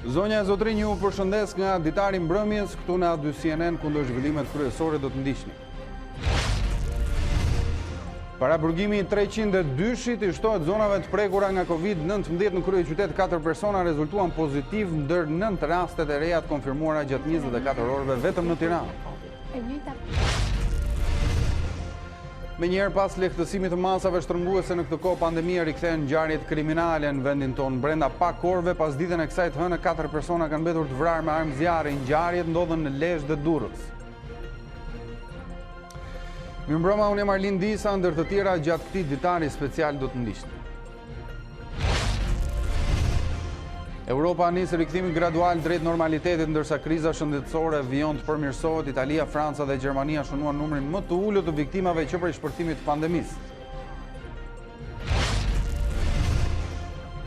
Zonja e Zotrinj ju përshëndes nga Ditari mbrëmjes, këtu në A2 CNN kundër zhvillimet kryesore do të ndiqni. Paraburgimi i 302-shit i shtohet zonave të prekura nga Covid-19 në kryeqytet. 4 persona rezultuan pozitiv, ndër 9 rastet e reja të konfirmuara gjatë 24 orëve vetëm në Tiranë. Me njerë pas lehtësimit të masave shtrënguese në këtë kohë, pandemia rikthehen ngjarjet kriminale në vendin tonë. Brenda pak orëve pas ditën e kësaj të hënë, 4 persona kanë mbetur të vrarë me armë zjarri. Ngjarjet ndodhen në Lezhë dhe Durrës. Mirëmbrëma, unë jam Arlin Disa, ndër të tjera gjatë këtij ditari special do të ndiqni. Europa nisë rikthimin gradual drejt normalitetit, ndërsa kriza shëndetësore vijon të përmirësohet. Italia, Franca dhe Gjermania shënuan numrin më të ulët të viktimave që prej shpërthimit të pandemisë.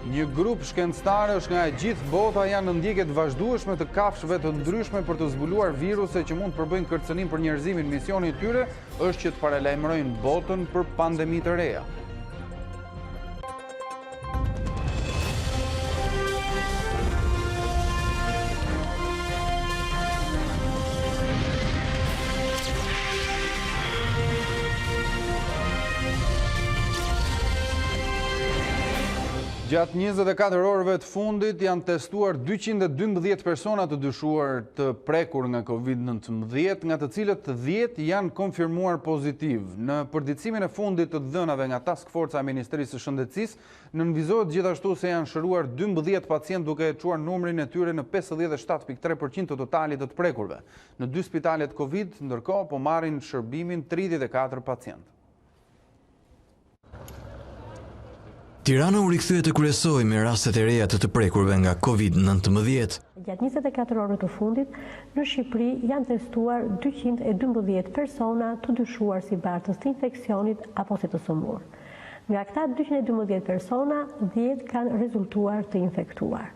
Një grup shkencëtarësh nga e gjithë bota janë në ndjekje të vazhdueshme të kafshëve të ndryshme për të zbuluar viruse që mund të përbëjnë kërcënim për njerëzimin. Misioni i tyre është që të paralajmërojnë botën për pandemi të reja. Gjatë 24 orëve të fundit janë testuar 212 persona të dyshuar të prekur nga Covid-19, nga të cilët 10 janë konfirmuar pozitiv. Në përditësimin e fundit të dhënave nga Task Force e Ministrisë së Shëndetësisë, nënvizohet gjithashtu se janë shëruar 12 pacient, duke e çuar numrin e tyre në 57.3% të totalit të prekurve. Në 2 spitalet Covid, ndërkohë po marrin shërbimin 34 pacient. Tirana u rikthyet të kryesoj me rastet e reja të prekurve nga Covid-19. Gjatë 24 orëve të fundit, në Shqipëri janë testuar 212 persona të dyshuar si bartës të infeksionit apo si të sëmurë. Nga këta 212 persona, 10 kanë rezultuar të infektuar.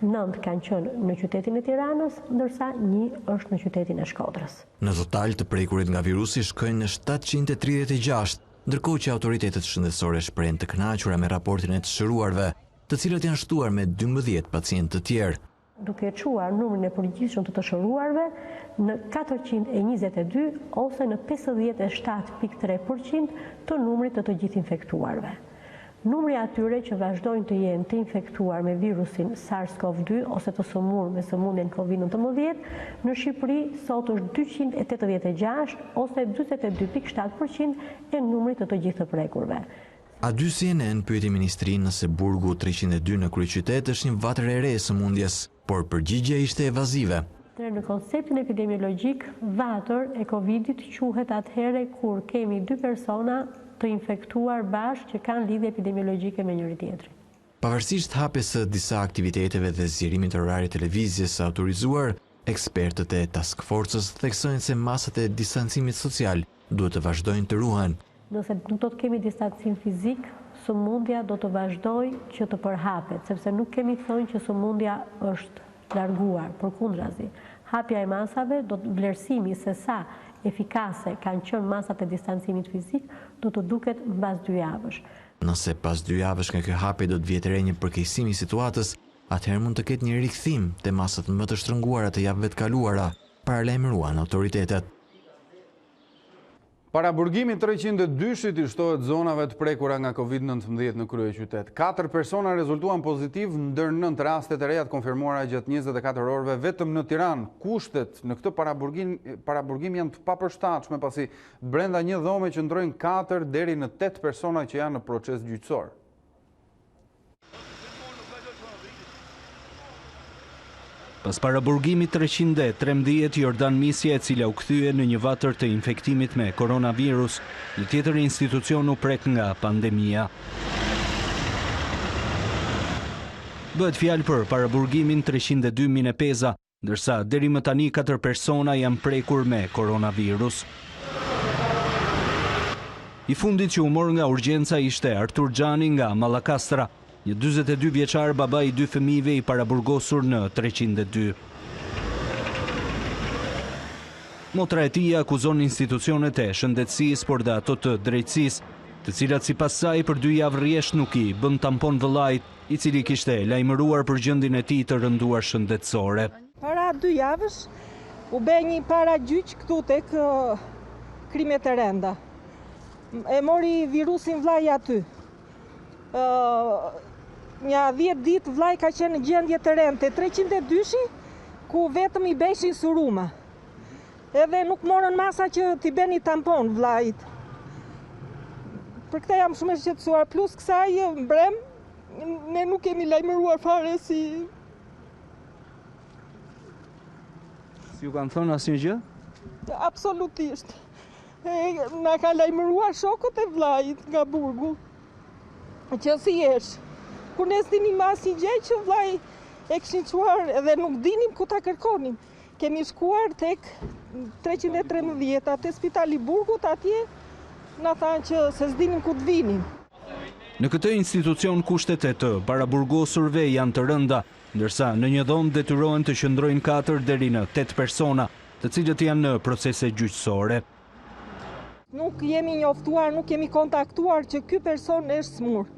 9 kanë qenë në qytetin e Tiranës, ndërsa 1 është në qytetin e Shkodrës. Në total të prekurit nga virusi shkojnë në 736, ndërkohë që autoritetet shëndetësore shprehen të kënaqura me raportin e të shëruarve, të cilët janë shtuar me 12 pacientë të tjerë. Duke quar numrin e përgjithshëm të shëruarve në 422 ose në 57.3% të numrit të gjithë infektuarve. Numri atyre që vazhdojnë të jenë të infektuar me virusin SARS-CoV-2 ose të sëmurë me sëmundjen COVID-19 në Shqipëri sot është 286 ose 42.7% e numrit të gjithë të prekurve. A2 CNN pyeti ministrinë nëse burgu 302 në kryeqytet është një vatër e re e sëmundjes, por përgjigjja ishte evazive. Në konceptin epidemiologjik, vatër e Covidit quhet atëhere kur kemi 2 persona të infektuar bashkë që kanë lidhje epidemiologjike me njëri tjetrin. Pavarësisht hapjes së disa aktiviteteve dhe zgjerimit të orarit televizjes së autorizuar, ekspertët e Task Force-s theksojnë se masat e distancimit social duhet të vazhdojnë të ruhen. Nëse nuk do të kemi distancim fizik, sëmundja do të vazhdojë që të përhapet, sepse nuk kemi thënë që sëmundja është larguar, përkundrazi. Hapja e masave, vlerësimi se sa efikase kanë qenë masat e distancimit fizik, do të duket mbas 2 javësh. Nëse pas 2 javësh nga kjo hapje do të vjetë re një përkeqësim i situatës, atëherë mund të ketë një rikthim te masat më të shtrënguara të javëve të kaluara, paralajmëruan autoritetet. Paraburgimi 302-shit i shtohet zonave të prekura nga Covid-19 në kryeqytet. 4 persona rezultuan pozitiv, ndër 9 rastet e reja të konfirmuara gjatë 24 orëve vetëm në Tiranë. Kushtet në këtë paraburgim janë të papërshtatshme, pasi brenda një dhome qëndrojnë 4 deri në 8 persona që janë në proces gjyqësor. Pas paraburgimit 313, Jordan Misja, e cila u kthye në një vatër të infektimit me koronavirus, një tjetër institucion u prek nga pandemia. Bëhet fjalë për paraburgimin 302 Minepeza, ndërsa deri më tani 4 persona janë prekur me koronavirus. I fundit që u mor nga urgjenca ishte Artur Xhani nga Mallakastra, një 42 vjeçar baba i 2 fëmijëve i paraburgosur në 302. Motra e tij akuzon institucionet e shëndetësisë, por dhe ato të drejtësisë, të cilat sipas saj për 2 javë rresht nuk i bën tampon vëllait i cili kishte lajmëruar për gjendjen e tij të rënduar shëndetësore. Para 2 javësh u bë një paragjyq këtu tek krimet e renda. E mori virusin vllai aty. Një 10 ditë vllai ka qenë në gjendje të rëndë, 302-shi, ku vetëm i beshin suruma. Edhe nuk morën masa që t'i beni tampon vllait. Për këtë jam shumë e shqetësuar, plus kësaj mbrëm, ne nuk kemi lajmëruar fare si... Si ju kanë thënë asnjë gjë? Absolutisht. Na ka lajmëruar shokët e vllait nga burgu, që si jesh. Kur ne s'dinim asnjë gjë që vllai e kishin çuar edhe nuk dinim ku ta kërkonim. Kemi shkuar tek 313, te spitali burgut atje, na thanë që se s'dinim ku të vinim. Në këtë institucion kushtet e të paraburgosurve janë të rënda, ndërsa në një dhomë detyrohen të qëndrojnë 4 deri në 8 persona, të cilët janë në procese gjyqësore. Nuk jemi njoftuar, nuk jemi kontaktuar që ky person është smur.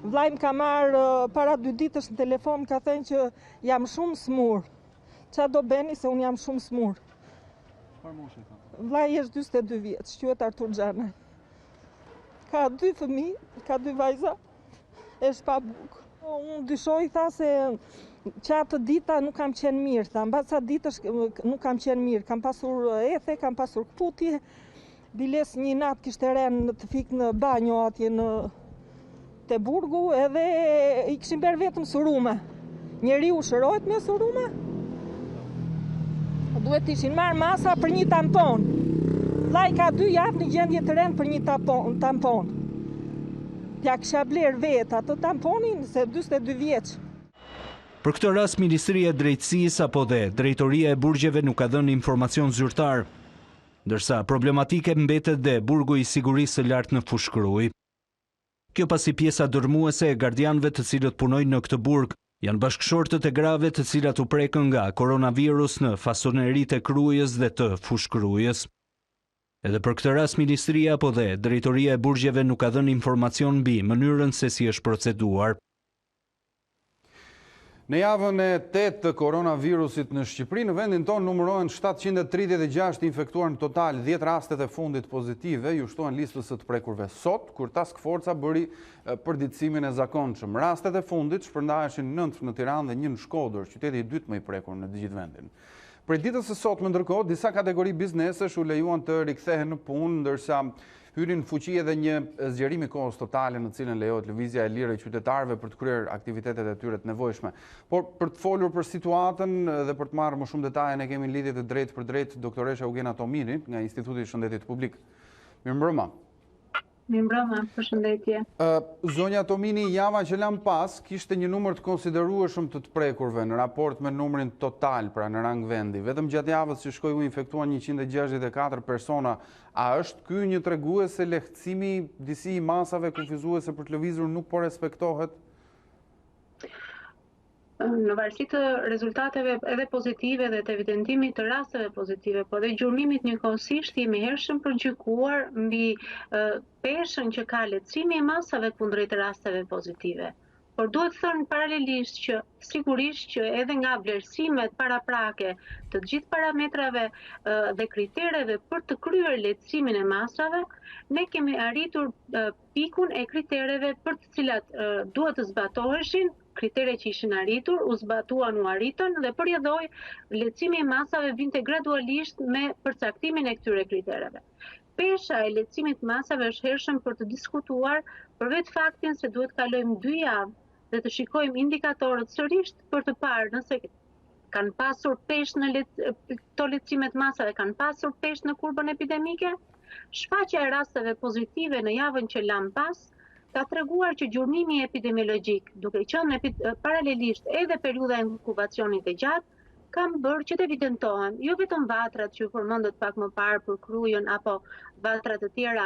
Vllai më ka marrë para 2 ditësh në telefon, ka thënë që jam shumë smur. Qa do beni se unë jam shumë smur. Vllai është 42 vjeç, quhet Artur Xhanaj. Ka 2 fëmijë, ka 2 vajza, është pa bukë. Unë dyshoj, tha se qatë dita nuk kam qenë mirë, tha, mbas atë ditësh nuk kam qenë mirë, kam pasur ethe, kam pasur kputje, biles një natë kishte rënë të fik në banjo atje në te burgu, edhe i kishin bërë vetëm suruma. Njeriu shërohet me suruma? Duhet ishin marrë masa për një tampon. Vllai ka 2 javë në gjendje të rëndë për një tampon. Ja kisha bler vetë atë tamponin se 42 vjeç. Për këtë rast Ministria e Drejtësisë apo dhe Drejtoria e Burgjeve nuk ka dhënë informacion zyrtar, ndërsa problematike mbetet dhe burgu i sigurisë së lartë në Fushkruj. Kjo pasi pjesa dërmuese e gardianëve të cilët punojnë në këtë burg janë bashkëshortët e grave të cilat u prekën nga koronavirus në fasoneritë e Krujës dhe të Fushkrujës. Edhe për këtë rast Ministria apo dhe Drejtoria e Burgjeve nuk ka dhënë informacion mbi mënyrën se si është proceduar. Në javën e 8 të koronavirusit në Shqipëri, në vendin tonë numërohen 736 infektuar në total, 10 rastet e fundit pozitive, ju shtohen listës së të prekurve sot, kur task forca bëri përditësimin e zakonshëm. Rastet e fundit shpërndaheshin 9 në Tiranë dhe 1 në Shkodër, qyteti i dytë më i prekur në gjithë vendin. Për ditës së sotme ndërkohë, disa kategori biznesesh u lejuan të rikthehen në punë, ndërsa hyrin fuqi edhe një zgjerimi kohës totale në cilën lejohet lëvizja e lirë e qytetarëve për të kryer aktivitetet e tyre të nevojshme. Por për të folur për situatën dhe për të marrë më shumë detaje, ne kemi lidhje të drejtë për drejtë doktoresha Eugenia Tomini nga Instituti i Shëndetit Publik. Mirëmbrëma. Mirëmbrëma, përshëndetje. Zonja Tomini, java që lam pas kishte një numër të konsiderueshëm të prekurve në raport me numrin total, pra në rang vendi. Vetëm gjatë javës që shkoi u infektuan 164 persona. A është ky një tregues se lehtësimi disi masave kufizuese për të lëvizur nuk po respektohet? Në varësi të rezultateve edhe pozitive dhe të evidentimit të rasteve pozitive, po dhe gjurmimit njëkohësisht jemi hershëm përgjykuar mbi peshën që ka lehtësimi i masave kundrejt rasteve pozitive. Por duhet thënë paralelisht që sigurisht që edhe nga vlerësimet paraprake të gjithë parametrave dhe kritereve për të kryer lehtësimin e masave, ne kemi arritur pikun e kritereve për të cilat duhet të zbatoheshin. Kritere që ishin arritur, u zbatuan, u arritën dhe përjedhoi lehtësimi i masave vinte gradualisht me përcaktimin e këtyre kritereve. Pesha e lehtësimit të masave është hershëm për të diskutuar për vetë faktin se duhet kalojmë 2 javë dhe të shikojmë indikatorët sërish për të parë nëse kanë pasur peshë në këto lehtësimet masave, kanë pasur peshë në kurbën epidemike. Shfaqja e rasteve pozitive në javën që lam pas ka treguar që gjurmimi epidemiologjik, duke qenë paralelisht edhe periudha e inkubacionit e gjatë, kam bërë që të evidentohen jo vetëm vatrat që përmendet pak më parë për Krujën apo vatrat të tjera,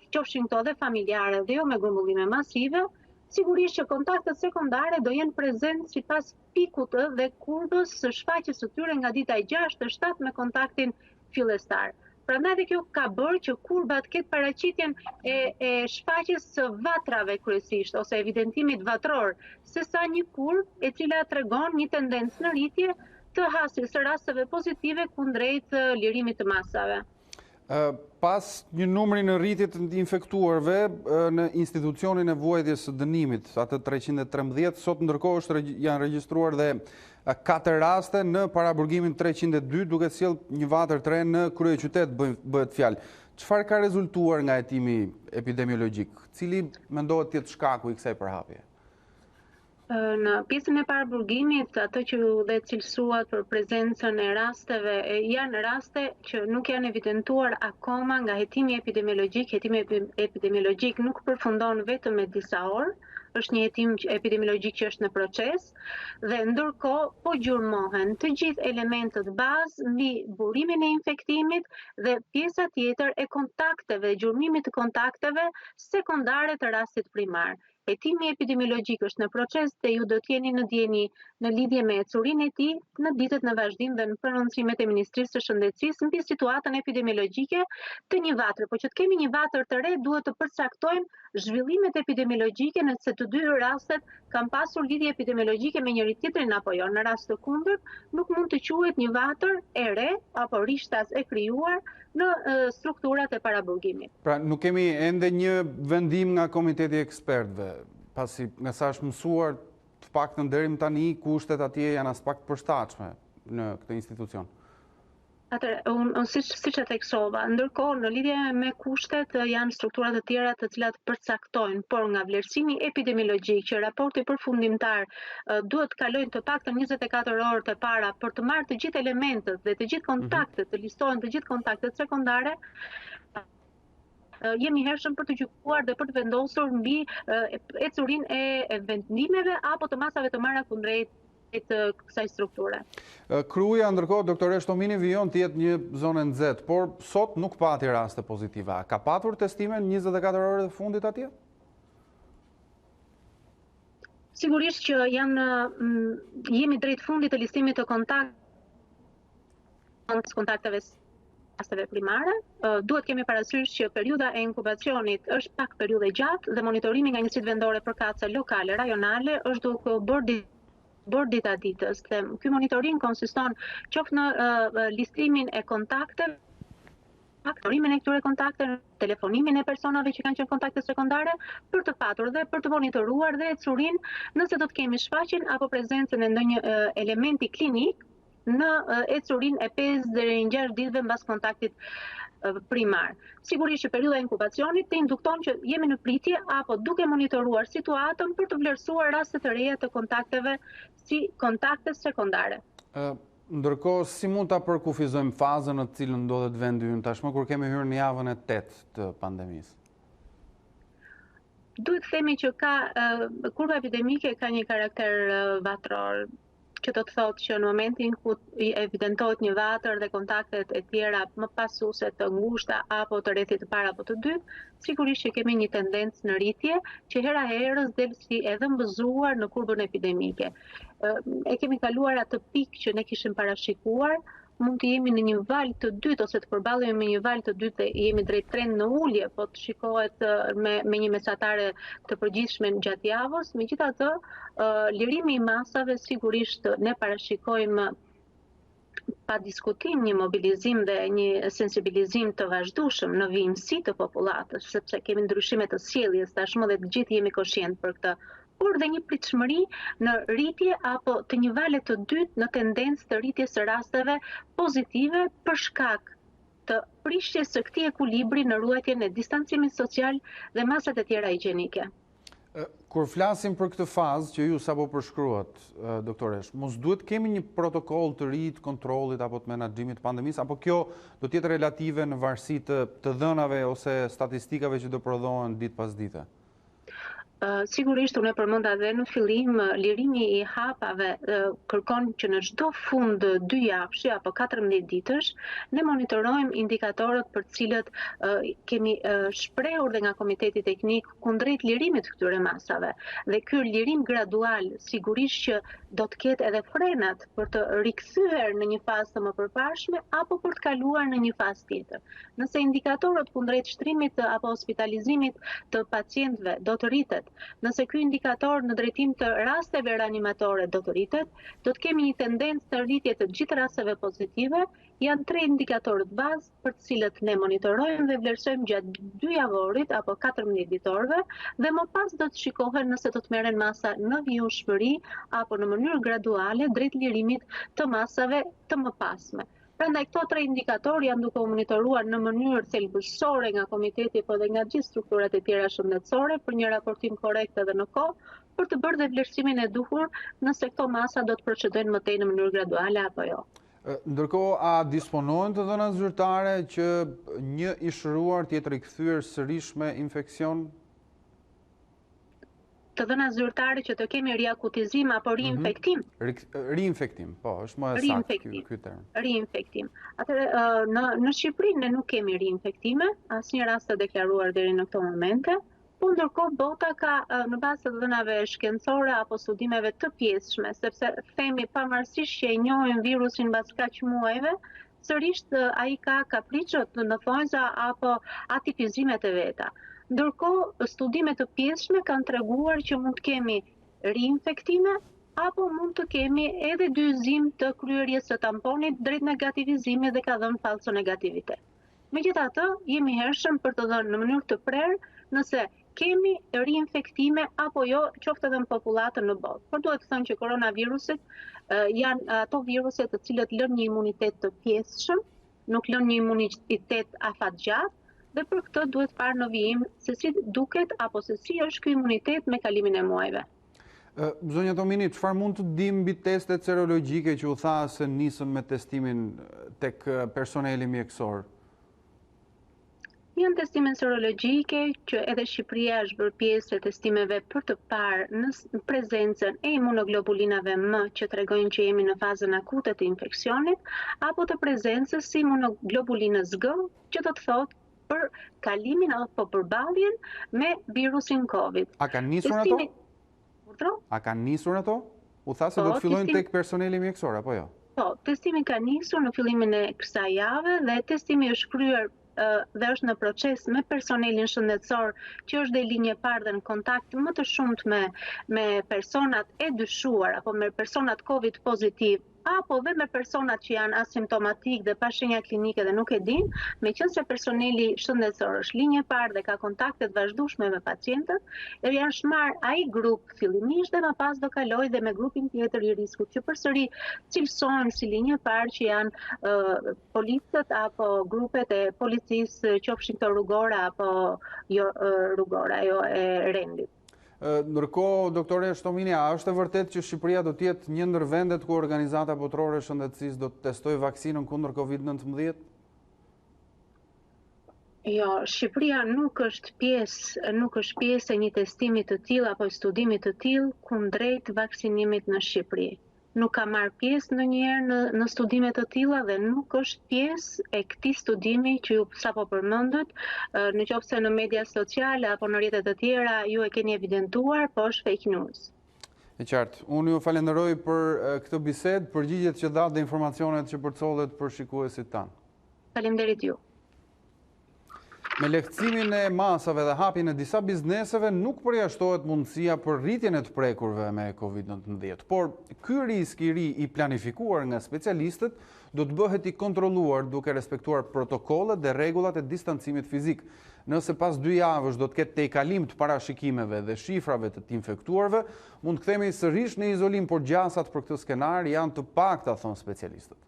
qofshin këto dhe familjare dhe jo me grumbullime masive, sigurisht që kontaktet sekondare do jenë prezent sipas pikut dhe kurbës së shfaqjes së tyre nga dita e 6 të 7 me kontaktin fillestar. Prandaj dhe kjo ka bërë që kurbat ketë paraqitjen e shfaqjes së vatrave kryesisht, ose evidentimit vatror, sesa një kurb e cila tregon një tendencë në rritje të hasjes së rasteve pozitive kundrejt lirimit të masave. Pas një numri në rritjet të infektuarve në institucionin e vuajtjes së dënimit, atë 313, sot ndërkohë janë regjistruar dhe 4 raste në paraburgimin 302, duke sjell një vatër të re në kryeqytet bëhet fjalë. Çfarë ka rezultuar nga hetimi epidemiologjik? Cili mendohet të jetë shkaku i kësaj përhapje? Në pjesën e paraburgimit, ato që dhe cilësuat për prezencën e rasteve, janë raste që nuk janë evidentuar akoma nga hetimi epidemiologjik. Hetimi epidemiologjik nuk përfundon vetëm me disa orë, është një hetim epidemiologjik që është në proces, dhe ndërkohë po gjurmohen të gjithë elementët bazë mbi burimin e infektimit dhe pjesa tjetër e kontakteve, gjurmimit të kontakteve sekondare të rastit primar. Hetimi epidemiologjik është në proces dhe ju do t'jeni në djeni në lidhje me ecurinë e tij në ditët në vazhdim dhe në prononcimet e Ministrisë së Shëndetësisë mbi situatën epidemiologjike të një vatre. Po që të kemi një vatër të re, duhet të përcaktojmë zhvillimet epidemiologjike nëse të dy rastet kanë pasur lidhje epidemiologjike me njëri tjetrin apo jo. Në rast të kundërt, nuk mund të quhet një vatër e re apo rishtas e krijuar në strukturat e paraburgimit. Pra, nuk kemi ende një vendim nga komiteti i ekspertëve, pasi nga sa është mësuar, të paktën deri më tani kushtet atje janë as pak të përshtatshme në këtë institucion. Unë siç e theksova, ndërkohë në lidhje me kushtet janë strukturat të tjera të cilat përcaktojnë, por nga vlerësimi epidemiologjik që raporti përfundimtar duhet kalojnë të paktën 24 orë e para për të marrë të gjithë elementët dhe të gjithë kontaktet, të listohen të gjithë kontaktet sekondare, jemi hershëm për të gjykuar dhe për të vendosur mbi ecurinë e vendimeve apo të masave të marra kundrejt të kësaj strukture. Kruja, ndërkohë, doktoresh Tomini vijon të jetë një zonë nxehtë, por sot nuk pati raste pozitive. Ka patur testime në 24 orë të fundit atje? Sigurisht që jemi drejt fundit të listimit të kontakteve rasteve primare. Duhet kemi parasysh që periudha e inkubacionit është pak periudhë gjatë dhe monitorimi nga njësitë vendore për kafshë lokale, rajonale është duke bërë dita ditës. Dhe ky monitoring konsiston qoftë në listimin e kontakteve, monitorimin e këtyre kontakteve, telefonimin e personave që kanë qenë kontakte sekondare, për të patur dhe për të monitoruar dhe ecurinë nëse do të kemi shfaqjen apo prezencën e ndonjë elementi klinik në ecurinë e 5 deri në 6 ditëve mbas kontaktit primar. Sigurisht që periudha e inkubacionit të indukton që jemi në pritje apo duke monitoruar situatën për të vlerësuar raste të reja të kontakteve si kontakte sekondare. Ndërkohë, si mund ta përkufizojmë fazën në të cilën ndodhet vendi ynë tashmë kur kemi hyrë në javën e 8 të pandemisë? Duhet të themi që kurba epidemike ka një karakter vatror, që do të thotë që në momentin ku evidentohet një vatër dhe kontaktet e tjera më pasuese të ngushta apo të rrethit të parë apo të dytë, sigurisht që kemi një tendencë në rritje që hera herës del si edhe mbëzuar në kurbën epidemike. E kemi kaluar atë pikë që ne kishim parashikuar, mund të jemi në një val të dytë ose të përballemi me një val të dytë dhe jemi drejt trend në ulje, po të shikohet me një mesatare të përgjithshme gjatë javës. Megjithatë, lirimi i masave sigurisht ne parashikojmë pa diskutim një mobilizim dhe një sensibilizim të vazhdueshëm në vijimsi të popullatës, sepse kemi ndryshime të sjelljes tashmë dhe të gjithë jemi koshient për këtë, por dhe një pritshmëri në rritje apo të një vale të dytë në tendencë të rritjes së rasteve pozitive për shkak të prishjes së këtij ekuilibri në ruajtjen e distancimit social dhe masat e tjera higjienike. Kur flasim për këtë fazë që ju sapo përshkruat, doktoresh, mos duhet kemi një protokoll të ri të kontrollit apo të menaxhimit të pandemisë, apo kjo do të jetë relative në varësi të dhënave ose statistikave që do prodhohen ditë pas dite? Sigurisht unë e përmenda edhe në fillim, lirimi i hapave kërkon që në çdo fund 2 javësh apo 14 ditësh ne monitorojmë indikatorët për cilët kemi shprehur dhe nga Komiteti Teknik kundrejt lirimit këtyre masave. Dhe ky lirim gradual sigurisht që do të ketë edhe frenat për të rikthyer në një fazë të mëpërparshme apo për të kaluar në një fazë tjetër. Nëse indikatorët kundrejt shtrimit apo hospitalizimit të pacientëve do të rritet, nëse ky indikator në drejtim të rasteve reanimatore do të rritet, do të kemi një tendencë të rritje të gjithë rasteve pozitive. Janë 3 indikatorët bazë për të cilët ne monitorojmë dhe vlerësojmë gjatë 2 javorit apo 14 ditorëve dhe më pas do të shikohen nëse do të merren masa në vijshmëri apo në mënyrë graduale drejt lirimit të masave të mëpasme. Prandaj këto 3 indikatorë janë duke u monitoruar në mënyrë thelbësore nga komiteti po dhe nga gjithë strukturat e tjera shëndetësore për një raportim korrekt edhe në kohë për të bërë dhe vlerësimin e duhur nëse këto masa do të procedojnë më tej në mënyrë graduale apo jo. Ndërkohë, a disponojnë të dhënat zyrtare që një i shëruar të jetë rikthyer sërish me infeksion? Të dhënat zyrtare që të kemi riakutizim apo riinfektim? Riinfektim, po, është më saktë ky term. Riinfektim. Atëherë në Shqipëri ne nuk kemi riinfektime, asnjë rast të deklaruar deri në këto momente. Po ndërkohë bota ka në bazë të dhënave shkencore apo studimeve të pjesshme, sepse themi pavarësisht që e njohim virusin mbas kaq muajve, sërish ai ka kapriçot në thonjza apo atipizimet e veta. Ndërkohë studimet të pjesshme kanë treguar që mund të kemi riinfektime apo mund të kemi edhe dyzim të kryerjes së tamponit drejt negativizimit dhe ka dhënë falso negativitet. Megjithatë, jemi hershëm për të dhënë në mënyrë të prerë nëse kemi riinfektime apo jo, qoftë edhe në popullatën në botë. Por duhet të thënë që koronaviruset janë ato viruse të cilët lënë një imunitet të pjesshëm, nuk lënë një imunitet afatgjatë, dhe për këtë duhet parë në vijim se si duket apo se si është ky imunitet me kalimin e muajve. Zonja Tomini, çfarë mund të dim mbi testet serologjike që u tha se nisën me testimin tek personeli mjekësor? Janë testime serologjike që edhe Shqipëria është bërë pjesë e testimeve për të parë në prezencën e imunoglobulinave M që tregojnë që jemi në fazën akute të infeksionit, apo të prezencës si imunoglobulinës G, që do të thotë për kalimin apo përballjen me virusin Covid. A kanë nisur ato? A kanë nisur ato? U tha se do të fillojnë tek personeli mjekësor apo jo? Po, testimi ka nisur në fillimin e kësaj jave dhe testimi është kryer dhe është në proces me personelin shëndetësor që është dhe linje parë dhe në kontakt më të shumt me personat e dyshuar apo me personat Covid pozitiv apo dhe me personat që janë asimptomatik dhe pa shenja klinike dhe nuk e din, meqense personeli shëndetësor është linje parë dhe ka kontaktet vazhdueshme me pacientët, dhe janë shmar ai grup fillimisht dhe më pas do kaloj dhe me grupin tjetër i riskut që përsëri cilësohen si linje parë që janë policët apo grupet e policisë, qofshin të rrugore apo jo rrugore, ajo e rendit. Ndërkohë, doktore Shtomini, a është e vërtet që Shqipëria do të jetë një ndër vendet ku Organizata Botërore e Shëndetësisë do të testojë vaksinën kundër COVID-19? Jo, Shqipëria nuk është pjesë e një testimi të tillë apo studimi të tillë kundrejt vaksinimit në Shqipëri. Nuk ka marrë pjesë ndonjëherë në studime të tilla dhe nuk është pjesë e këtij studimi që ju sapo përmendët, nëse në media sociale apo në rrjetet e tjera ju e keni evidentuar, po është fake news. E qartë, unë ju falenderoj për këtë bisedë, përgjigjet që dhatë dhe informacionet që përcollet për shikuesit tanë. Faleminderit ju. Me lehtësimin e masave dhe hapjen e disa bizneseve nuk përjashtohet mundësia për rritjen e të prekurve me COVID-19, por ky risk i ri i planifikuar nga specialistët do të bëhet i kontrolluar duke respektuar protokollet dhe rregullat e distancimit fizik. Nëse pas 2 javësh do të ketë tejkalim të parashikimeve dhe shifrave të infektuarve, mund të kthehemi sërish në izolim, por gjasat për këtë skenar janë të pakta, thonë specialistët.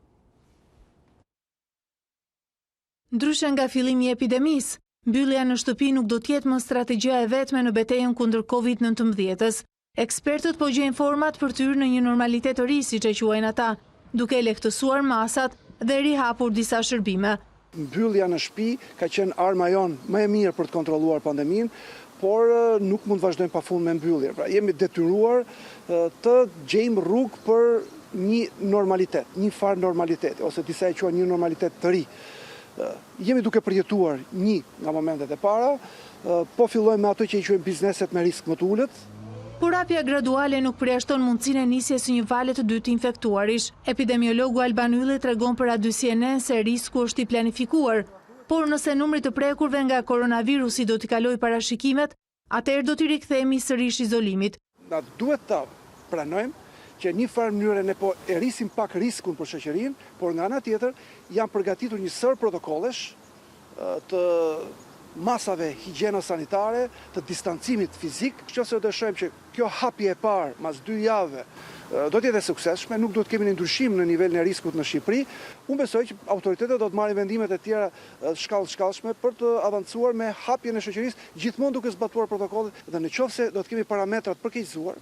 Ndryshe nga fillimi i epidemisë, mbyllja në shtëpi nuk do të jetë më strategjia e vetme në betejën kundër COVID-19-s. Ekspertët po gjejnë format për të hyrë në një normalitet të ri, siç e quajnë ata, duke lehtësuar masat dhe rihapur disa shërbime. Mbyllja në shtëpi ka qenë arma jonë më e mirë për të kontrolluar pandeminë, por nuk mund vazhdojmë pafund me mbyllje. Pra jemi detyruar të gjejmë rrugë për një normalitet, një farë normaliteti, ose disa e quajnë një normalitet të ri. Jemi duke përjetuar një nga momentet e para, po fillojmë me ato që i quajmë bizneset me risk më të ulët. Por hapja graduale nuk përjashton mundësinë e nisjes së një vale të dytë infektuarish. Epidemiologu Alban Ylli tregon për A2CNN se risku është i planifikuar, por nëse numri të prekurve nga koronavirusi do t'i kalojë parashikimet, atëherë do t'i rikthehemi sërish izolimit. Na duhet ta pranojmë që një farë mënyre ne po e rrisim pak riskun për shoqërinë, por nga ana tjetër janë përgatitur një sër protokollesh të masave higjieno-sanitare, të distancimit fizik, nëse do të shohim që kjo hapje e parë mas 2 javëve do të jetë e suksesshme, nuk do të kemi një ndryshim në nivelin e riskut në Shqipëri, unë besoj që autoritetet do të marrin vendimet e tjera shkallshme për të avancuar me hapjen e shoqërisë, gjithmonë duke zbatuar protokollet, dhe nëse do të kemi parametrat përkeqësuar,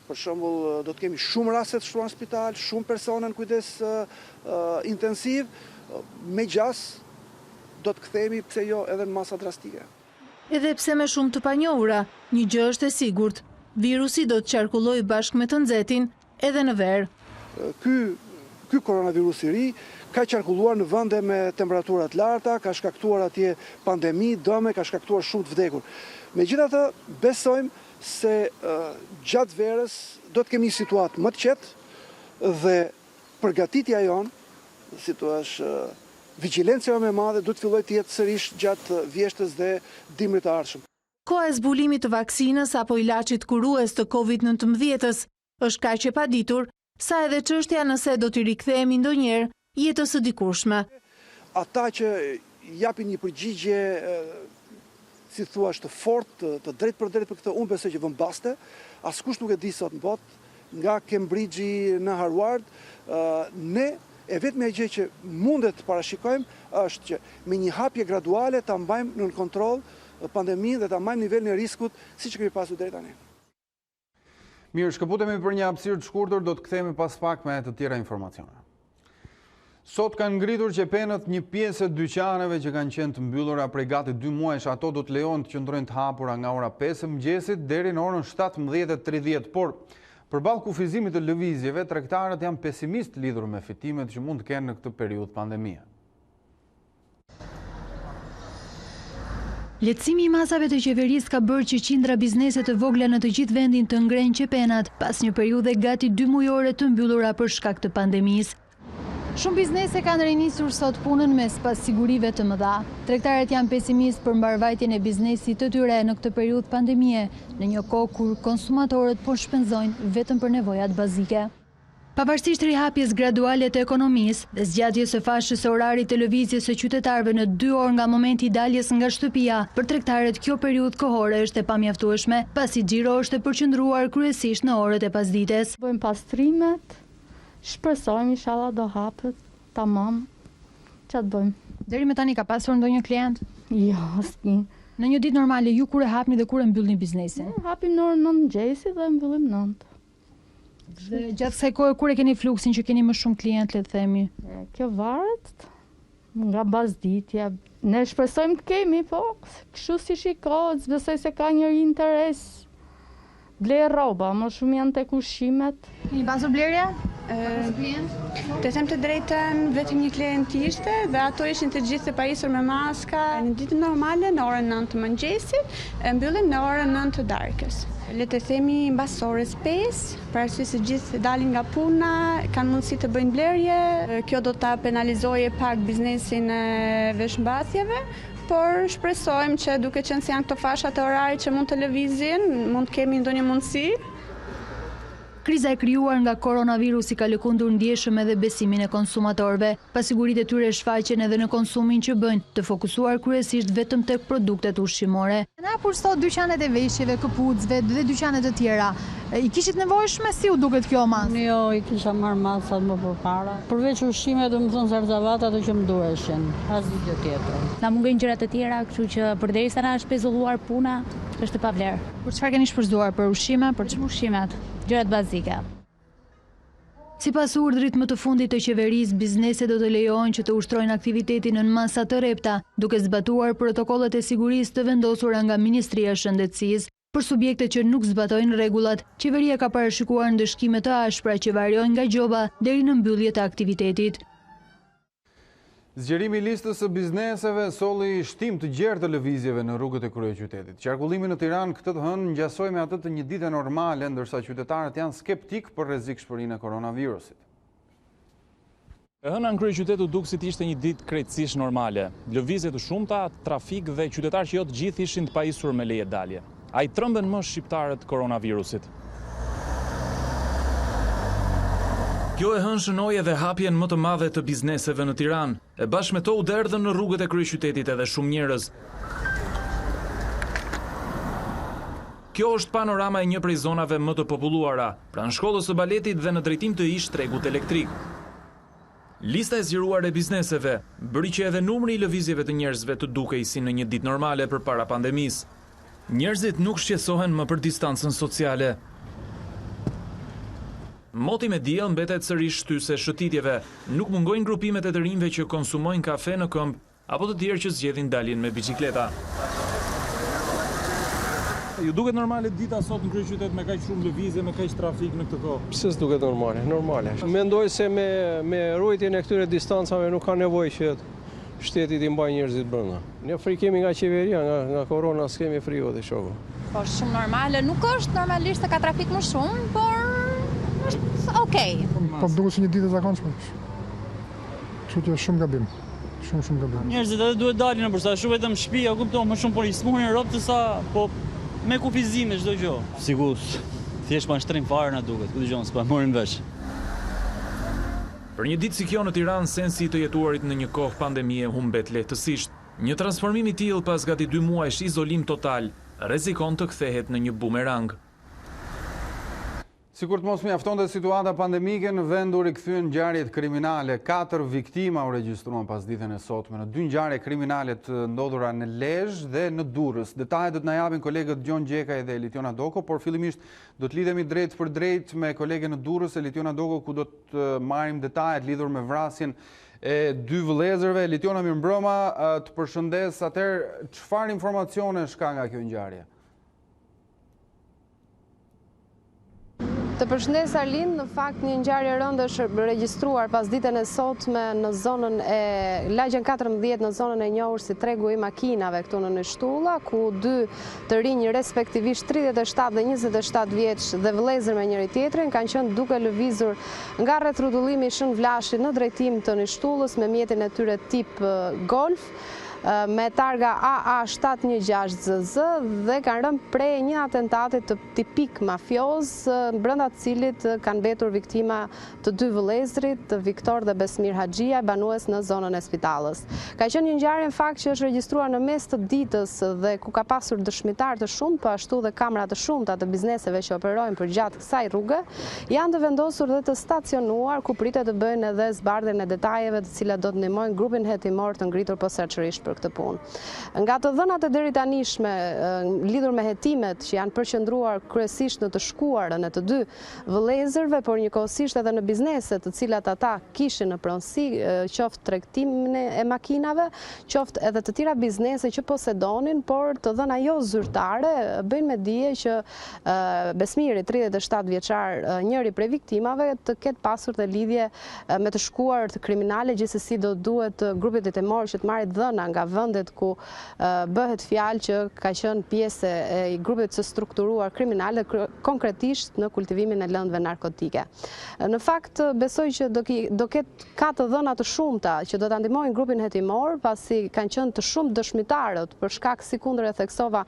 për shembull do të kemi shumë raste të shtuar në spital, shumë persona në kujdes intensiv, me gjas do të kthehemi pse jo edhe në masa drastike. Edhe pse me shumë të panjohura, një gjë është e sigurt, virusi do të qarkullojë bashkë me të nxehtin edhe në verë. Ky koronavirus i ri ka qarkulluar në vende me temperatura të larta, ka shkaktuar atje pandemi, dëme, ka shkaktuar shumë të vdekur. Megjithatë, besojmë se gjatë verës do të kemi një situatë më të qetë dhe përgatitja jonë, si thua, vigjilencia më e madhe do të fillojë të jetë sërish gjatë vjeshtës dhe dimrit të ardhshëm. Koha e zbulimit të vaksinës apo ilaçit kurues të COVID-19-s është kaq e paditur sa edhe çështja nëse do t'i rikthehemi ndonjëherë jetës së dikurshme. Ata që japin një përgjigje si thua të fortë, të drejtë për drejtë për këtë, unë besoj që vëmbaste, askush nuk e di sot në botë, nga Cambridge në Harvard, ne e vetme gjë që mundet të parashikojmë është që me një hapje graduale ta mbajmë nën kontroll pandeminë dhe ta mbajmë nivelin e riskut siç kemi pasur deri tani. Mirë, shkëputemi për një hapësirë të shkurtër, do të kthehemi pas pak me të tjera informacione. Sot kanë ngritur qepenët një pjesë e dyqaneve që kanë qenë të mbyllura prej gati 2 muajsh, ato do të lejohen të qëndrojnë të hapura nga ora 5 e mëngjesit deri në orën 17:30, por përballë kufizimit të lëvizjeve, tregtarët janë pesimist lidhur me fitimet që mund të kenë në këtë periudhë pandemie. Lehtësimi i masave të qeverisë ka bërë që qindra biznese të vogla në të gjithë vendin të ngrenë qepenat pas një periudhe gati 2 mujore të mbyllura për shkak të pandemisë. Shumë biznese kanë rinisur sot punën mes pas sigurive të mëdha. Tregtarët janë pesimist për mbarvajtjen e biznesit të tyre në këtë periudhë pandemie, në një kohë kur konsumatorët po shpenzojnë vetëm për nevojat bazike. Pavarësisht rihapjes graduale të ekonomisë dhe zgjatjes së fashës së orarit të lëvizjes së qytetarëve në 2 orë nga momenti i daljes nga shtëpia, për tregtarët kjo periudhë kohore është e pamjaftueshme, pasi xhiro është e përqendruar kryesisht në orët e pasdites. Bëjmë pastrimet, shpresojmë inshallah do hapet, tamam. Çfarë bëjmë? Deri më tani ka pasur ndonjë klient? Jo, asnjë. Në një ditë normale ju kur e hapni dhe kur e mbyllni biznesin? Hapim në orën 9 mëngjesit dhe mbyllim 9. Dhe gjatë kësaj kohe kur e keni fluksin që keni më shumë klient, le të themi? Kjo varet nga pasditja. Ne shpresojmë të kemi, po kështu si shikohet, besoj se ka një interes. Blej rroba, më shumë janë tek ushqimet. Keni pasur blerje? Të them të drejtën, vetëm një klient ishte dhe ato ishin të gjithë të pajisur me maska. Në ditën normale në orën 9 të mëngjesit, mbyllim në orën 9 të darkës. Le të themi mbas orës 5, për arsye se gjithë dalin nga puna, kanë mundësi të bëjnë blerje. Kjo do ta penalizojë pak biznesin e veshmbathjeve, por shpresojmë që duke qenë se janë këto fashat e orarit që mund të lëvizin, mund të kemi ndonjë mundësi. Kriza e krijuar nga koronavirusi ka lëkundur ndjeshëm edhe besimin e konsumatorëve. Pasiguritë e tyre shfaqen edhe në konsumin që bëjnë, të fokusuar kryesisht vetëm tek produktet ushqimore. Na hapur sot dyqanet e veshjeve, këpucëve dhe dyqanet të tjera. I kishit nevojshme, si u duket kjo masë? Jo, i kisha marrë masat më përpara. Përveç ushqimeve, domethënë zarzavatat ato që më duheshin, asnjë gjë tjetër. Na mungojnë gjëra të tjera, kështu që përderisa na është pezulluar puna, është e pavlerë. Për çfarë keni shpërzuar? Për ushqime, për ushqimet, gjërat bazike. Sipas urdhrit më të fundit të qeverisë, bizneset do të lejohen që të ushtrojnë aktivitetin në masa të rrepta, duke zbatuar protokollet e sigurisë të vendosura nga Ministria e Shëndetësisë. Për subjektet që nuk zbatojnë rregullat, qeveria ka parashikuar ndëshkime të ashpra që variojnë nga gjoba deri në mbyllje të aktivitetit. Zgjerimi i listës së bizneseve solli shtim të gjerë të lëvizjeve në rrugët e kryeqytetit. Qarkullimi në Tiranë këtë të hënë ngjasoi me atë të një dite normale, ndërsa qytetarët janë skeptik për rrezikshmërinë e koronavirusit. E hëna në kryeqytet u duk si të ishte një ditë krejtësisht normale. Lëvizje të shumta, trafik dhe qytetarë që jo të gjithë ishin të pajisur me leje dalje. Ai trëmben më shqiptarët koronavirusit. Kjo e hënë shënoi edhe hapjen më të madhe të bizneseve në Tiranë. E bashkë me to u derdhën në rrugët e kryeqytetit edhe shumë njerëz. Kjo është panorama e një prej zonave më të populluara, pranë shkollës së baletit dhe në drejtim të ish tregut elektrik. Lista e zgjeruar e bizneseve bëri që edhe numri i lëvizjeve të njerëzve të dukej si në një ditë normale përpara pandemisë. Njerëzit nuk shqetësohen më për distancën sociale. Moti me diell mbetet sërish shtyse shëtitjeve. Nuk mungojnë grupimet e të rinjve që konsumojnë kafe në këmbë apo të tjerë që zgjedhin daljen me bicikleta. Ju duket normale dita sot në kryeqytet me kaq shumë lëvizje, me kaq trafik në këtë kohë? Pse s'duket normale. Mendoj se me ruajtjen e këtyre distancave nuk ka nevojë që shteti t'i mbajë njerëzit brenda. Ne frikemi nga qeveria, nga korona s'kemi frikë të shoku. Po shumë normale, nuk është normalisht se ka trafik më shumë, por është okej. Po duket si një ditë e zakonshme. Kështu që shumë gabim. Shumë gabim. Njerëzit edhe duhet dalin nëpërsa shumë vetëm në shtëpi, kupton, më shumë por i smurin rrobat sa po me kufizime çdo gjë. Sigurisht, thjesht ma shtrim fare na duket. Ku dëgjon, s'pa morin vesh. Për një ditë si kjo në Tiranë, sensi të jetuarit në një kohë pandemie humbet lehtësisht. Një transformim i tillë pas gati 2 muajsh izolim total rrezikon të kthehet në një bumerang. Sikur të mos mjaftonte situata pandemike, në vend u rikthyen ngjarjet kriminale. 4 viktima u regjistruan pas ditën e sotme në 2 ngjarje kriminale të ndodhura në Lezhë dhe në Durrës. Detajet do të na japin kolegët Gjon Gjekaj dhe Elitiona Doko, por fillimisht do të lidhemi drejt për drejt me kolegen në Durrës, Elitiona Doko, ku do të marrim detajet lidhur me vrasjen e 2 vëllezërve. Elitiona, mirëmbrëma, të përshëndes. Atëherë, çfarë informacionesh ka nga kjo ngjarje? Të përshëndes Arlin, në fakt një ngjarje rëndë është regjistruar pas ditën e sotme në zonën e lagjen 14 në zonën e njohur si tregu i makinave këtu në Shtulla, ku 2 të rinj respektivisht 37 dhe 27 vjeç dhe vëllezër me njëri tjetrin kanë qenë duke lëvizur nga rreth rrotullimi Shën Vlashi në drejtim të Shtullës me mjetin e tyre tip Golf me targa AA716ZZ dhe kanë rënë prej një atentati të tipik mafioz, brenda të cilit kanë mbetur viktima të 2 vëllezërit, Viktor dhe Besmir Haxhia, banues në zonën e Spitalës. Ka qenë një ngjarje në fakt që është regjistruar në mes të ditës dhe ku ka pasur dëshmitar të shumtë, po ashtu dhe kamera të shumta të bizneseve që operojnë përgjatë kësaj rruge, janë të vendosur dhe të stacionuar, ku pritet të bëjnë edhe zbardhjen e detajeve të cilat do të ndihmojnë grupin hetimor të ngritur posaçërisht për këtë punë. Nga të dhënat e deri tanishme lidhur me hetimet që janë përqendruar kryesisht në të shkuarën e të 2 vëllezërve, por njëkohësisht edhe në biznese të cilat ata kishin në pronësi, qoftë tregtimin e makinave, qoftë edhe të tjera biznese që posedonin, por të dhëna jo zyrtare bëjnë me dije që Besmiri, 37 vjeçar, njëri prej viktimave, të ketë pasur dhe lidhje me të shkuar të kriminale, gjithsesi do duhet grupit hetimor që të marrë dhëna nga vendet ku bëhet fjalë që ka qenë pjesë e grupit të strukturuar kriminale, konkretisht në kultivimin e lëndëve narkotike. Në fakt, besoj që do ketë ka të dhëna të shumta që do ta ndihmojnë grupin hetimor, pasi kanë qenë të shumë dëshmitarët për shkak, sikundër e theksova,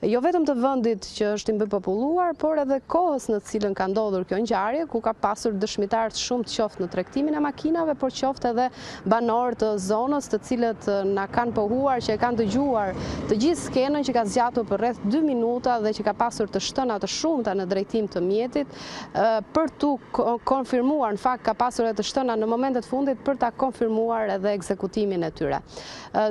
jo vetëm të vendit që është i mbipopulluar, por edhe kohës në cilën ka ndodhur kjo ngjarje, ku ka pasur dëshmitar të shumtë qoftë në tregtimin e makinave, por qoftë edhe banorë të zonës, të cilët na kanë kanë pohuar, që e kanë dëgjuar të gjithë skenën që ka zgjatur për rreth 2 minuta dhe që ka pasur të shtëna të shumta në drejtim të mjetit, për të konfirmuar, në fakt ka pasur edhe të shtëna në momentet fundit për ta konfirmuar edhe ekzekutimin e tyre.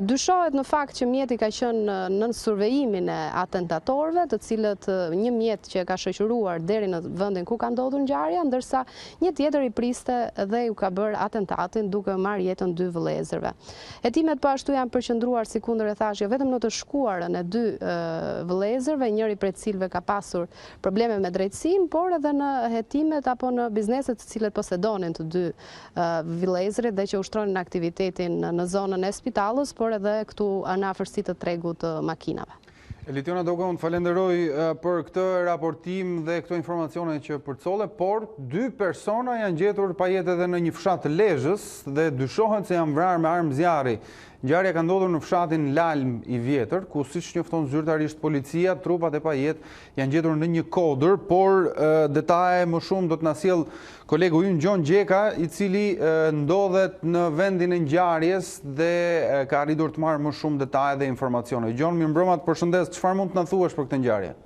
Dyshohet në fakt që mjeti ka qenë nën survejimin e atentatorëve, të cilët një mjet që ka shoqëruar deri në vendin ku ka ndodhur ngjarja, ndërsa një tjetër i priste dhe ju ka bërë atentatin duke marrë jetën 2 vëllezërve. Hetimet po ashtu janë përqendruar, si kundër e thash, jo vetëm në të shkuarën e 2 vëllezërve, njëri prej të cilëve ka pasur probleme me drejtësinë, por edhe në hetimet apo në bizneset të cilët posedonin të 2 vëllezërit dhe që ushtronin aktivitetin në zonën e spitalës, por edhe këtu në afërsi të tregut të makinave. Elitiona Dogon, falenderoj për këtë raportim dhe këto informacione që përcolle, por 2 persona janë gjetur pa jetë edhe në një fshat të Lezhës dhe dyshohet se janë vrarë me armë zjarri. Ngjarja ka ndodhur në fshatin Lalm i Vjetër, ku siç njofton zyrtarisht policia, trupat e pajetë janë gjetur në një kodër, por detaje më shumë do të na sjell kolegu ynë Gjon Gjeka, i cili ndodhet në vendin e ngjarjes dhe ka arritur të marrë më shumë detaje dhe informacione. Gjon, mirëmbrëma, të përshëndes, çfarë mund të na thuash për këtë ngjarje?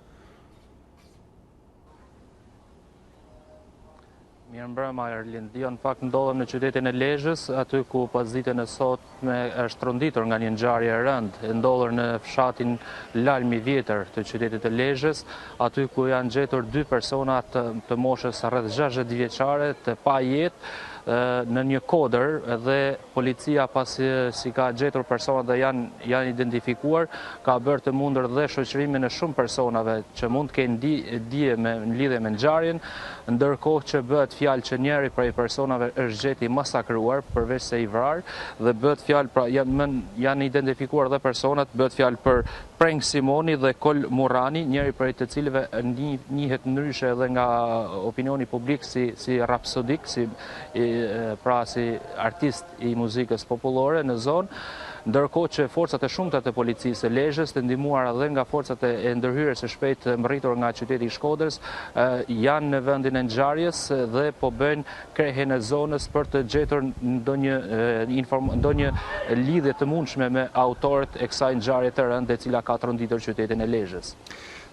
Mirëmbrëma, Erlind. Në fakt ndodhem në qytetin e Lezhës, aty ku pas ditën e sotme është rënditur nga një ngjarje e rëndë, ndodhur në fshatin Lalm i Vjetër të qytetit të Lezhës, aty ku janë gjetur 2 persona të moshës rreth 60 vjeçare të pa jetë në një kodër, dhe policia pasi si ka gjetur personat dhe janë identifikuar, ka bërë të mundur dhe shoqërimin e shumë personave që mund të kenë dije në lidhje me ngjarjen, ndërkohë që bëhet fjalë që njëri prej personave është gjeti masakruar përveç se i vrarë, dhe bëhet fjalë, pra janë identifikuar dhe personat, bëhet fjalë për Preng Simoni dhe Kol Murrani, njëri prej të cilëve njihet ndryshe edhe nga opinioni publik si rapsodik, si artist i muzikës popullore në zonë, ndërkohë që forcat e shumta të policisë së Lezhës, të ndihmuar edhe nga forcat e ndërhyrjes së shpejtë mbërritur nga qyteti i Shkodrës, janë në vendin e ngjarjes dhe po bëjnë krehen e zonës për të gjetur ndonjë lidhje të mundshme me autorët e kësaj ngjarje të rëndë e cila ka tronditur qytetin e Lezhës.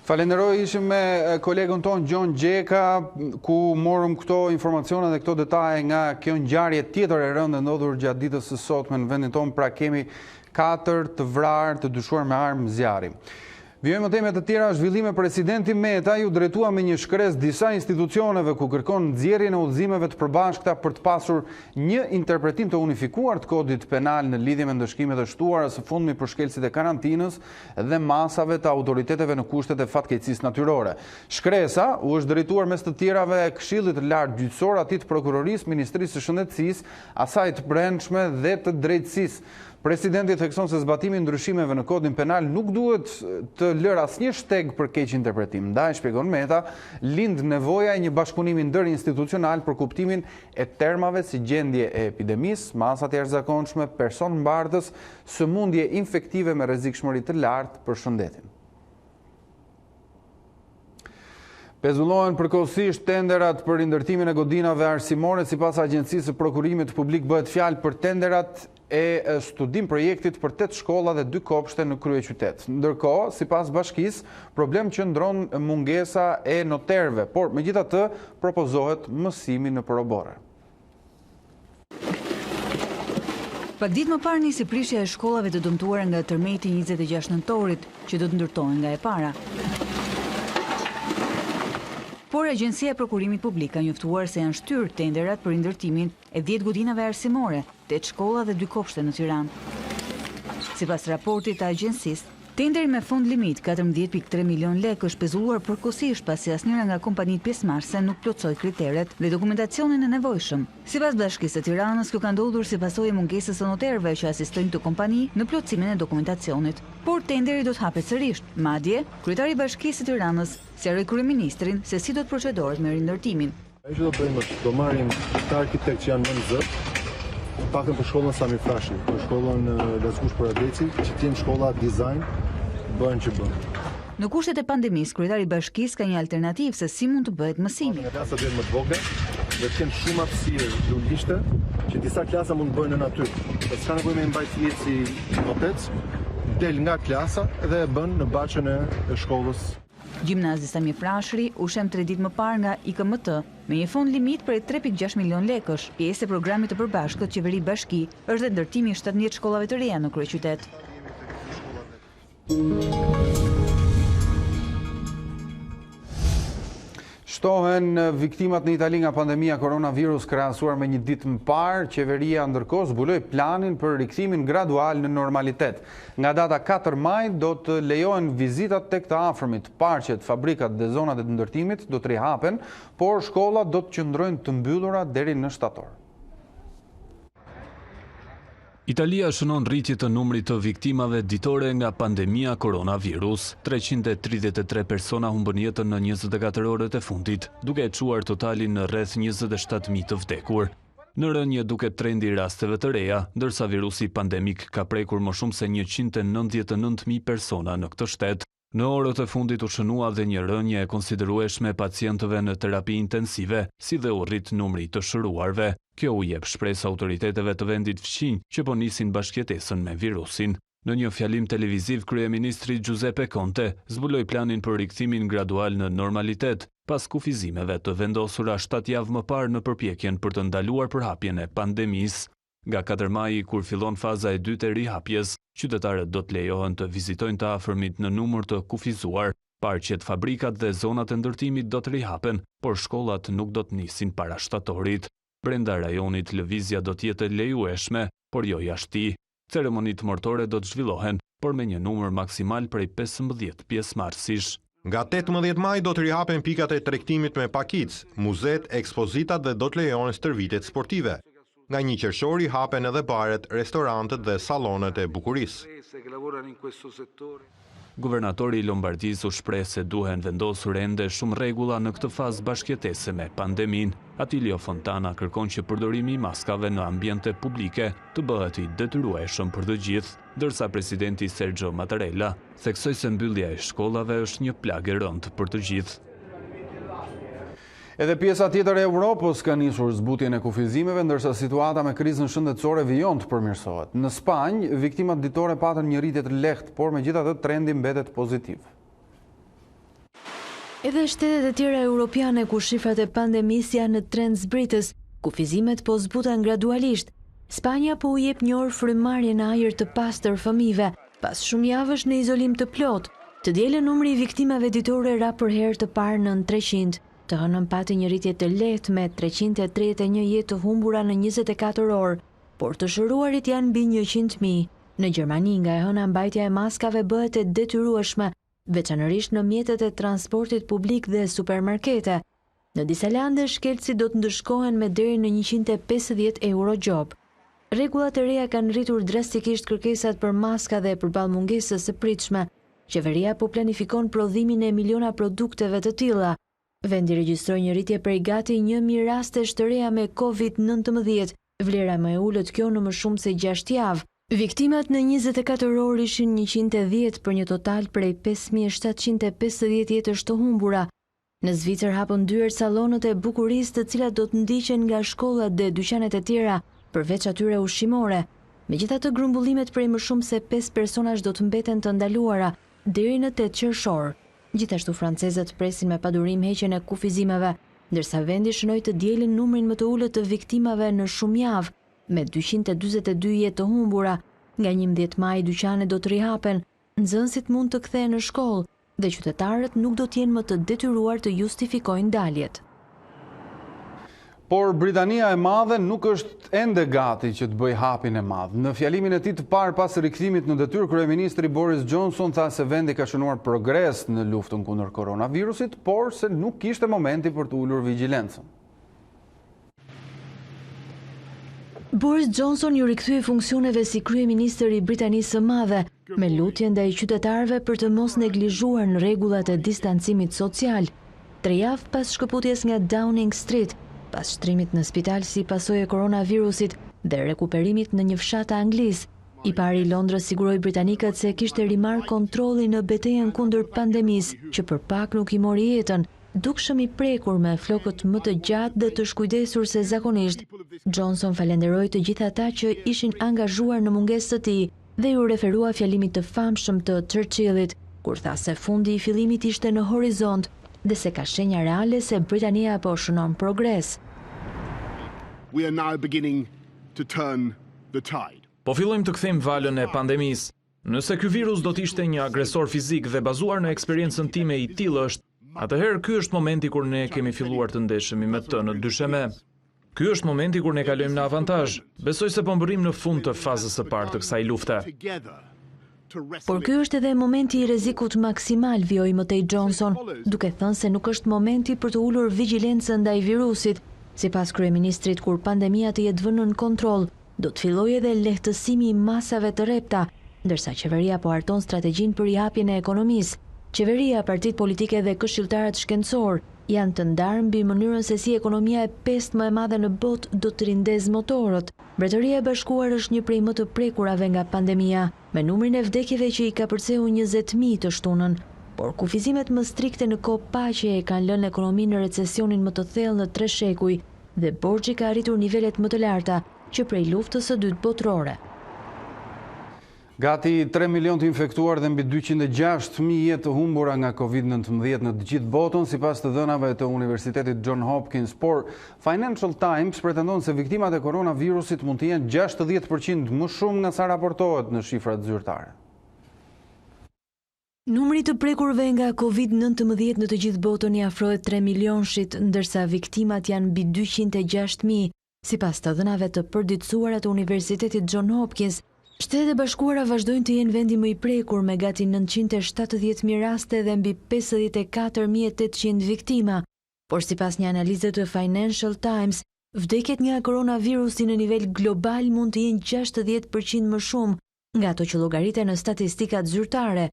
Falenderoj, ishim me kolegun ton Gjon Gjeka, ku morëm këto informacione dhe këto detaje nga kjo ngjarje tjetër e rëndë ndodhur gjatë ditës së sotme në vendin ton, pra kemi 4 të vrarë të dyshuar me armë zjarri. Vijojmë teme të tjera. Zhvillime. Presidenti Meta ju drejtua me një shkresë disa institucioneve ku kërkon nxjerrjen e udhëzimeve të përbashkëta për të pasur një interpretim të unifikuar të kodit penal në lidhje me ndëshkimet e shtuara së fundmi për shkelësit e karantinës dhe masave të autoriteteve në kushtet e fatkeqësisë natyrore. Shkresa u është drejtuar mes të tjerave Këshillit të Lartë Gjyqësor, atij të Prokurorisë, Ministrisë së Shëndetësisë, asaj të Brendshme dhe të Drejtësisë. Presidenti thekson se zbatimi i ndryshimeve në kodin penal nuk duhet të lërë asnjë shteg për keq interpretim. Ndaj, shpjegon Meta, lind nevoja e një bashkëpunimi ndërinstitucional për kuptimin e termave si gjendje e epidemisë, masa të jashtëzakonshme, person mbartës, sëmundje infektive me rrezikshmëri të lartë për shëndetin. Pezullohen përkohësisht tenderat për ndërtimin e godinave arsimore. Sipas Agjencisë së Prokurimit Publik bëhet fjalë për tenderat e studim projektit për 8 shkolla dhe 2 kopshte në kryeqytet. Ndërkohë, sipas bashkisë, problem qëndron mungesa e noterëve, por megjithatë propozohet mësimi në porobore. Pak ditë më parë nisi prishja e shkollave të dëmtuara nga tërmeti 26 nëntorit, që do të ndërtohen nga e para. Por Agjencia e Prokurimit Publik ka njoftuar se janë shtyrë tenderat për ndërtimin e 10 godinave arsimore, 8 shkolla dhe 2 kopshte në Tiranë. Sipas raportit të agjencisë, tenderi me fond limit 14.3 milion lekë është pezulluar përkohësisht pasi asnjëra nga kompanitë pjesëmarrëse nuk plotësoi kriteret dhe dokumentacionin e nevojshëm. Sipas Bashkisë së Tiranës, kjo ka ndodhur si pasojë e mungesës së noterëve që asistojnë këtë kompani në plotësimin e dokumentacionit. Por tenderi do të hapet sërish. Madje, kryetari i Bashkisë së Tiranës sqaroi kryeministrin se si do të procedohet me rindërtimin. Ai që do bëjmë është do marrim të arkitektë që janë më në zë, pakën për shkollën Sami Frashi, për shkollën Lezgush Poradeci, që t'jenë shkolla dizajn, bëhen që bëhen. Në kushtet e pandemisë, kryetari i Bashkisë ka një alternativë se si mund të bëhet mësimi. Klasat janë më të vogla, dhe të kenë shumë hapësirë lulishte, që disa klasa mund të bëjnë në natyrë. S'ka nevojë me mbajtë fëmijët si motec, del nga klasa dhe e bën në bachën e shkollës. Gjimnazi Sami Frashëri u shem 3 ditë më parë nga IKMT me një fond limit për 3.6 milion lekësh. Pjesë e programit të përbashkët Qeveri Bashki është dhe ndërtimi i 17 shkollave të reja në kryeqytet. Shtohen viktimat në Itali nga pandemia koronavirus krahasuar me një ditë më parë, qeveria ndërkohë zbuloi planin për rikthimin gradual në normalitet. Nga data 4 maj do të lejohen vizitat tek të afërmit, parqet, fabrikat dhe zonat e ndërtimit do të rihapen, por shkollat do të qëndrojnë të mbyllura deri në shtator. Italia shënon rritje të numrit të viktimave ditore nga pandemia koronavirus. 333 persona humbën jetën në 24 orët e fundit, duke e çuar totalin në rreth 27.000 të vdekur. Në rënje duket trendi i rasteve të reja, ndërsa virusi pandemik ka prekur më shumë se 199.000 persona në këtë shtet. Në orët e fundit u shënua dhe një rënje e konsiderueshme e pacientëve në terapi intensive, si dhe u rrit numri të shëruarve. Kjo u jep shpresë autoriteteve të vendit fqinj që po nisin bashkëjetesën me virusin. Në një fjalim televiziv, kryeministri Giuseppe Conte zbuloi planin për rikthimin gradual në normalitet, pas kufizimeve të vendosura 7 javë më parë në përpjekjen për të ndaluar përhapjen e pandemisë. Nga 4 maji, kur fillon faza e dytë e rihapjes, qytetarët do të lejohen të vizitojnë të afërmit në numër të kufizuar. Parqet, fabrikat dhe zonat e ndërtimit do të rihapen, por shkollat nuk do të nisin para shtatorit. Brenda rajonit lëvizja do të jetë lejueshme, por jo jashtë. Ceremonitë mortore do të zhvillohen, por me një numër maksimal prej 15 pjesëmarrësish. Nga 18 maj do të rihapen pikat e tregtimit me pakicë, muzet, ekspozitat dhe do të lejohen stërvitjet sportive. Nga 1 qershor hapen edhe baret, restorantet dhe sallonet e bukurisë. Guvernatori i Lombardisë u shpreh se duhen vendosur ende shumë rregulla në këtë fazë bashkëjetese me pandemin. Attilio Fontana kërkon që përdorimi i maskave në ambiente publike të bëhet i detyrueshëm për të gjithë, ndërsa presidenti Sergio Mattarella theksoi se mbyllja e shkollave është një plagë e rëndë për të gjithë. Edhe pjesa tjetër e Europës ka nisur zbutjen e kufizimeve, ndërsa situata me krizën shëndetësore vijon të përmirësohet. Në Spanjë, viktimat ditore patën një rritje të lehtë, por megjithatë trendi mbetet pozitiv. Edhe shtetet e tjera europiane ku shifrat e pandemisë janë në trend zbritës, kufizimet po zbuten gradualisht. Spanja po u jep një orë frymarrje në ajër të pastër fëmijëve, pas shumë javësh në izolim të plotë. Të dielën numri i viktimave ditore ra për herë të parë nën 300. Të hënën pati një rritje të lehtë me 331 jetë të humbura në 24 orë, por të shëruarit janë mbi 100.000. Në Gjermani nga e hëna mbajtja e maskave bëhet e detyrueshme, veçanërisht në mjetet e transportit publik dhe supermarkete. Në disa lande shkelësi do të ndëshkohen me deri në 150 euro gjop. Rregullat e reja kanë rritur drastikisht kërkesat për maska dhe përballë mungesës së pritshme. Qeveria po planifikon prodhimin e miliona produkteve të tilla. Vendi regjistroi një rritje prej gati 1.000 rastesh të reja me COVID-19, vlera më e ulët kjo në më shumë se 6 javë. Viktimat në 24 orë ishin 110 për një total prej 5.750 jetësh të humbura. Në Zvicër hapën dyert sallonet e bukurisë të cilat do të ndiqen nga shkollat dhe dyqanet e tjera, përveç atyre ushqimore. Megjithatë, grumbullimet prej më shumë se 5 personash do të mbeten të ndaluara deri në 8 qershor. Gjithashtu francezët presin me padurim heqjen e kufizimeve, ndërsa vendi shënoi të dielën numrin më të ulët të viktimave në shumë javë, me 242 jetë të humbura. Nga 11 maj dyqanet do të rihapen, nxënësit mund të kthehen në shkollë dhe qytetarët nuk do të jenë më të detyruar të justifikojnë daljet. Por Britania e Madhe nuk është ende gati që të bëjë hapin e madh. Në fjalimin e tij të parë pas rikthimit në detyrë, kryeministri Boris Johnson tha se vendi ka shënuar progres në luftën kundër koronavirusit, por se nuk kishte momenti për të ulur vigjilencën. Boris Johnson ju rikthye funksioneve si kryeministër i Britanisë së Madhe, me lutje ndaj qytetarëve për të mos neglizhuar në rregullat e distancimit social. 3 javë pas shkëputjes nga Downing Street, pas shtrimit në spital si pasojë e koronavirusit dhe rekuperimit në një fshatë anglis, i pari i Londrës siguroi britanikët se kishte rimarrë kontrollin në betejën kundër pandemisë, që për pak nuk i mori jetën. dukshëm i prekur me flokët më të gjatë dhe të shkujdesur se zakonisht. Johnson falenderoi të gjithë ata që ishin angazhuar në mungesë të tij dhe ju referua fjalimit të famshëm të Churchillit, kur tha se fundi i fillimit ishte në horizont dhe se ka shenja reale se Britania po shënon progres. We are now beginning to turn the tide. Po fillojmë të kthejmë valën e pandemisë. Nëse ky virus do të ishte një agresor fizik dhe bazuar në eksperiencën time i tillë është, atëherë ky është momenti kur ne kemi filluar të ndeshemi me të në dysheme. Ky është momenti kur ne kalojmë në avantazh. Besoj se po mbërrim në fund të fazës së parë të kësaj lufte. Por ky është edhe momenti i rrezikut maksimal, vjoi mëtej Johnson, duke thënë se nuk është momenti për të ulur vigjilencën ndaj virusit. Sipas kryeministrit, kur pandemia të jetë vënë në kontroll, do të fillojë edhe lehtësimi i masave të repta, ndërsa qeveria po harton strategjinë për rihapjen e ekonomisë. Qeveria, partitë politike dhe këshilltarët shkencor janë të ndarë mbi mënyrën se si ekonomia e pestë më e madhe në botë do të rindez motorët. Mbretëria e Bashkuar është një prej më të prekurave nga pandemia, me numrin e vdekjeve që i ka përceu 20.000 të shtunën, por kufizimet më strikte në kohë paqe e kanë lënë ekonominë në recesionin më të thellë në 3 shekuj dhe borxhi ka arritur nivelet më të larta që prej luftës së dytë botërore. Gati 3 milion të infektuar dhe mbi 206.000 jetë të humbura nga COVID-19 në të gjithë botën, sipas të dhënave të Universitetit John Hopkins, por Financial Times pretendon se viktimat e koronavirusit mund të jenë 60% më shumë nga sa raportohet në shifrat zyrtare. Numri të prekurve nga COVID-19 në të gjithë botën i afrohet 3 milionshit, ndërsa viktimat janë mbi 206.000, sipas të dhënave të përditësuara të Universitetit John Hopkins. Shtetet e Bashkuara vazhdojnë të jenë vendi më i prekur me gati 970.000 raste dhe mbi 54.800 viktima, por sipas një analize të Financial Times, vdekjet nga koronavirusi në nivel global mund të jenë 60% më shumë nga ato që llogariten në statistikat zyrtare.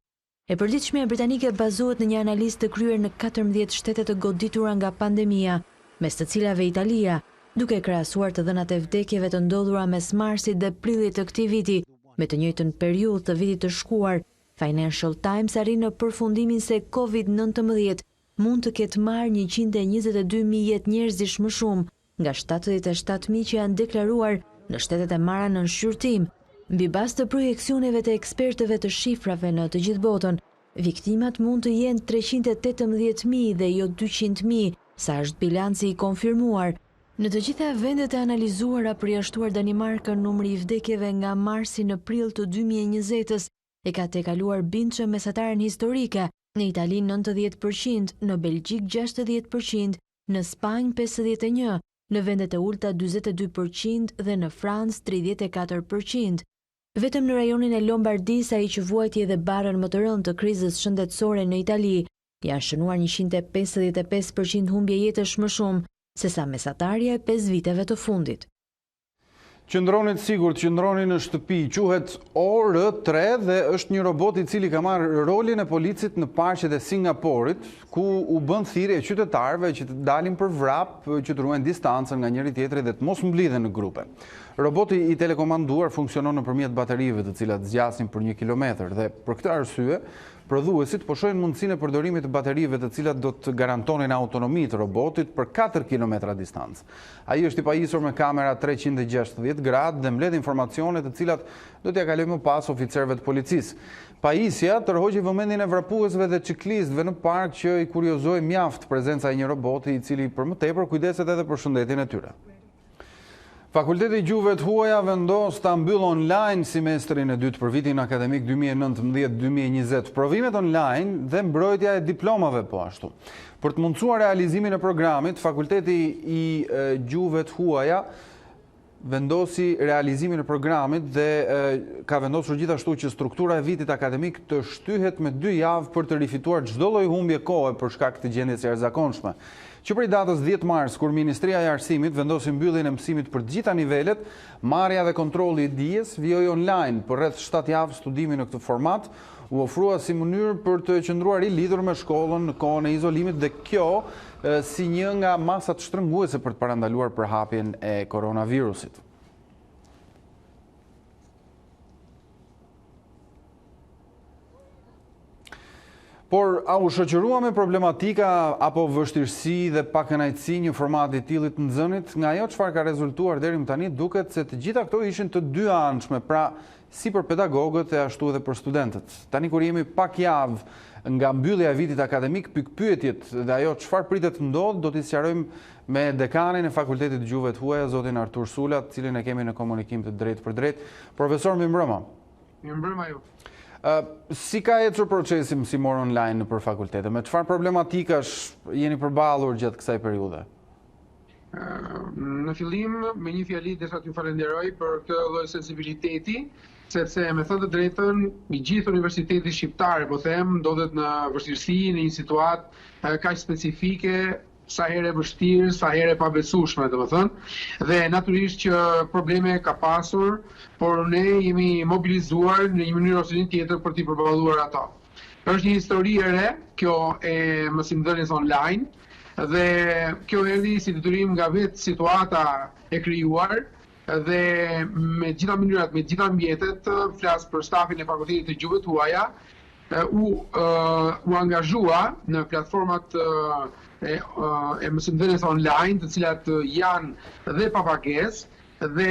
E përditshmja britanike bazohet në një analizë të kryer në 14 shtete të goditura nga pandemia, mes të cilave Italia, duke krahasuar të dhënat e vdekjeve të ndodhura mes marsit dhe prillit të këtij viti me të njëjtën periudhë të vitit të shkuar. Financial Times arrin në përfundimin se COVID-19 mund të ketë marrë 122.000 jetë njerëzish më shumë nga 77.000 që janë deklaruar në shtetet e marra në shqyrtim. Mbi bazë të projeksioneve të ekspertëve të shifrave në të gjithë botën, viktimat mund të jenë 318.000 dhe jo 200.000, sa është bilanci i konfirmuar. Në të gjitha vendet e analizuara përjashtuar Danimarkën, numri i vdekjeve nga marsi në prill të 2020-s e ka tejkaluar bindshëm mesataren historike, në Itali 90%, në Belgjik 60%, në Spanjë 51%, në vendet e ulta 42% dhe në Francë 34%. Vetëm në rajonin e Lombardisë, ai që vuajti edhe barën më të rëndë të krizës shëndetësore në Itali, janë shënuar 155% humbje jetësh më shumë se sa mesatarja e 5 viteve të fundit. Qëndronit sigurt, qëndroni në shtëpi, quhet OR3 dhe është një robot i cili ka marrë rolin e policit në parqet e Singaporit, ku u bën thirrje qytetarëve që të dalin për vrap, që të ruajnë distancën nga njëri tjetri dhe të mos mblidhen në grupe. Roboti i telekomanduar funksionon nëpërmjet baterive të cilat zgjasin për 1 kilometër dhe për këtë arsye prodhuesit po shohin mundësinë e përdorimit të baterive të cilat do të garantonin autonomi të robotit për 4 kilometra distancë. Ai është i pajisur me kamera 360 gradë dhe mbledh informacione të cilat do t'ia kalojë më pas oficerëve të policisë. Pajisja tërhoqi vëmendjen e vrapuesve dhe ciklistëve në park që i kuriozoi mjaft prezenca e një roboti i cili për më tepër kujdeset edhe për shëndetin e tyre. Fakulteti i Gjuhëve të Huaja vendos ta mbyll online semestrin e dytë për vitin akademik 2019-2020. Provimet online dhe mbrojtja e diplomave po ashtu. Për të mundësuar realizimin e programit, Fakulteti i Gjuhëve të Huaja vendosi realizimin e programit dhe ka vendosur gjithashtu që struktura e vitit akademik të shtyhet me 2 javë për të rifituar çdo lloj humbje kohe për shkak të gjendjes së jashtëzakonshme. Që prej datës 10 mars, kur Ministria e Arsimit vendosi mbylljen e mësimit për të gjitha nivelet, marrja dhe kontrolli i dijes vijoi online për rreth 7 javë studimi në këtë format, u ofrua si mënyrë për të qëndruar i lidhur me shkollën në kohën e izolimit dhe kjo si një nga masat shtrënguese për të parandaluar përhapjen e koronavirusit. Por a u shoqërua me problematika apo vështirësi dhe pakënaqësi një formati i tillë të nxënit, nga ajo çfarë ka rezultuar deri më tani duket se të gjitha këto ishin të dyanshme, pra si për pedagogët e ashtu edhe për studentët. Tani kur jemi pak javë nga mbyllja e vitit akademik, pikpyetjet dhe ajo çfarë pritet të ndodhë do t'i sqarojmë me dekanin e Fakultetit të Gjuhëve të Huaja, zotin Artur Sulat, cilin e kemi në komunikim të drejtë për drejtë. Profesor, mirëmbrëma. Mirëmbrëma ju. Si ka ecur procesi mësimor online nëpër fakultete? Me çfarë problematikash jeni përballur gjatë kësaj periudhe? Në fillim, me një fjali desha t'ju falenderoj për këtë lloj sensibiliteti, sepse me thënë të drejtën, i gjithë universiteti shqiptar, po them, ndodhet në vështirësi, në një situatë kaq specifike, sa herë vështirë, sa herë pabesueshme, domethënë, dhe natyrisht që probleme ka pasur, por ne jemi mobilizuar në një mënyrë ose një tjetër për t'i përballuar ato. Është një histori e re, kjo e mësimdhënies online, dhe kjo erdhi si detyrim nga vetë situata e krijuar, dhe me gjitha mënyrat, me gjitha mjetet, flas për stafin e Fakultetit të Gjuhëve të Huaja, u angazhua në platformat e mësimdhënies online, të cilat janë dhe pa pagesë, dhe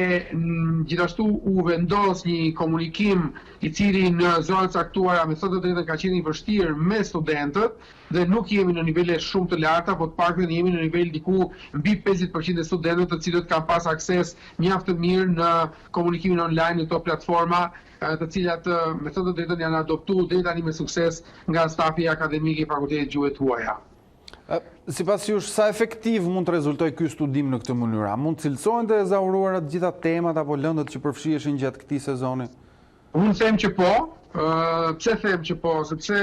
gjithashtu u vendos një komunikim i cili në zonat caktuara me thënë të drejtën ka qenë i vështirë me studentët, dhe nuk jemi në nivele shumë të larta, po të paktën jemi në nivel diku mbi 50% e studentëve të cilët kanë pas akses mjaft të mirë në komunikimin online në këto platforma, të cilat me thënë të drejtën janë adoptuar deri tani me sukses nga stafi akademik i Fakultetit të Gjuhëve të Huaja. Sipas jush, sa efektiv mund të rezultojë ky studim në këtë mënyrë? A mund të cilësohen të ezauruara të gjitha temat apo lëndët që përfshiheshin gjatë këtij sezoni? Unë them që po. Pse them që po? Sepse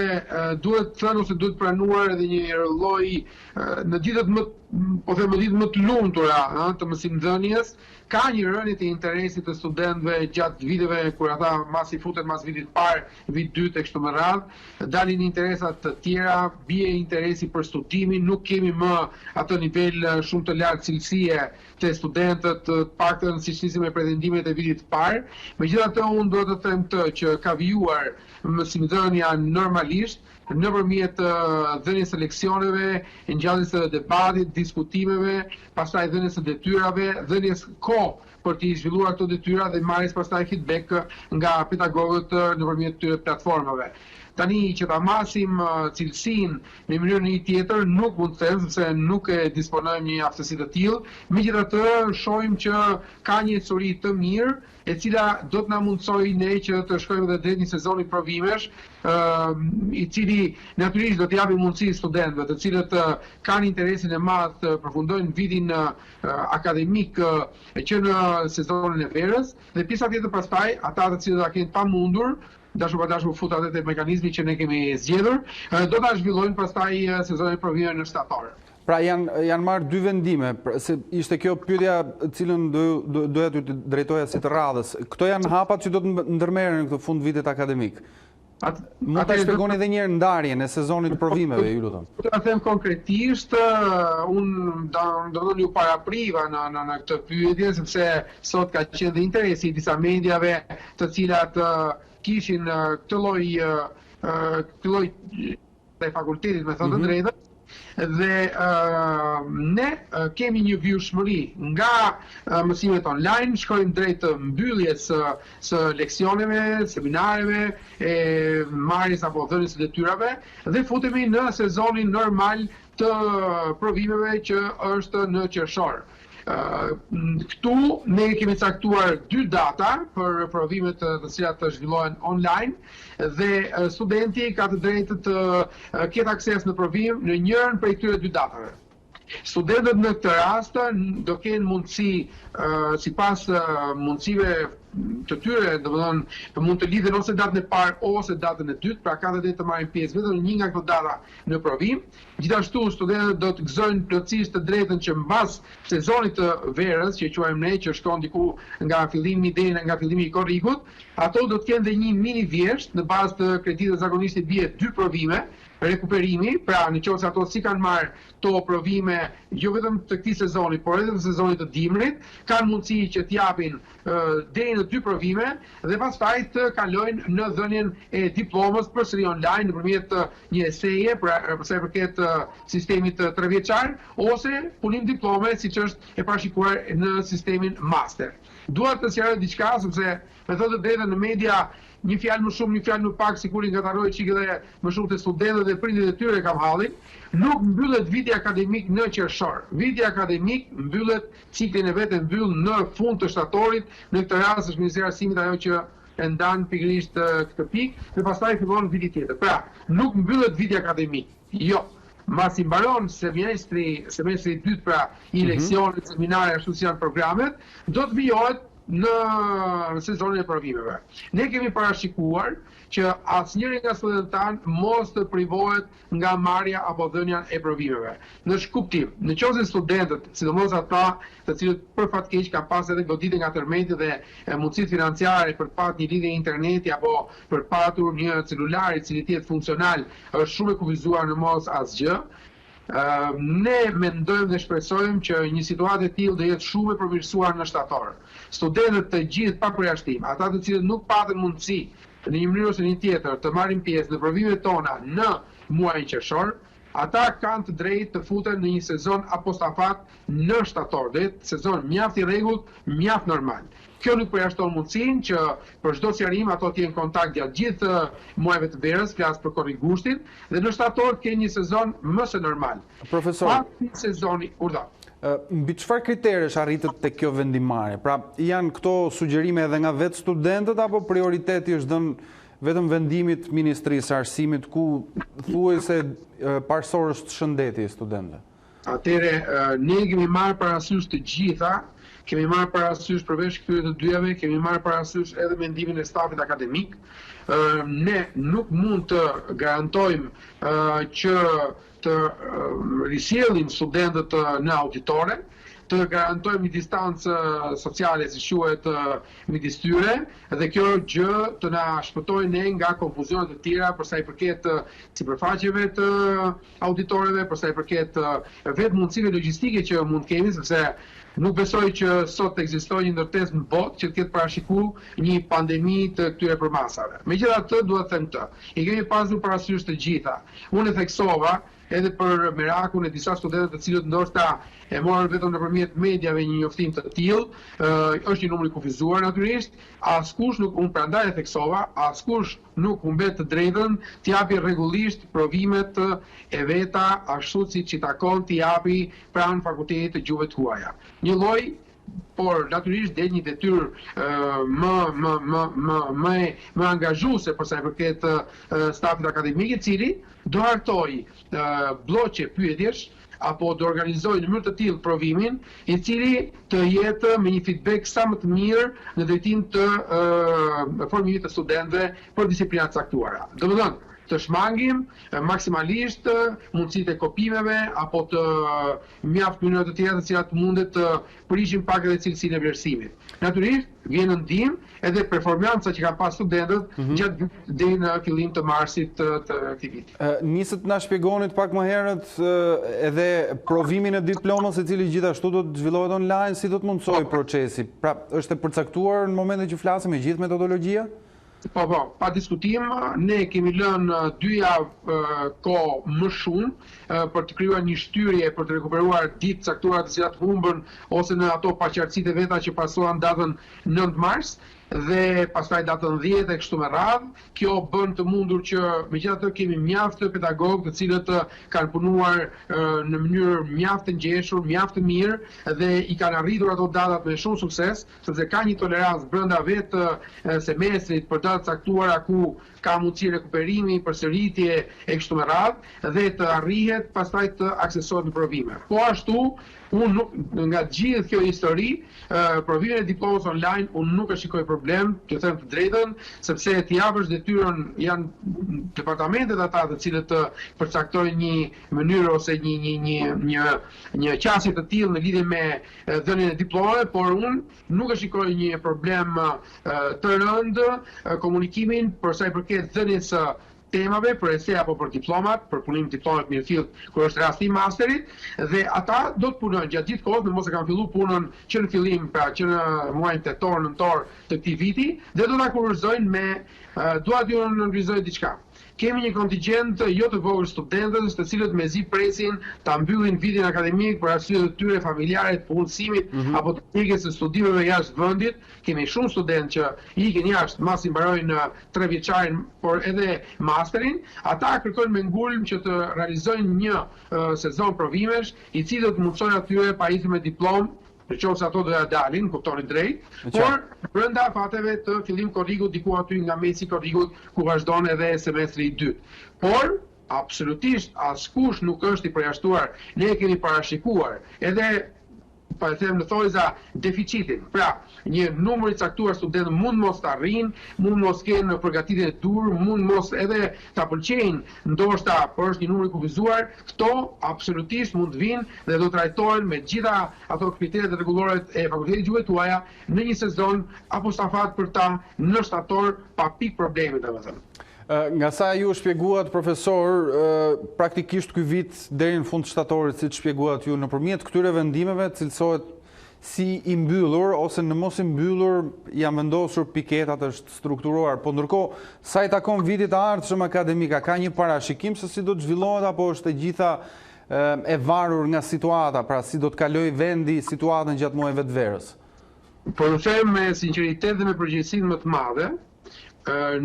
duhet thënë ose duhet pranuar edhe një lloj në ditët më të lumtura të mësimdhënies, ka një rënje të interesit të studentëve gjatë viteve kur ata mas i futen mas vitit parë, vit dytë e kështu me radhë, dalin interesat të tjera, bie interesi për studimin, nuk kemi më atë nivel shumë të lartë cilësie të studentët, të paktën siç nisim me pretendimet e vitit parë. Megjithatë, unë do të them që ka vijuar mësimdhënia normalisht, nëpërmjet dhënies së leksioneve, ngjalljes së debatit, diskutimeve, pastaj dhënies së detyrave, dhënies kohë për të zhvilluar këto detyra dhe marrjes pastaj feedback nga pedagogët nëpërmjet këtyre platformave. Tani që ta masim cilësinë në mënyrë një tjetër nuk mund të them, sepse nuk e disponojmë një aftësi të tillë. Megjithatë, shohim që ka një histori të mirë, e cila do të na mundsojë ne që të shkojmë edhe drejt një sezoni provimesh, i cili natyrisht do të japë mundësi studentëve, të cilët kanë interesin e madh të përfundojnë vitin akademik që në sezonin e verës, dhe pjesa tjetër pastaj ata të cilët kenë pamundur dashur pa dashur futat te mekanizmi që ne kemi zgjedhur, do ta zhvillojnë pastaj sezonin provime në shtator. Pra janë marrë dy vendime, se ishte kjo pyetja cilën doja t'ju drejtoja si të radhës. Këto janë hapat që do të ndërmerren në këtë fund vitit akademik. Mund ta shpjegoni edhe një herë ndarjen e sezonit të provimeve, ju lutem. Do ta them konkretisht, unë do ju parapriva në këtë pyetje, sepse sot ka qenë dhe interesi i disa mediave të cilat kishin këtë lloj të fakultetit, me thënë të drejtën, dhe ne kemi një vjushmëri nga mësimet online, shkojmë drejt të mbylljes së leksioneve, seminareve, marrjes apo dhënies së detyrave, dhe futemi në sezonin normal të provimeve që është në qershor. Këtu ne kemi caktuar 2 data për provimet të cilat të zhvillohen online, dhe studenti ka të drejtë të ketë akses në provim në njërin prej këtyre 2 datave. Studentët në këtë rast do kenë mundësi, sipas mundësive të tyre, domethënë mund të lidhen ose datën e parë ose datën e dytë, pra kanë të marrin pjesë vetëm në një nga këto data në provim. Gjithashtu studentët do të gëzojnë plotësisht të drejtën që mbas sezonit të verës, që quajmë ne, që shkon diku nga fillimi deri nga fillimi i korrigut, ato do të kenë dhe një mini vjesht në bazë të kreditit zakonisht i bie 2 provime, rekuperimi, pra në qoftë se ato si kanë marrë to provime jo vetëm të këtij sezoni, por edhe të sezonit të dimrit, kanë mundësi që t'japin deri në të 2 provime dhe pastaj të kalojnë në dhënien e diplomës përsëri online nëpërmjet një eseje për sa i përket sistemit 3 vjeçar ose punim diplome siç është e parashikuar në sistemin master. Dua të sqaroj diçka sepse me thënë të drejtën në media një fjalë më shumë, një fjalë më pak, sigurisht ngataroi çik edhe më shumë të studentët dhe prindërit e tyre kam hallin, nuk mbyllet viti akademik në qershor. Viti akademik mbyllet, ciklin e vetë mbyll në fund të shtatorit, në këtë rast është Ministria e Arsimit ajo që e ndan pikërisht këtë pikë dhe pastaj fillon viti tjetër. Pra, nuk mbyllet viti akademik. Jo. Masi mbaron semestri i dytë, pra i leksionit, seminare, ashtu si janë programet, do të vijohet në sezonin e provimeve. Ne kemi parashikuar që asnjëri nga studentët tanë mos të privohet nga marrja apo dhënia e provimeve. Në shkuptim, nëse studentët, sidomos ata të cilët për fat keq kanë pas edhe goditje nga tërmeti dhe mundësitë financiare për të patur një lidhje interneti apo për të patur një celular i cili të jetë funksional, është shumë e kufizuar në mos asgjë. Ne mendojmë dhe shpresojmë që një situatë e tillë do jetë shumë e përmirësuar në shtator. Studentët të gjithë pa përjashtim, ata të cilët nuk patën mundësi në një mënyrë ose një tjetër të marrin pjesë në provimet tona në muajin qershor, ata kanë të drejtë të futen në një sezon apostafat në shtator, dhe sezon mjaft i rregullt, mjaft normal. Kjo nuk përjashton mundësinë që për çdo sqarim ato të jenë në kontakt gjatë gjithë muajve të verës, flas për korrigushtin, dhe në shtator ke një sezon më së normal. Profesor, sezoni urdhë. Mbi çfarë kriteresh arritët te kjo vendimmarrje? Pra, janë këto sugjerime edhe nga vetë studentët apo prioriteti është dhënë vetëm vendimit Ministrisë së Arsimit ku thuajse parsorë është shëndeti i studentëve? Atëre, ne kemi marrë parasysh të gjitha, kemi marrë parasysh përveç këtyre të dyjave, kemi marrë parasysh edhe mendimin e stafit akademik. Ne nuk mund të garantojmë që të risjellim studentët në auditore, të garantojmë një distancë sociale, si quhet, midis tyre, dhe kjo gjë të na shpëtojë ne nga konfuzionet e tjera për sa i përket sipërfaqeve të auditoreve, për sa i përket vetë mundësive logjistike që mund kemi, sepse nuk besoj që sot ekzistojë një ndërtesë në botë që të ketë parashikuar një pandemi të këtyre përmasave. Megjithatë, duhet të them këtë. I kemi pasur parasysh të gjitha. Unë e theksova edhe për merakun e disa studentëve të cilët ndoshta e morën vetëm nëpërmjet mediave një njoftim të tillë, është një numër i kufizuar natyrisht, askush nuk, unë prandaj e theksova, askush nuk humbet të drejtën të japi rregullisht provimet e veta ashtu siç i takon të japi pranë fakultetit të gjuhëve të huaja. Një lloj, por natyrisht del një detyrë më angazhuese për sa i përket stafit akademik, i cili do hartoj bloqe pyetjesh apo të organizojë në mënyrë të tillë provimin, i cili të jetë me një feedback sa më të mirë në drejtim të formimit të studentëve për disiplina të caktuara. Domethënë, të shmangim maksimalisht mundësitë e kopimeve apo të mjaft mënyra të tjera të cilat mundet të prishin pak edhe cilësinë e vlerësimit. Natyrisht, vjen në ndihmë edhe performanca që kanë pas studentët gjatë deri në fillim të marsit të këtij viti. Nisët na shpjegonit pak më herët edhe provimin e diplomës, i cili gjithashtu do të zhvillohet online, si do të mundsojë procesi. Pra, është e përcaktuar në momentin që flasim me gjithë metodologjia? Po, pa diskutim, ne kemi lënë 2 javë kohë më shumë për të krijuar një shtyrje për të rekuperuar ditë caktuara të cilat humbën ose në ato paqartësitë e veta që pasoan datën 9 mars dhe pastaj datën 10 e kështu me radhë. Kjo bën të mundur që megjithatë kemi mjaft pedagogë të cilët kanë punuar në mënyrë mjaft të ngjeshur, mjaft të mirë dhe i kanë arritur ato datat me shumë sukses, sepse ka një tolerancë brenda vetë semestrit për data caktuara ku ka mundësi rekuperimi, përsëritje e kështu me radhë dhe të arrihet pastaj të aksesohet në provime. Po ashtu, unë nga gjithë kjo histori, provimin e diplomës online, unë nuk e shikoj problem, të them të drejtën, sepse të japësh detyrën janë departamentet ata të cilët përcaktojnë një mënyrë ose një qasje të tillë në lidhje me dhënien e diplomave, por unë nuk e shikoj një problem të rëndë komunikimin për sa i përket dhënies së temave, për esej apo për diplomat, për punim diplomat mirëfillt kur është rasti i masterit, dhe ata do të punojnë gjatë gjithë kohës, në mos e kanë filluar punën që në fillim, pra që në muajin tetor, nëntor të këtij viti, dhe do ta kurrizojnë me dua t'ju nënvizoj diçka. Kemi një kontingjent jo të vogël studentësh të cilët mezi presin ta mbyllin vitin akademik për arsye të tyre familjare, të punësimit apo të ikjes së studimeve jashtë vendit. Kemi shumë studentë që ikin jashtë mbasi mbarojnë 3 vjeçarin, por edhe masterin. Ata kërkojnë me ngulm që të realizojnë një sezon provimesh, i cili do të mundsojë atyre paritur me diplomë, në qoftë se ato do ja dalin, kuptoni drejt, por brenda fateve të fillim korrigut diku aty nga mesi korrigut ku vazhdon edhe semestri i dytë. Por absolutisht askush nuk është i përjashtuar. Ne kemi parashikuar edhe pa e them në thojza deficitin. Pra, një numër i caktuar studentë mund mos të arrijnë, mund mos kenë përgatitje të dur, mund mos edhe ta pëlqejnë, ndoshta, por është një numër i kufizuar, këto absolutisht mund të vinë dhe do trajtohen me gjitha ato kriteret rregullore e fakultetit gjuhëtuaja në një sezon apo stafat për ta në shtator pa pikë problemi, domethënë. Nga sa ju shpjeguat, profesor, praktikisht ky vit deri në fund shtatorit, si të shpjeguat ju, nëpërmjet këtyre vendimeve cilësohet si i mbyllur ose në mos i mbyllur janë vendosur piketat, është strukturuar, po ndërkohë sa i takon vitit të ardhshëm akademik, ka një parashikim se si do të zhvillohet apo është e gjitha e varur nga situata, pra si do të kaloj vendi situatën gjatë muajve të verës? Po të them me sinqeritet dhe me përgjegjësinë më të madhe,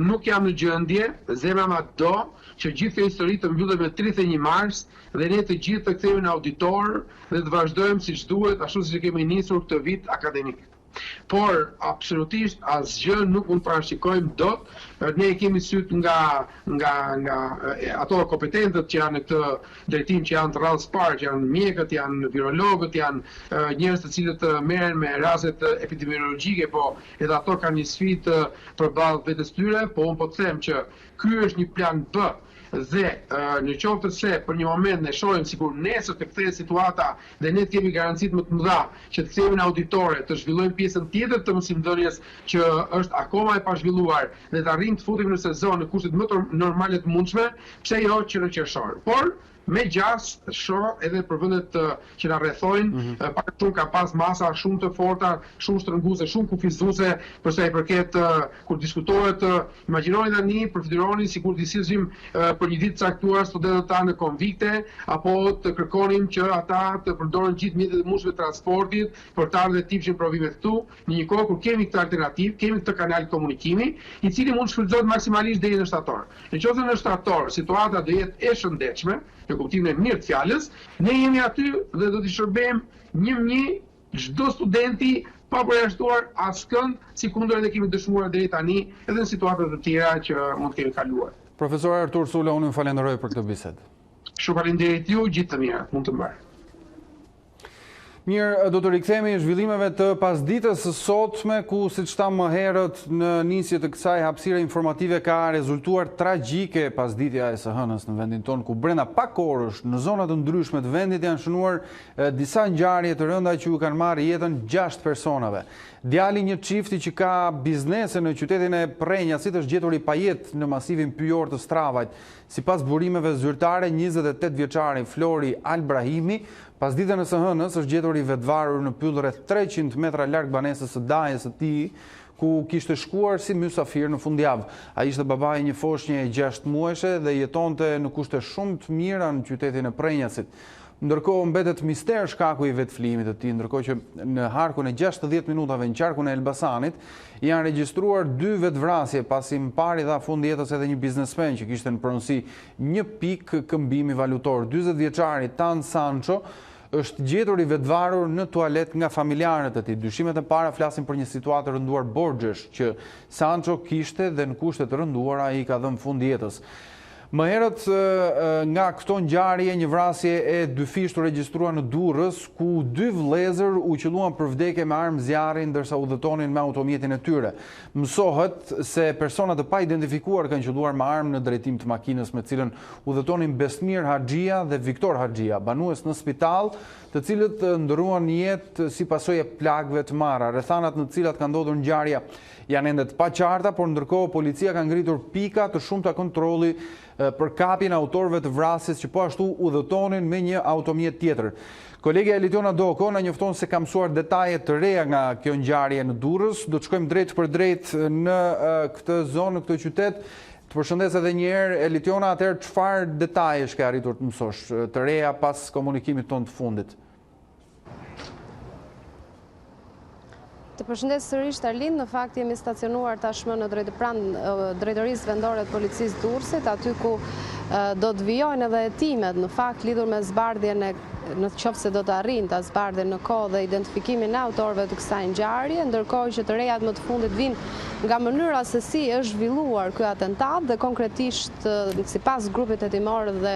nuk jam në gjendje, zemra ma do, që gjithë kjo histori të mbyllet me 31 mars dhe ne të gjithë të kthehemi në auditor dhe të vazhdojmë siç duhet, ashtu siç kemi nisur këtë vit akademik. Por absolutisht asgjë nuk mund parashikojmë dot. Ne kemi syt nga ato kompetentët që janë në këtë drejtim, që janë të rrallës parë, që janë mjekët, janë virologët, janë njerëz të cilët merren me rastet epidemiologjike, po edhe ato kanë një sfidë përballë vetes tyre, po unë po të them që ky është një plan B. Dhe në qoftë se për një moment ne shohim sikur nesër të kthehet situata dhe ne kemi garancitë më të mëdha që të kthehemi në auditore, të zhvillojmë pjesën tjetër të mësimdhënies që është akoma e pazhvilluar dhe të arrijmë të futemi në sezon në kushtet më normale të mundshme, pse jo që në qershor. Por me gjas shoh edhe për vendet që na rrethojnë, pak shumë ka pas masa shumë të forta, shumë shtrënguese, shumë kufizuese për sa i përket kur diskutohet, imagjinoni tani, përfituaroni sikur të sillim për një ditë caktuar studentët tanë konvikte apo të kërkonim që ata të përdoren gjithë mjetet e mundshme të transportit për të ardhur tipshin provimet këtu, në një kohë kur kemi këtë alternativë, kemi këtë kanal komunikimi, i cili mund të shfrytëzohet maksimalisht deri në shtator. Nëse në shtator situata do jetë e shëndetshme, në kuptimin e mirë të fjalës, ne jemi aty dhe do t'i shërbejmë një çdo studenti pa përjashtuar askënd, sikundër edhe kemi dëshmuar deri tani edhe në situata të tjera që mund të kemi kaluar. Profesor Artur Sula, unë ju falenderoj për këtë bisedë. Shumë faleminderit ju, gjithë të mirë, mund të mbarë. Mirë, do të rikthehemi zhvillimeve të pasditës së sotme, ku siç tham më herët në nisje të kësaj hapësire informative ka rezultuar tragjike pasditja e së hënës në vendin tonë, ku brenda pak orësh në zona të ndryshme të vendit janë shënuar disa ngjarje të rënda që u kanë marrë jetën 6 personave. Djali një çifti që ka biznese në qytetin e Prenjasit është gjetur i pajet në masivin pyjor të Stravajt. Sipas burimeve zyrtare, 28 vjeçari Flori Albrahimi pasditën e së hënës është gjetur i vetvarur në pyll rreth 300 metra larg banesës së dajes së tij, ku kishte shkuar si mysafir në fundjavë. Ai ishte babai një foshnje e 6 muajshe dhe jetonte në kushte shumë të mira në qytetin e Prenjasit. Ndërkohë mbetet mister shkaku i vetflimit të tij, ndërkohë që në harkun e 60 minutave në qarkun e Elbasanit janë regjistruar 2 vetvrasje, pasi më pari dha fund jetës edhe një biznesmen që kishte në pronësi një pikë këmbimi valutor. 40 vjeçari Tan Sancho është gjetur i vetvarur në tualet nga familjarët e tij. Dyshimet e para flasin për një situatë rënduar borxhesh që Sancho kishte dhe në kushte të rënduara ai ka dhënë fund jetës. Më herët nga këto ngjarje, një vrasje e 2 fisht u regjistrua në Durrës, ku 2 vëllezër u qelluan për vdekje me armë zjarri ndërsa udhëtonin me automjetin e tyre. Mësohet se persona të pa identifikuar kanë qelluar me armë në drejtim të makinës me cilën udhëtonin Besmir Haxhia dhe Viktor Haxhia, banues në spital, të cilët ndëruan jetë si pasojë e plagëve të marra. Rrethanat në të cilat ka ndodhur ngjarja janë ende të paqarta, por ndërkohë policia ka ngritur pika të shumta kontrolli për kapjen e autorëve të vrasjes që po ashtu udhëtonin me një automjet tjetër. Kolegja Elitiona Doko na njofton se ka mësuar detaje të reja nga kjo ngjarje në Durrës. Do të shkojmë drejt për drejt në këtë zonë, në këtë qytet. Të përshëndes edhe një herë, Elitiona, atëherë çfarë detaje ke arritur të mësosh të reja pas komunikimit tonë të fundit? Të përshëndes sërish Arlind, në fakt jemi stacionuar tashmë në drejtërisë vendore të policisë Durrësit, aty ku do të vijojnë edhe hetimet, në fakt lidhur me zbardhjen në qoftë se do të arrijnë ta zbardhin në kohë dhe identifikimin e autorëve të kësaj ngjarje, ndërkohë që të rejat më të fundit vinë nga mënyra se si është zhvilluar ky atentat dhe konkretisht sipas grupit hetimor dhe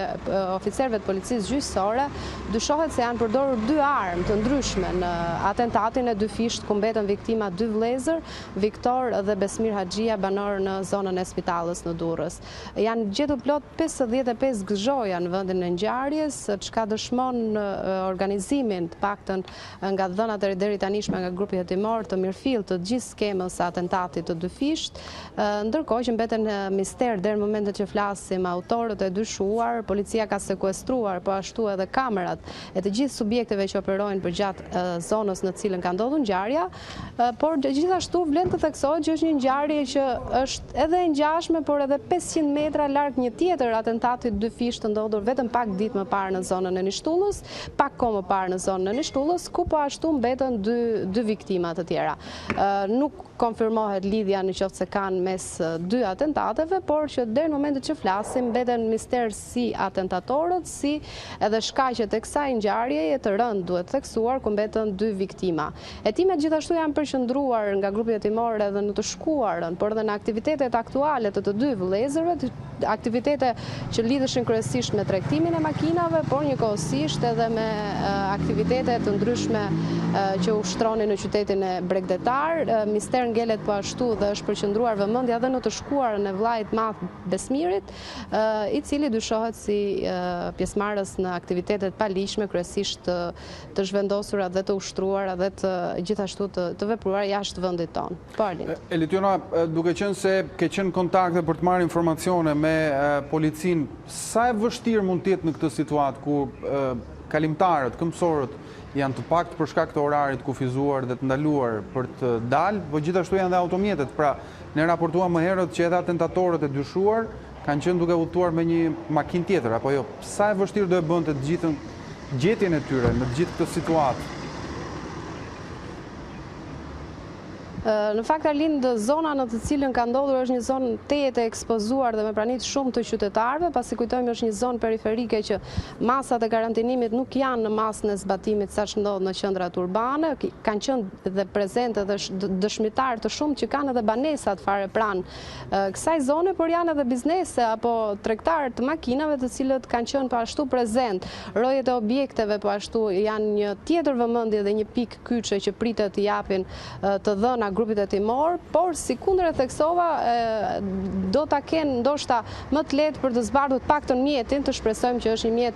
oficerëve të policisë gjyqësore, dyshohet se janë përdorur 2 armë të ndryshme në atentatin e 2 fisht ku mbetën viktima 2 vëllezër, Viktor dhe Besmir Haxhia, banor në zonën e spitalës në Durrës. Janë gjetur plot 55 gëzhoja në vendin e ngjarjes, çka dëshmon organizimin të paktën nga dhënat e deri tanishme nga grupi hetimor të mirëfill të gjithë skemës së atentatit të 2 fisht, ndërkohë që mbeten mister deri në momentin që flasim autorët e dyshuar. Policia ka sekuestruar po ashtu edhe kamerat e të gjithë subjekteve që operojnë përgjatë zonës në cilën ka ndodhur ngjarja, por gjithashtu vlen të theksohet që është një ngjarje që është edhe e ngjashme, por edhe 500 metra larg një tjetër atentati 2 fisht të ndodhur vetëm pak ditë më parë në zonën e Nishtullës, pak kohë më parë në zonën e Nishtullës, ku po ashtu mbetën 2 viktima të tjera. Nuk konfirmohet lidhja në qoftë se kanë mes 2 atentateve, por që deri në momentin që flasim mbeten mister si atentatorët, si edhe shkaqet e kësaj ngjarjeje të rënd duhet theksuar, ku mbetën 2 viktima. Hetimet gjithashtu janë përqendruar nga grupi hetimor edhe në të shkuarën, por edhe në aktivitetet aktuale të 2 vëllezërve, aktivitete që lidheshin kryesisht me tregtimin e makinave, por njëkohësisht edhe me aktivitete të ndryshme që ushtronin në qytetin e Bregdetar. Mister ngelet po ashtu dhe është përqendruar vëmendja edhe në të shkuarën e vllajit madh Besmirit, i cili dyshohet si pjesëmarrës në aktivitetet paligjshme, kryesisht të zhvendosura dhe të ushtruara dhe të gjithashtu të vepruara jashtë vendit tonë. Po Arlind. Elitiona, duke qenë se ke qenë kontakte për të marrë informacione me policinë, sa e vështirë mund të jetë në këtë situatë ku kalimtarët, këmbësorët janë të paktë për shkak të orarit kufizuar dhe të ndaluar për të dalë, por gjithashtu janë dhe automjetet. Pra, ne raportuam më herët që edhe atentatorët e dyshuar kanë qenë duke udhëtuar me një makinë tjetër, apo jo? Sa e vështirë do e bënte të gjithën gjetjen e tyre në të gjithë këtë situatë? Në fakt, Arlind, zona në të cilën ka ndodhur është një zonë tejet e ekspozuar dhe me pranit shumë të qytetarëve, pasi kujtojmë është një zonë periferike që masat e karantinimit nuk janë në masën e zbatimit sa që ndodhë në qendrat urbane, kanë qenë dhe prezente dhe dëshmitar të shumë që kanë edhe banesat fare pranë kësaj zone, por janë edhe biznese apo tregtarë të makinave të cilët kanë qenë po ashtu prezent. Rojet e objekteve po ashtu janë një tjetër vëmendje dhe një pikë kyçe që pritet të japin të dhëna grupit hetimor, por si kundër e theksova, do ta kenë ndoshta më të lehtë për të zbardhur të paktën mjetin, të shpresojmë që është një mjet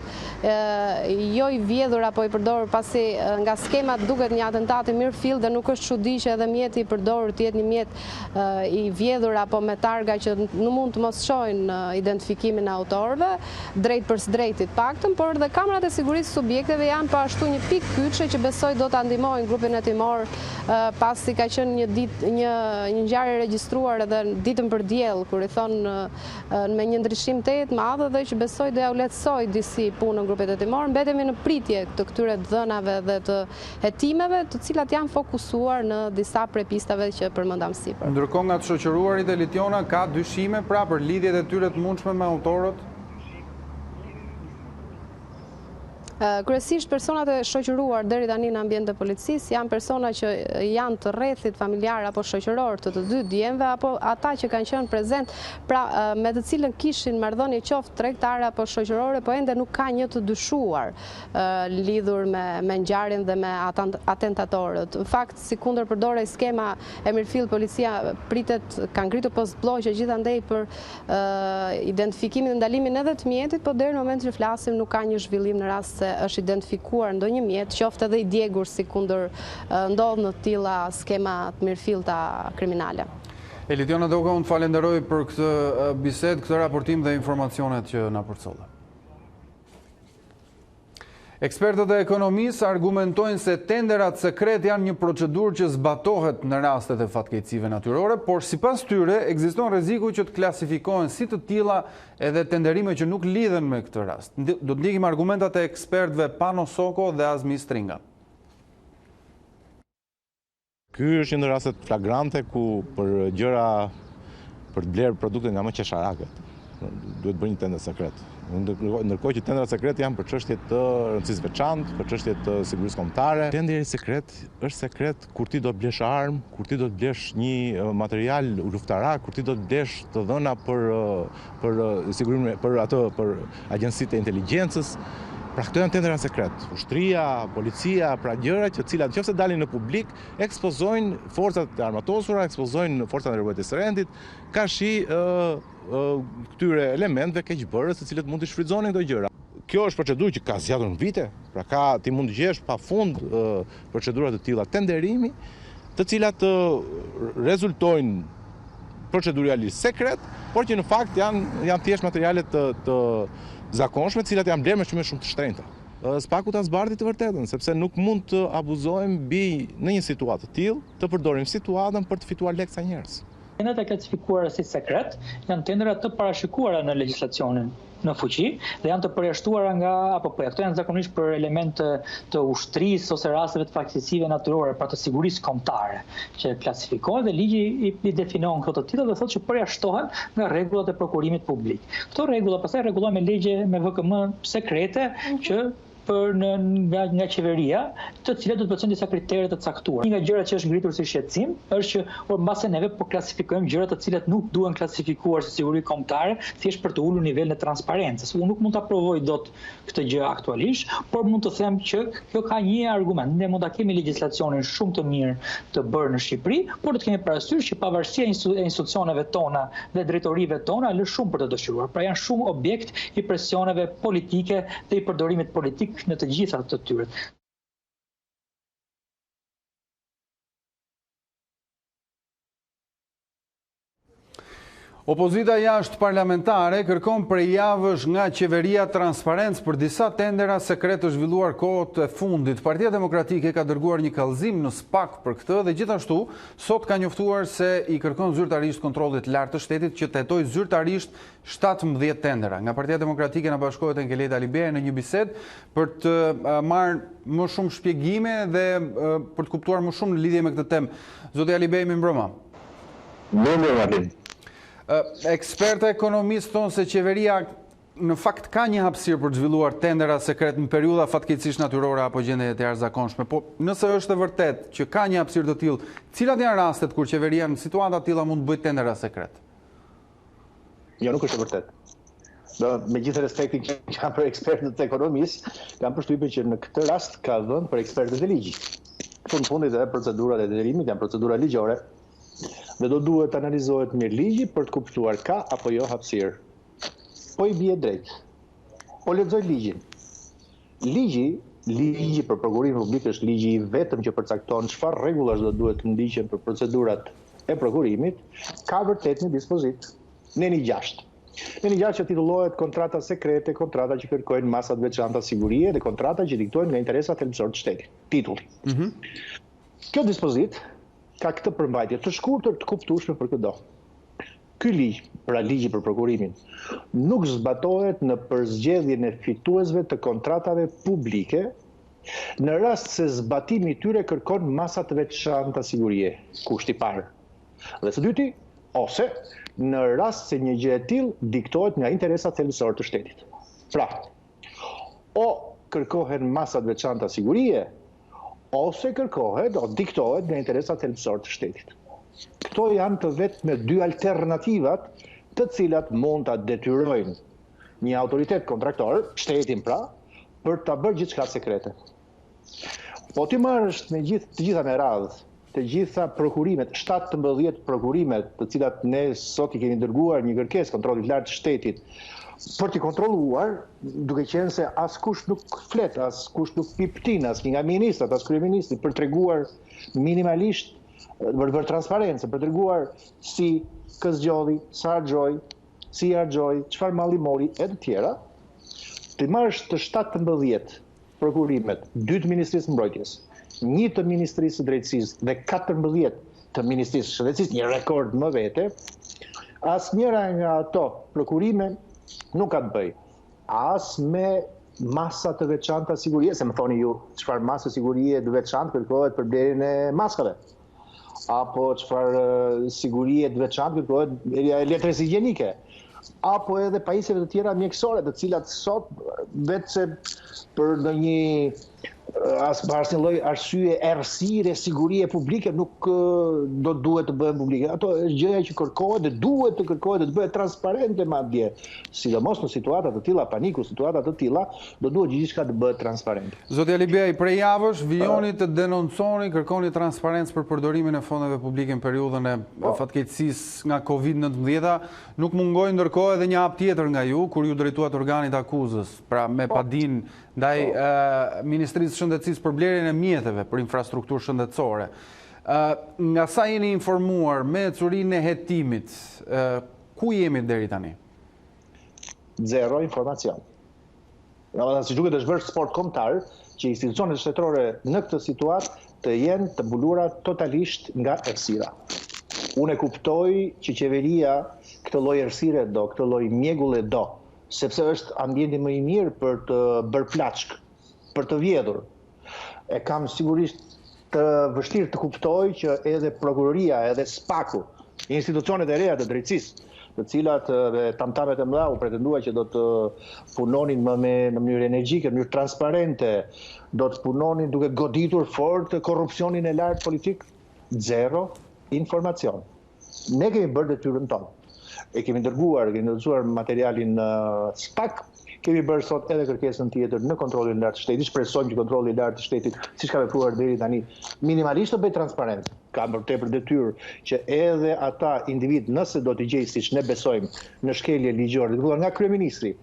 jo i vjedhur apo i përdorur, pasi nga skemat duket një atentat i mirëfill dhe nuk është çudi që edhe mjeti i përdorur të jetë një mjet i vjedhur apo me targa që nuk mund të mos shohin identifikimin e autorëve, drejt për së drejtit paktën, por edhe kamerat e sigurisë subjekteve janë po ashtu një pikë kyçe që besoj do ta ndihmojnë grupin hetimor, pasi ka qenë një ngjarje regjistruar edhe ditën për diell, kur i thonë me një ndryshim të madh dhe që besoj do ja u lehtësoj disi punën grupit hetimor. Mbetemi në pritje të këtyre dhënave dhe të hetimeve, të cilat janë fokusuar në disa prej pistave që përmendam sipër. Ndërkohë nga të shoqëruarit Elitiona ka dyshime pra për lidhjet e tyre të mundshme me autorët? Kryesisht personat e shoqëruar deri tani në ambient të policisë janë persona që janë të rrethit familjar apo shoqëror të dy djemve, apo ata që kanë qenë prezent, pra me të cilën kishin marrëdhënie qoftë tregtare apo shoqërore, po ende nuk ka një të dyshuar lidhur me ngjarjen dhe me atentatorët. Në fakt, sikundër përdorej skema e mirëfill, policia pritet ka ngritur postblloqe gjithandej për identifikimin dhe ndalimin edhe të mjetit, po deri në momentin që flasim nuk ka një zhvillim në rast se është identifikuar ndonjë mjet, qoftë edhe i djegur sikundër ndodh në tilla skema të mirëfillta kriminale. Elitiona Doka, unë falenderoj për këtë bisedë, këtë raportim dhe informacionet që na përcolla. Ekspertët e ekonomisë argumentojnë se tenderat sekret janë një procedurë që zbatohet në rastet e fatkeqësive natyrore, por sipas tyre ekziston rreziku që të klasifikohen si të tilla edhe tenderime që nuk lidhen me këtë rast. Do të ndjekim argumentat e ekspertëve Pano Soko dhe Azmi Stringa. Ky është një ndër rastet flagrante ku për gjëra për të blerë produkte nga mëqesharakët duhet bërë një tender sekret. Ndërkohë që tendrat sekret janë për çështje të rëndësisë veçantë, për çështje të sigurisë kombëtare. Tenderi sekret është sekret kur ti do të blesh armë, kur ti do të blesh një material luftarak, kur ti do të blesh të dhëna për sigurinë për agjencitë e inteligjencës. Pra këto janë tendera sekret. Ushtria, policia, pra gjëra që cilat nëse dalin në publik ekspozojnë forcat e armatosura, ekspozojnë forcat e rrugës së rendit, ka shi këtyre elementeve keqbërës të cilët mund të shfrytëzonin këto gjëra. Kjo është procedurë që ka zgjatur në vite, pra ti mund të gjesh pafund procedura të tilla tenderimi, të cilat rezultojnë proceduralisht sekret, por që në fakt janë thjesht materiale të zakonshme, të cilat janë blerë me shumë të shtrenjta. Spaku ta zbardhi të vërtetën, sepse nuk mund të abuzojmë në një situatë të tillë, të përdorim situatën për të fituar lekë sa njerëz. Tendrat e klasifikuara si sekret janë tendra të parashikuara në legjislacionin në fuqi dhe janë të përjashtuara këto janë zakonisht për elemente të ushtrisë ose rasteve të fatkeqësive natyrore, pra të sigurisë kombëtare, që klasifikohen dhe ligji i definon këto të tilla dhe thotë që përjashtohen nga rregullat e prokurimit publik. Këto rregulla pastaj rregullohen me ligje me VKM sekrete që nga qeveria, të cilat do të plotësojnë disa kritere të caktuara. Një nga gjërat që është ngritur si shqetësim është që mbase neve po klasifikojmë gjëra të cilat nuk duhen klasifikuar si siguri kombëtare, thjesht për të ulur nivelin e transparencës. Unë nuk mund ta provoj dot këtë gjë aktualisht, por mund të them që kjo ka një argument. Ne mund ta kemi legjislacionin shumë të mirë të bërë në Shqipëri, por do të kemi parasysh që pavarësia e institucioneve tona dhe drejtorive tona lë shumë për të dëshiruar. Pra janë shumë objekt i presioneve politike dhe i përdorimit politik në të gjitha të tyre. Opozita jashtë parlamentare kërkon prej javësh nga qeveria transparencë për disa tendera sekret të zhvilluar kohët e fundit. Partia Demokratike ka dërguar një kallëzim në SPAK për këtë dhe gjithashtu sot ka njoftuar se i kërkon zyrtarisht kontrollit lartë të shtetit që të hetojë zyrtarisht 17 tendera. Nga Partia Demokratike na bashkohet Enkeleta Alibeja në një bisedë për të marrë më shumë shpjegime dhe për të kuptuar më shumë në lidhje me këtë temë. Zoti Alibej, mirëmbrëma. Mirëmbrëma. Ekspertë ekonomistë thonë se qeveria në fakt ka një hapësirë për të zhvilluar tendera sekret në periudha fatkeqësisht natyrore apo gjendje të jashtëzakonshme. Po nëse është e vërtet që ka një hapësirë të tillë, cilat janë rastet kur qeveria në situata të tilla mund të bëjë tendera sekret? Jo, nuk është e vërtet. Me gjithë respektin që kam për ekspertët ekonomisë, kam përshtypjen që në këtë rast ka dhënë për ekspertët e ligjit. Në fundit edhe procedurat e detyrimit janë procedura ligjore. Dhe do duhet analizohet mirë ligji për të kuptuar ka apo jo hapësirë. Po i bie drejt. Po lexoj ligjin. Ligji për prokurimin publik është ligji i vetëm që përcakton çfarë rregullash do duhet të ndiqen për procedurat e prokurimit, ka vërtet një dispozit. Neni 6. Neni 6 që titullohet kontrata sekrete, kontrata që kërkojnë masat veçanta sigurie dhe kontrata që diktojnë nga interesat thelbësor të shtetit. Titulli. Kjo dispozit ka këtë përmbajtje të shkurtër të kuptueshme për këdo. Ky ligj, pra ligji për prokurimin, nuk zbatohet në përzgjedhjen e fituesve të kontratave publike në rast se zbatimi i tyre kërkon masa të veçanta sigurie, kushti i parë. Dhe së dyti, ose në rast se një gjë e tillë diktohet nga interesat thelbësor të shtetit. Pra, kërkohen masat veçanta sigurie, ose kërkohet, o diktohet nga interesat thelbësor të shtetit. Këto janë të vetme dy alternativat të cilat mund ta detyrojnë një autoritet kontraktor, shtetin pra, për ta bërë gjithçka sekrete. Po ti marrësh me të gjitha me radhë, të gjitha prokurimet, 17 prokurimet, të cilat ne sot i kemi dërguar një kërkesë kontrollit lartë të shtetit për t'i kontrolluar, duke qenë se askush nuk flet, askush nuk piptin, as nga ministrat, as kryeministri, për treguar minimalisht për transparencë, për treguar si këzgjodhi, sa harxhoi, si harxhoi, çfarë malli mori e të tjera. Ti marrësh të 17 prokurimet, 2 të Ministrisë Mbrojtjes, 1 të Ministrisë së Drejtësisë dhe 14 të Ministrisë së Shëndetësisë, një rekord më vete, asnjëra nga ato prokurime nuk ka të bëj as me masa të veçanta sigurie, se më thoni ju çfarë masë sigurie të veçantë kërkohet për blerjen e maskave, apo çfarë sigurie të veçantë kërkohet blerja e letrës higjienike, apo edhe pajisjeve të tjera mjekësore, të cilat sot vetëm për ndonjë asnjë lloj arsye errësire, sigurie publike nuk do duhet të bëhen publike. Ato është gjëja që kërkohet dhe duhet të kërkohet dhe të bëhet transparente madje. Sidomos në situata të tilla paniku, situata të tilla, do duhet gjithçka të bëhet transparente. Zoti Alibej, prej javësh vijoni të denonconi, kërkoni transparencë për përdorimin e fondeve publike në periudhën e fatkeqësisë nga Covid-19. Nuk mungoi ndërkohë edhe një hap tjetër nga ju, kur ju drejtuat organit akuzës, pra me padin ndaj Ministrisë së Shëndetësisë për blerjen e mjeteve për infrastrukturë shëndetësore. Nga sa jeni informuar me curinë e hetimit, ku jemi deri tani? Zero informacion. Si duket është bërë sport kombëtar që institucionet shtetërore në këtë situatë të jenë të mbulura totalisht nga errësira. Unë e kuptoj që qeveria këtë lloj errësire do, këtë lloj mjegulle do, sepse është ambienti më i mirë për të bërë plaçk, për të vjedhur. E kam sigurisht të vështirë të kuptoj që edhe prokuroria, edhe SPAK-u, institucionet e reja të drejtësisë, të cilat dhe tamtamet e mëdha u pretendua që do të punonin në mënyrë energjike, në mënyrë transparente, do të punonin duke goditur fort korrupsionin e lartë politik, zero informacion. Ne kemi bërë detyrën tonë. E kemi dërguar materialin SPAK, kemi bërë sot edhe kërkesën tjetër në kontrollin lartë të shtetit. Shpresojmë që kontrolli i lartë të shtetit, siç ka vepruar deri tani, minimalisht të bëjë transparent. Ka për detyrë që edhe ata individ, nëse do të gjejë siç ne besojmë në shkelje ligjore, dërguar nga kryeministri,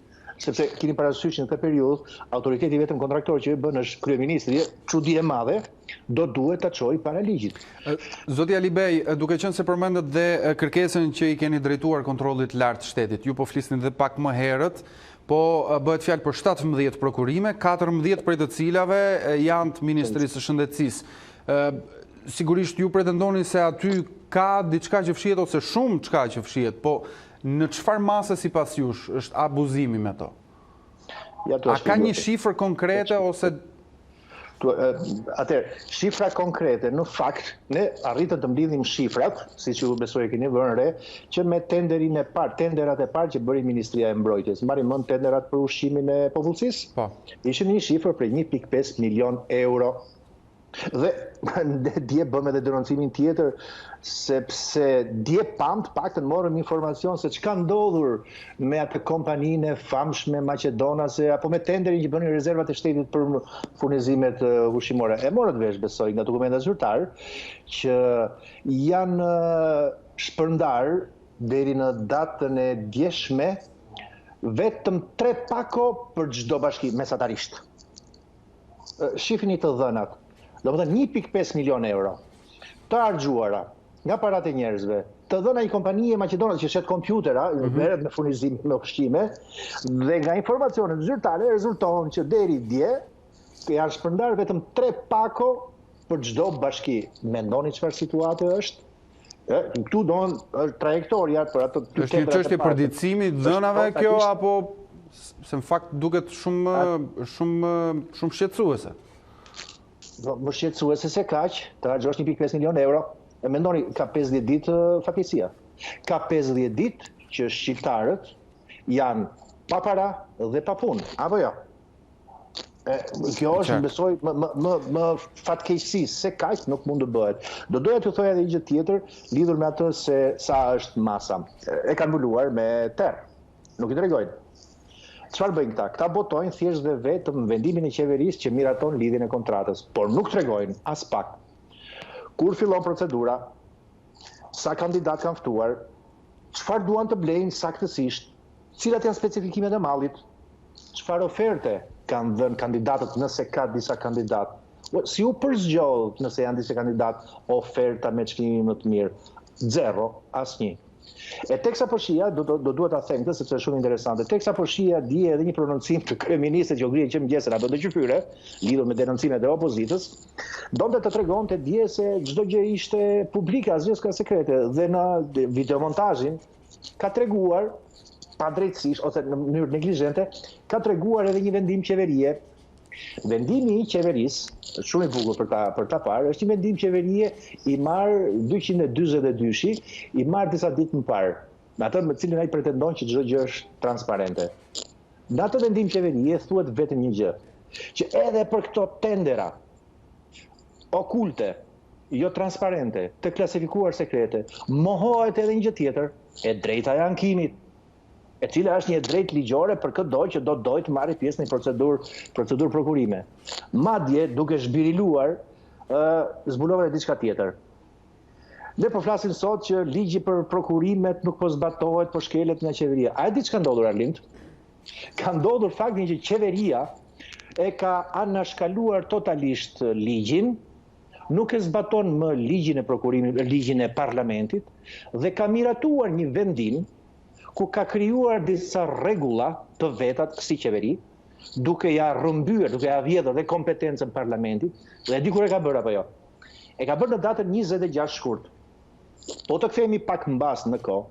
sepse keni parasysh në këtë periudhë autoriteti vetëm kontraktor që bën është kryeministri, çudi e madhe, do duhet ta çojë para ligjit. Zoti Alibej, duke qenë se përmendet dhe kërkesën që i keni drejtuar kontrollit lartë të shtetit, ju po flisni dhe pak më herët, po bëhet fjalë për 17 prokurime, 14 prej të cilave janë të Ministrisë së Shëndetësisë. Sigurisht ju pretendoni se aty ka diçka që fshihet ose shumë çka që fshihet, po në çfarë mase sipas jush është abuzimi me to? A ka një shifër konkrete ose Atëherë, shifra konkrete, në fakt, ne arritëm të mblidhim shifrat, siç ju besoj e keni vënë re, që me tenderin e parë, tenderat e parë që bëri Ministria e Mbrojtjes, mbari mend tenderat për ushqimin e popullsisë? Po. Ishin një shifër për 1.5 milion euro. Dhe dje bëm edhe denoncimin tjetër, sepse dje pam të paktën morëm informacion se çka ndodhur me atë kompaninë e famshme maqedonase apo me tenderin që bënin rezervat e shtetit për furnizimet ushqimore. E morët vesh, besoj, nga dokumentat zyrtar që janë shpërndar deri në datën e djeshme vetëm 3 pako për çdo bashki mesatarisht. Shifni të dhënat. Do më thënë 1.5 milion euro të harxhuara nga parat e njerëzve, të dhëna një kompanie maqedonase që shet kompjutera, merret me furnizim me ushqime, dhe nga informacionet zyrtare rezulton që deri dje janë shpërndar vetëm 3 pako për çdo bashki. Mendoni çfarë situate është? Këtu doon trajektoria për ato dy është një çështje përditësimi dhënave kjo apo se në fakt duket shumë shqetësuese? Më shqetësuese se kaq, të harxhosh 1.5 milion euro, e mendoni, ka 50 ditë fatkeqësia. Ka 50 ditë që shqiptarët janë pa para dhe pa punë, apo jo? Kjo është, besoj, më fatkeqësi, se kaq nuk mund të bëhet. Doja t'ju thoja edhe një gjë tjetër, lidhur me atë se sa është masa. E kanë mbuluar me terr. Nuk i tregojnë. Çfarë bëjnë këta? Këta botojnë thjesht dhe vetëm vendimin e qeverisë që miraton lidhjen e kontratës, por nuk tregojnë as pak. Kur fillon procedura, sa kandidat kanë ftuar, çfarë duan të blejnë saktësisht, cilat janë specifikimet e mallit, çfarë oferte kanë dhënë kandidatët nëse ka disa kandidat. Si u përzgjodh nëse janë disa kandidat oferta me çmimin më të mirë? Zero, asnjë. E teksa po shija, do duhet ta them këtë sepse është shumë interesante. Teksa po shija dje edhe një prononcim të kryeministit që u ngrihen që mëngjesin apo të qyfyre, lidhur me denoncimet e opozitës, donte të tregonte dje se çdo gjë ishte publike, asgjë s'ka sekrete, dhe në videomontazhin ka treguar pa drejtësisht ose në mënyrë neglizhente, ka treguar edhe një vendim qeverie. Vendimi i qeverisë, shumë i bukur për ta parë, është një vendim qeverie i marr 242-shi, i marr disa ditë më parë, me atë me cilin ai pretendon që çdo gjë është transparente. Në atë vendim qeverie thuhet vetëm një gjë, që edhe për këto tendera okulte, jo transparente, të klasifikuar sekrete, mohohet edhe një gjë tjetër, e drejta e ankimit, e cila është një drejtë ligjore për këtë dojë që do të marrë pjesë në procedurë prokurime. Madje, duke zhbiriluar, zbulova diçka tjetër. Ne po flasim sot që ligji për prokurimet nuk po zbatohet, po shkelet nga qeveria. A e di çka ndodhur, Arlind? Ka ndodhur faktin që qeveria e ka anashkaluar totalisht ligjin, nuk e zbaton më ligjin e prokurimit, ligjin e parlamentit, dhe ka miratuar një vendim ku ka krijuar disa rregulla të vetat si qeveri, duke ja rrëmbyer, duke ja vjedhur dhe kompetencën parlamentit, dhe di kur e ka bërë apo jo. E ka bërë në datën 26 shkurt. Po të kthehemi pak mbas në kohë,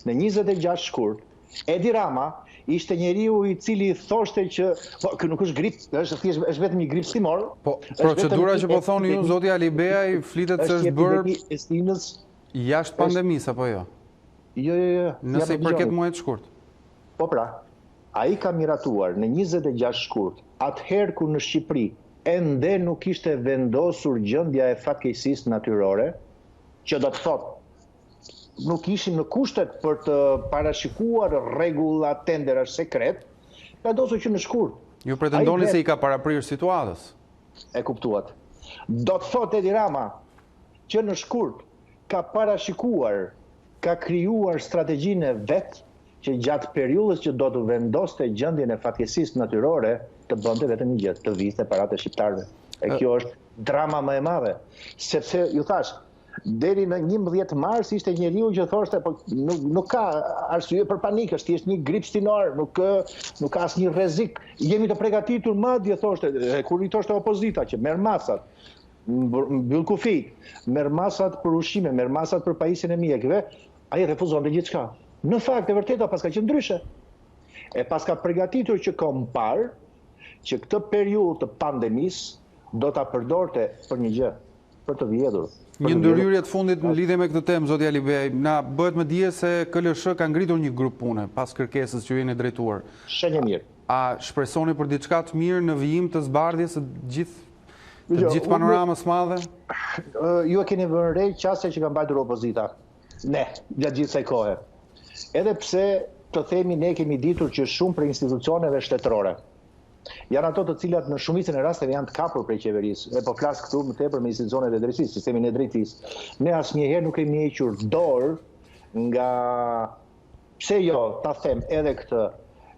në 26 shkurt, Edi Rama ishte njeriu i cili thoshte që kë nuk është grip, është vetëm një grip stimor. Po procedura që po thoni ju, zoti Ali Beaj, flitet se është bërë jashtë pandemisë apo jo? Jo. Nëse i përket muajit shkurt. Po pra, ai ka miratuar në 26 shkurt, atëherë kur në Shqipëri ende nuk ishte vendosur gjendja e fatkeqësisë natyrore, që do të thotë nuk ishim në kushtet për të parashikuar rregulla tenderash sekret, vendosur që në shkurt. Ju pretendoni se i ka paraprirë situatës. E kuptuat. Do të thotë Edi Rama që në shkurt ka parashikuar, ka krijuar strategjinë e vet që gjatë periudhës që do të vendoste gjendjen e fatkeqësisë natyrore të bënte vetëm një gjë, të viste paratë shqiptarëve. E kjo është drama më e madhe, sepse ju thash, deri në 11 mars ishte njeriu që thoshte po nuk ka arsye për panikë, është thjesht një grip stinor, nuk ka asnjë rrezik. Jemi të përgatitur madje thoshte, kur i thoshte opozita që merr masat, mbyll kufit, merr masat për ushqime, merr masat për pajisjen e mjekëve, ai refuzonte gjithçka. Në fakt e vërteta paska që ndryshe. E paska përgatitur që kom parë që këtë periudhë të pandemisë do ta përdorte për një gjë, për të vjedhur. Një ndërhyrje të fundit në lidhje me këtë temë, zoti Ali Beaj, na bëhet më dije se KLSH ka ngritur një grup pune pas kërkesës që jeni drejtuar. Shenjë mirë. A shpresoni për diçka të mirë në vijim të zbardhjes së gjithë panoramës madhe? Ju e keni vënë re qasja që ka mbajtur opozita. Ne, gjatë gjithë kësaj kohe. Edhe pse të themi ne kemi ditur që shumë për institucioneve shtetërore janë ato të cilat në shumicën e rasteve janë të kapur prej qeverisë. E po flas këtu më tepër me institucionet e drejtësisë, sistemin e drejtësisë. Ne asnjëherë nuk kemi hequr dorë nga, pse jo, ta them edhe këtë,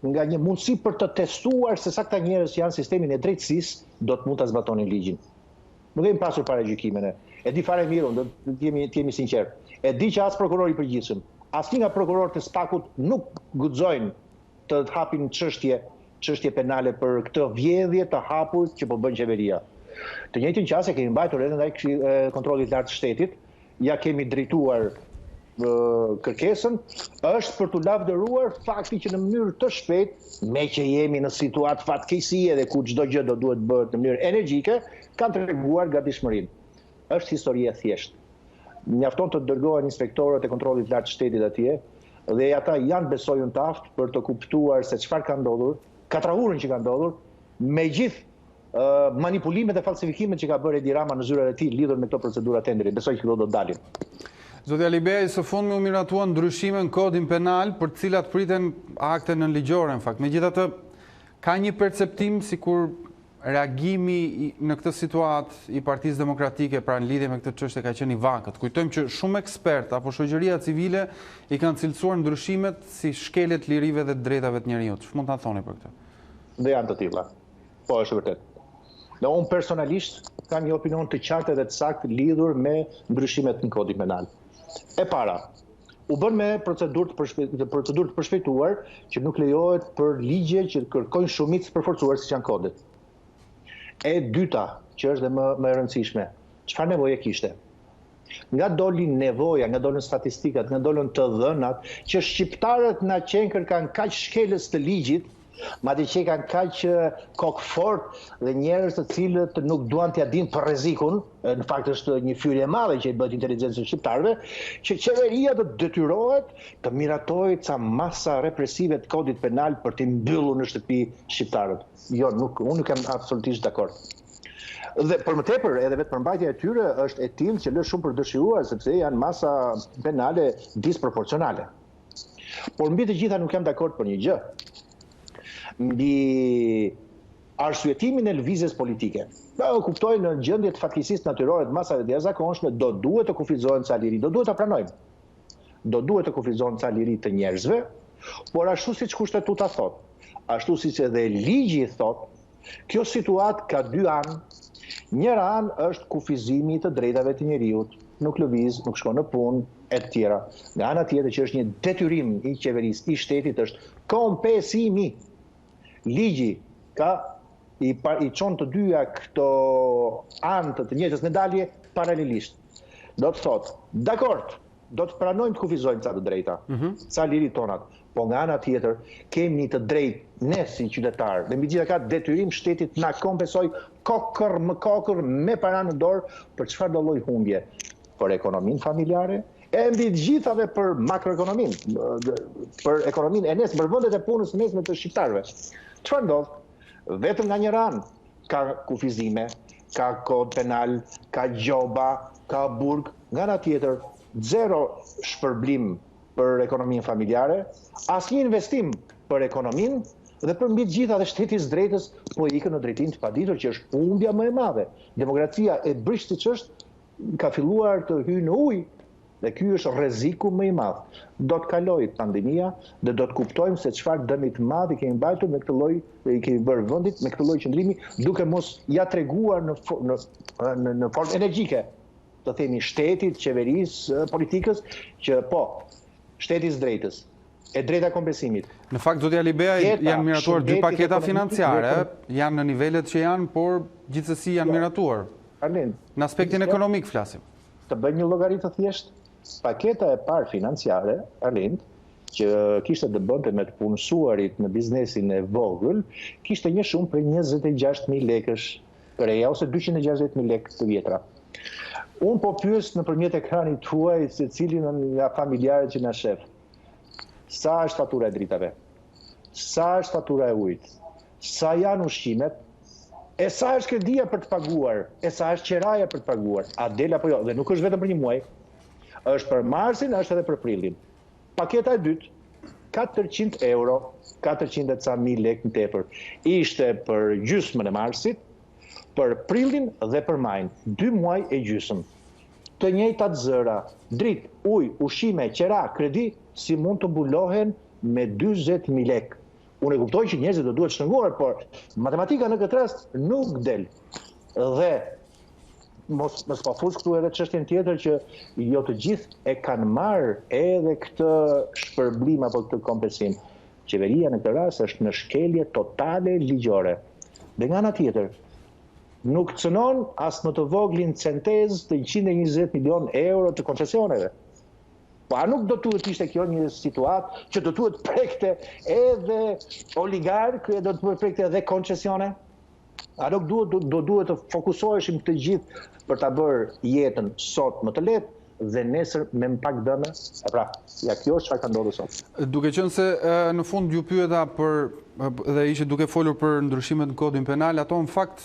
nga një mundësi për të testuar se sa këta njerëz që janë sistemin e drejtësisë do të mund ta zbatonin ligjin. Nuk kemi pasur paragjykimin e. E di fare mirë, do të jemi sinqert. E di që as prokurori i përgjithshëm, asnjë nga prokurorët e SPAK-ut nuk guxojnë të hapin çështje penale për këtë vjedhje të hapur që po bën qeveria. Të njëjtën qasje kemi mbajtur edhe ndaj kontrollit të lartë të shtetit, ja kemi drejtuar kërkesën, është për të lavdëruar fakti që në mënyrë të shpejtë, me që jemi në situatë fatkeqësie dhe ku çdo gjë do duhet bëhet në mënyrë energjike, kanë treguar gatishmërinë. Është histori e thjeshtë. Mjafton të dërgohen inspektorët e kontrollit të lartë të shtetit atje, dhe ata janë besojnë të aftë për të kuptuar se çfarë ka ndodhur, katrahurën që ka ndodhur, me gjithë manipulimet e falsifikimet që ka bërë Edi Rama në zyrën e tij lidhur me këto procedura tenderi. Besoj që këto do të dalin. Zoti Alibej, së fundmi u miratuan ndryshime në kodin penal për të cilat priten akte nënligjore, në fakt. Megjithatë, ka një perceptim sikur reagimi në këtë situatë i Partisë Demokratike pra në lidhje me këtë çështje ka qenë i vakët. Kujtojmë që shumë ekspertë apo shoqëria civile i kanë cilësuar ndryshimet si shkelje të lirive dhe të drejtave të njerëzit. Ç'mund ta thoni për këtë? Dhe janë të tilla. Po, është vërtet. Dhe unë personalisht kam një opinion të qartë dhe të saktë lidhur me ndryshimet në kodin penal. E para, u bën me procedurë të përshpejtuar që nuk lejohet për ligje që kërkojnë shumicë të përforcuar siç janë kodet. E dyta, që është dhe më e rëndësishme, çfarë nevoje kishte? Nga dolin nevoja, nga dolin statistikat, nga dolin të dhënat, që shqiptarët na qenë kanë kaq shkelës të ligjit, madje që kanë kaq kokë fort dhe njerëz të cilët nuk duan t'ia dinë për rrezikun, në fakt është një fyrje e madhe që i bëhet inteligjencës shqiptarëve, që qeveria do të detyrohet të miratojë ca masa represive të kodit penal për t'i mbyllur në shtëpi shqiptarët. Jo, unë nuk jam absolutisht dakord. Dhe për më tepër, edhe vetë përmbajtja e tyre është e tillë që lë shumë për dëshiruar, sepse janë masa penale disproporcionale. Por mbi të gjitha nuk jam dakord për një gjë. Mbi arsyetimin e lëvizjes politike. Kuptoj në gjendje të fatkeqësisë natyrore të masave të jashtëzakonshme do duhet të kufizohen ca liri, do duhet ta pranojmë. Do duhet të kufizohen ca liri të njerëzve, por ashtu siç kushtetuta thot, ashtu siç edhe ligji thot, kjo situatë ka dy anë. Njëra anë është kufizimi të drejtave të njeriut, nuk lëviz, nuk shkon në punë, e të tjera. Nga ana tjetër që është një detyrim i qeverisë, i shtetit, është kompensimi. Ligji i çon të dyja këto anë të njëjtës medalje paralelisht. Do të thotë, dakord, do të pranojmë të kufizojmë ca të drejta, ca liri tonat, po nga ana tjetër kemi të drejtë ne si qytetarë, dhe mbi gjitha ka detyrim shtetit na kompensoj kokër më kokër me para në dorë për çfarë do lloj humbje, për ekonominë familjare, e mbi të gjithave për makroekonominë, për ekonominë e nesër, për vendet e punës nesër të shqiptarëve. Çfarë ndodh? Vetëm nga një anë ka kufizime, ka kod penal, ka gjoba, ka burg, nga ana tjetër zero shpërblim për ekonominë familjare, asnjë investim për ekonominë dhe për mbi të gjitha dhe shteti i drejtës po ikën në drejtim të paditur që është humbja më e madhe. Demokracia e brisht siç është ka filluar të hyjë në ujë dhe ky është rreziku më i madh. Do të kalojë pandemia dhe do të kuptojmë se çfarë dëmi të madh i kemi mbajtur me këtë lloj, i kemi bërë vendit me këtë lloj qëndrimi, duke mos ja treguar në formë energjike, të themi shtetit, qeverisë, politikës, që po, shteti i drejtës, e drejta kompensimit. Në fakt, zoti Alibej, janë miratuar dy paketa financiare, janë në nivelet që janë, por gjithsesi janë miratuar. Në aspektin ekonomik flasim. Të bëjmë një llogaritë të thjeshtë. Paketa e parë financiare, që kishte të bënte me të punësuarit në biznesin e vogël, kishte një shumë për 26.000 lekësh për reja, ose 260.000 lekë të vjetra. Unë po pyes nëpërmjet ekranit tuaj se cilin nga familjarët që na shef. Sa është fatura e dritave? Sa është fatura e ujit? Sa janë ushqimet? E sa është kredia për të paguar? E sa është qeraja për të paguar? A del apo jo? Dhe nuk është vetëm për një muaj. Është për marsin, është edhe për prilin. Paketa e dytë, 400 euro, 400.000 lekë në tepër. Ishte për gjysmën e marsit, për prilin dhe për majin. 2 muaj e gjysmë. Të njëjtat zëra, dritë, ujë, ushqime, qera, kredi, si mund të mbulohen me 40.000 lekë. Unë e kuptoj që njerëzit do duhet shënguar, por matematika në këtë rast nuk del. Dhe mos pa fus këtu edhe çështjen tjetër që jo të gjithë e kanë marrë edhe këtë shpërblim apo këtë kompensim. Qeveria në këtë rast është në shkelje totale ligjore. Dhe nga ana tjetër, nuk cënon as në të voglin centez të 120 milion euro të koncesioneve. Pa nuk do duhet ishte kjo një situatë që do duhet prekte edhe oligarkë, do duhet prekte edhe koncesione. A nuk do duhet të fokusoheshim të gjithë për ta bërë jetën sot më të lehtë dhe nesër me më pak dëme. Pra, ja kjo është çfarë ka ndodhur sot. Duke qenë se në fund ju pyeta për dhe ishte duke folur për ndryshimet në kodin penal, ato në fakt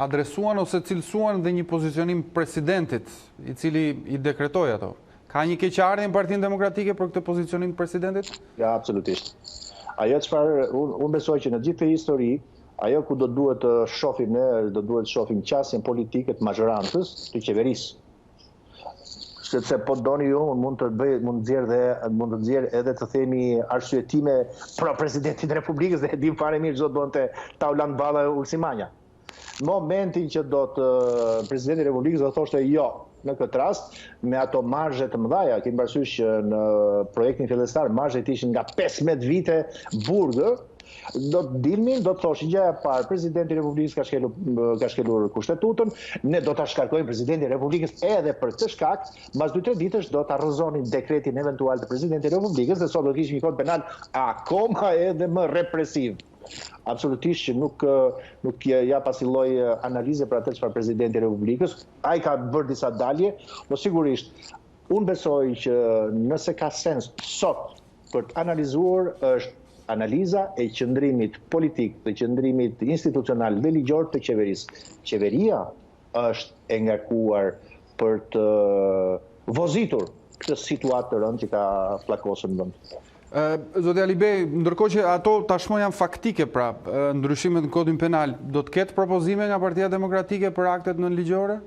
adresuan ose cilësuan dhe një pozicionim presidentit, i cili i dekretoi ato. Ka një keqardhje në Partinë Demokratike për këtë pozicionim presidentit? Ja, absolutisht. Ajo çfarë unë besoj që në gjithë histori, ajo ku do duhet të shohim ne, do duhet të shohim qasjen politike të mazhorantës të qeverisë. Sepse po doni ju, unë mund të nxjerr edhe të themi arsyetime pro presidentit e Republikës dhe e dim fare mirë çdo bënte Taulan Balla Ulsimanja. Në momentin që do të presidenti i Republikës do thoshte jo, në këtë rast, me ato marzhe të mëdha, kemi parasysh që në projektin fillestar marzhet ishin nga 15 vite burgë, do të dilnin, do të thoshin gjëja e parë, presidenti i Republikës ka shkelur kushtetutën, ne do ta shkarkojmë presidentin e Republikës edhe për këtë shkak, mbas 2-3 ditësh do ta rrëzonin dekretin eventual të presidentit e Republikës dhe sot do kishim një kod penal akoma edhe më represiv. Absolutisht që nuk ja pasi lloj analize për atë çfarë presidenti i Republikës, ai ka bërë disa dalje, po sigurisht unë besoj që nëse ka sens sot për të analizuar është analiza e qëndrimit politik, të qëndrimit institucional dhe ligjor të qeverisë. Qeveria është e ngarkuar për të vozitur këtë situatë të rëndë që ka flakosur në vend. Zoti Alibej, ndërkohë që ato tashmë janë faktike, pra, ndryshimet në kodin penal, do të ketë propozime nga Partia Demokratike për aktet nënligjore?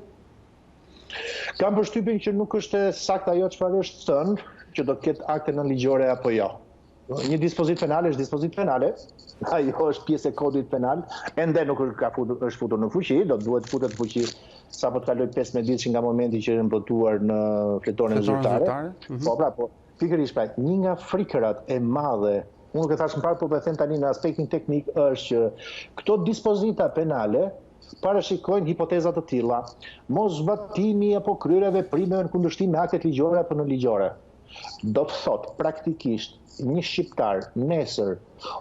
Kam përshtypjen që nuk është saktë ajo çfarë është thënë, që do të ketë akte nënligjore apo jo. Një dispozit penale është dispozit penale, ajo është pjesë e kodit penal, ende nuk është futur në fuqi, do duhet futet në fuqi sa po të kaloj 15 ditë nga momenti që është votuar në fletoren zyrtare. Po pra, po pikërisht pra, një nga frikërat e madhe, unë nuk e thash më parë, po e them tani në aspektin teknik, është që këto dispozita penale parashikojnë hipotezat të tilla, mos zbatimi apo kryerja veprime në kundërshtim me aktet ligjore apo nënligjore. Do të thot praktikisht një shqiptar nesër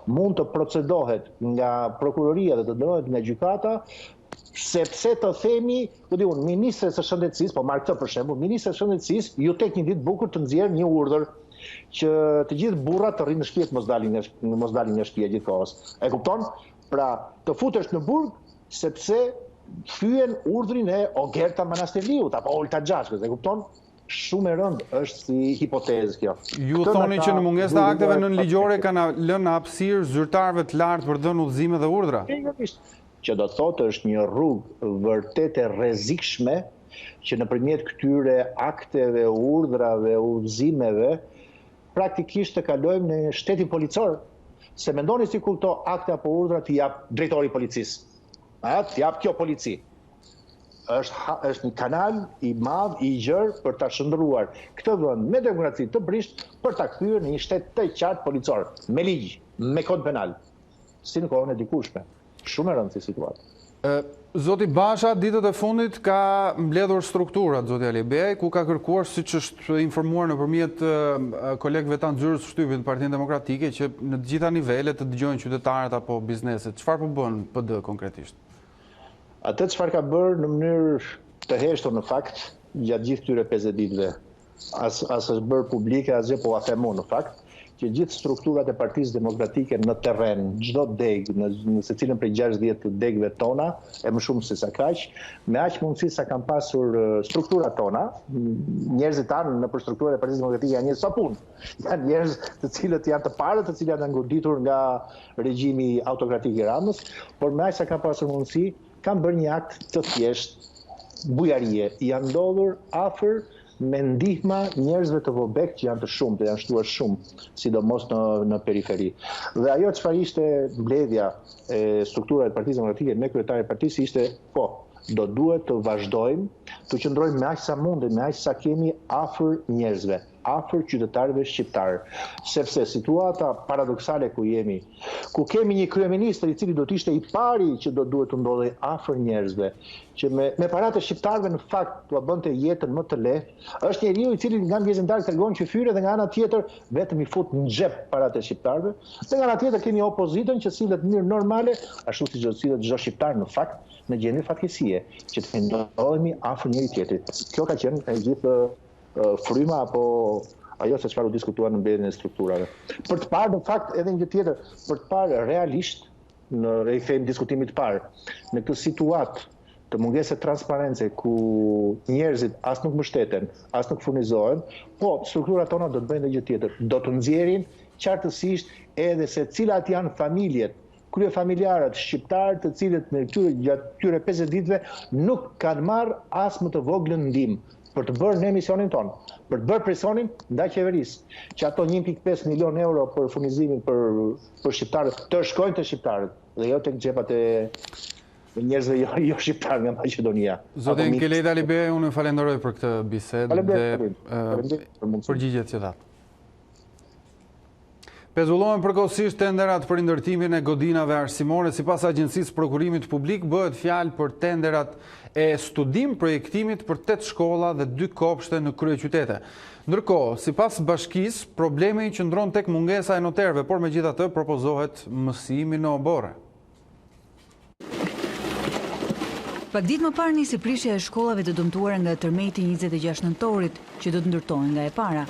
mund të procedohet nga prokuroria dhe të dënohet nga gjykata sepse të themi, ministri së shëndetësisë, po marr këtë për shembull, ministri së shëndetësisë ju tek një ditë bukur të nxjerr një urdhër që të gjithë burrat të rrinë në shtëpi, mos dalin nga shtëpia gjithkohës. E kupton? Pra, të futesh në burg sepse thyen urdhrin e Ogerta Manastiriut apo Olta Xhashkës, e kupton? Shumë e rëndë është si hipotezë kjo. Ju thoni që në mungesë të akteve nënligjore kanë lënë hapësirë zyrtarëve të lartë për dhënë udhëzime dhe urdhra? Që do të thotë është një rrugë vërtet e rrezikshme që nëpërmjet këtyre akteve, urdhrave, udhëzimeve praktikisht të kalojmë në shtetin policor. Se mendoni si kur këto akte apo urdhra t'i jap drejtori i policisë. T'i jap kjo polici. Është një kanal i madh, i gjerë për ta shndruar këtë vend me demokraci të brisht për ta kthyer në një shtet të qartë policor, me ligj, me kod penal, si në kohën e dikushme. Shumë e rëndë si situatë. Zoti Basha, ditët e fundit ka mbledhur strukturat, zoti Alibej, ku ka kërkuar, siç është informuar nëpërmjet kolegëve tanë zyrës shtypit në Partinë Demokratike, që në të gjitha nivelet të dëgjojnë qytetarët apo bizneset. Çfarë po bën PD konkretisht? Atë çfarë ka bërë në mënyrë të heshtur në fakt gjatë gjithë këtyre 50 ditëve. As është bërë publike asgjë, po a them unë në fakt, që gjithë strukturat e Partisë Demokratike në terren, çdo deg, në secilën prej 60 degëve tona, e më shumë se sa kaq, me aq mundësi sa kanë pasur strukturat tona, njerëzit tanë nëpër strukturat e Partisë Demokratike janë njerëz sapun. Janë njerëz të cilët janë të parët, të cilët janë ngoditur nga regjimi autokratik i Ramës, por me aq sa kanë pasur mundësi, kanë bërë një akt të thjesht bujarie. Janë ndodhur afër me ndihma njerëzve të vobek që janë të shumtë, janë shtuar shumë, sidomos në periferi. Dhe ajo çfarë ishte mbledhja e strukturave të Partisë Demokratike me kryetarin e partisë ishte, po, do duhet të vazhdojmë të qëndrojmë me aq sa mundem, me aq sa kemi afër njerëzve, afër qytetarëve shqiptarë, sepse situata paradoksale ku jemi, ku kemi një kryeministër i cili do të ishte i pari që do duhet të ndodhej afër njerëzve, që me paratë e shqiptarëve në fakt t'ua bënte jetën më të lehtë, është njeriu i cili nga mbjezimtarët tregon që fyre dhe nga ana tjetër vetëm i fut në xhep paratë e shqiptarëve, dhe nga ana tjetër kemi opozitën që sillet në mënyrë normale, ashtu siç do sillet çdo shqiptar në fakt në gjendje fatkeqësie, që të ndodhemi afër njëri tjetrit. Kjo ka qenë e gjithë fryma apo ajo se çfarë u diskutuar në mbledhjen e strukturave. Për të parë në fakt edhe një tjetër, për të parë realisht i them diskutimit të parë, në këtë situatë të mungesë transparence ku njerëzit as nuk mbështeten, as nuk furnizohen, po strukturat tona do të bëjnë gjë tjetër, do të nxjerrin qartësisht edhe se cilat janë familjet, kryefamiljarët shqiptarë të cilët në këtyre 50 ditëve nuk kanë marrë as më të voglën ndihmë për të bërë në emisionin tonë, për të bërë presionin ndaj qeverisë, që ato 1.5 milion euro për furnizimin për shqiptarët të shkojnë të shqiptarët dhe jo tek xhepat e njerëzve jo shqiptarë nga Maqedonia. Zotin Keleda Libe, unë falenderoj për këtë bisedë dhe përgjigjet që thatë. Pezullohen përkohësisht tenderat për ndërtimin e godinave arsimore. Sipas Agjencisë Prokurimit Publik, bëhet fjalë për tenderat e studim projektimit për 8 shkolla dhe 2 kopshte në kryeqytete. Ndërkohë, sipas bashkisë, problemi qëndron tek mungesa e noterëve, por megjithatë propozohet mësimi në oborre. Pak ditë më parë nisi prishja e shkollave të dëmtuara nga tërmeti 26 nëntorit, që do të ndërtohen nga e para.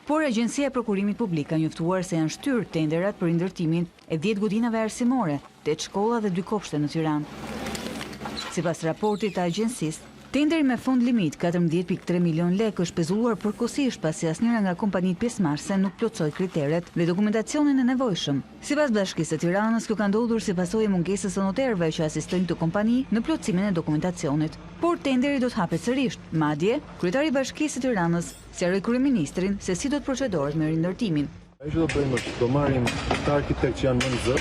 Por Agjencia e Prokurimit Publik ka njoftuar se janë shtyrë tenderat për ndërtimin e 10 godinave arsimore, 8 shkolla dhe 2 kopshte në Tiranë. Sipas raportit të agjencisë, tenderi me fond limit 14.3 milion lekë është pezulluar përkohësisht pasi asnjëra nga kompanitë pjesëmarrëse nuk plotësoi kriteret dhe dokumentacionin e nevojshëm. Sipas Bashkisë së Tiranës, kjo ka ndodhur si pasojë e mungesës së noterëve që asistojnë këtë kompani në plotësimin e dokumentacionit. Por tenderi do të hapet sërish. Madje, kryetari i Bashkisë së Tiranës sqaroi kryeministrin se si do të procedohet me rindërtimin. Ajo që do bëjmë është do marrim të arkitektë që janë më në zë,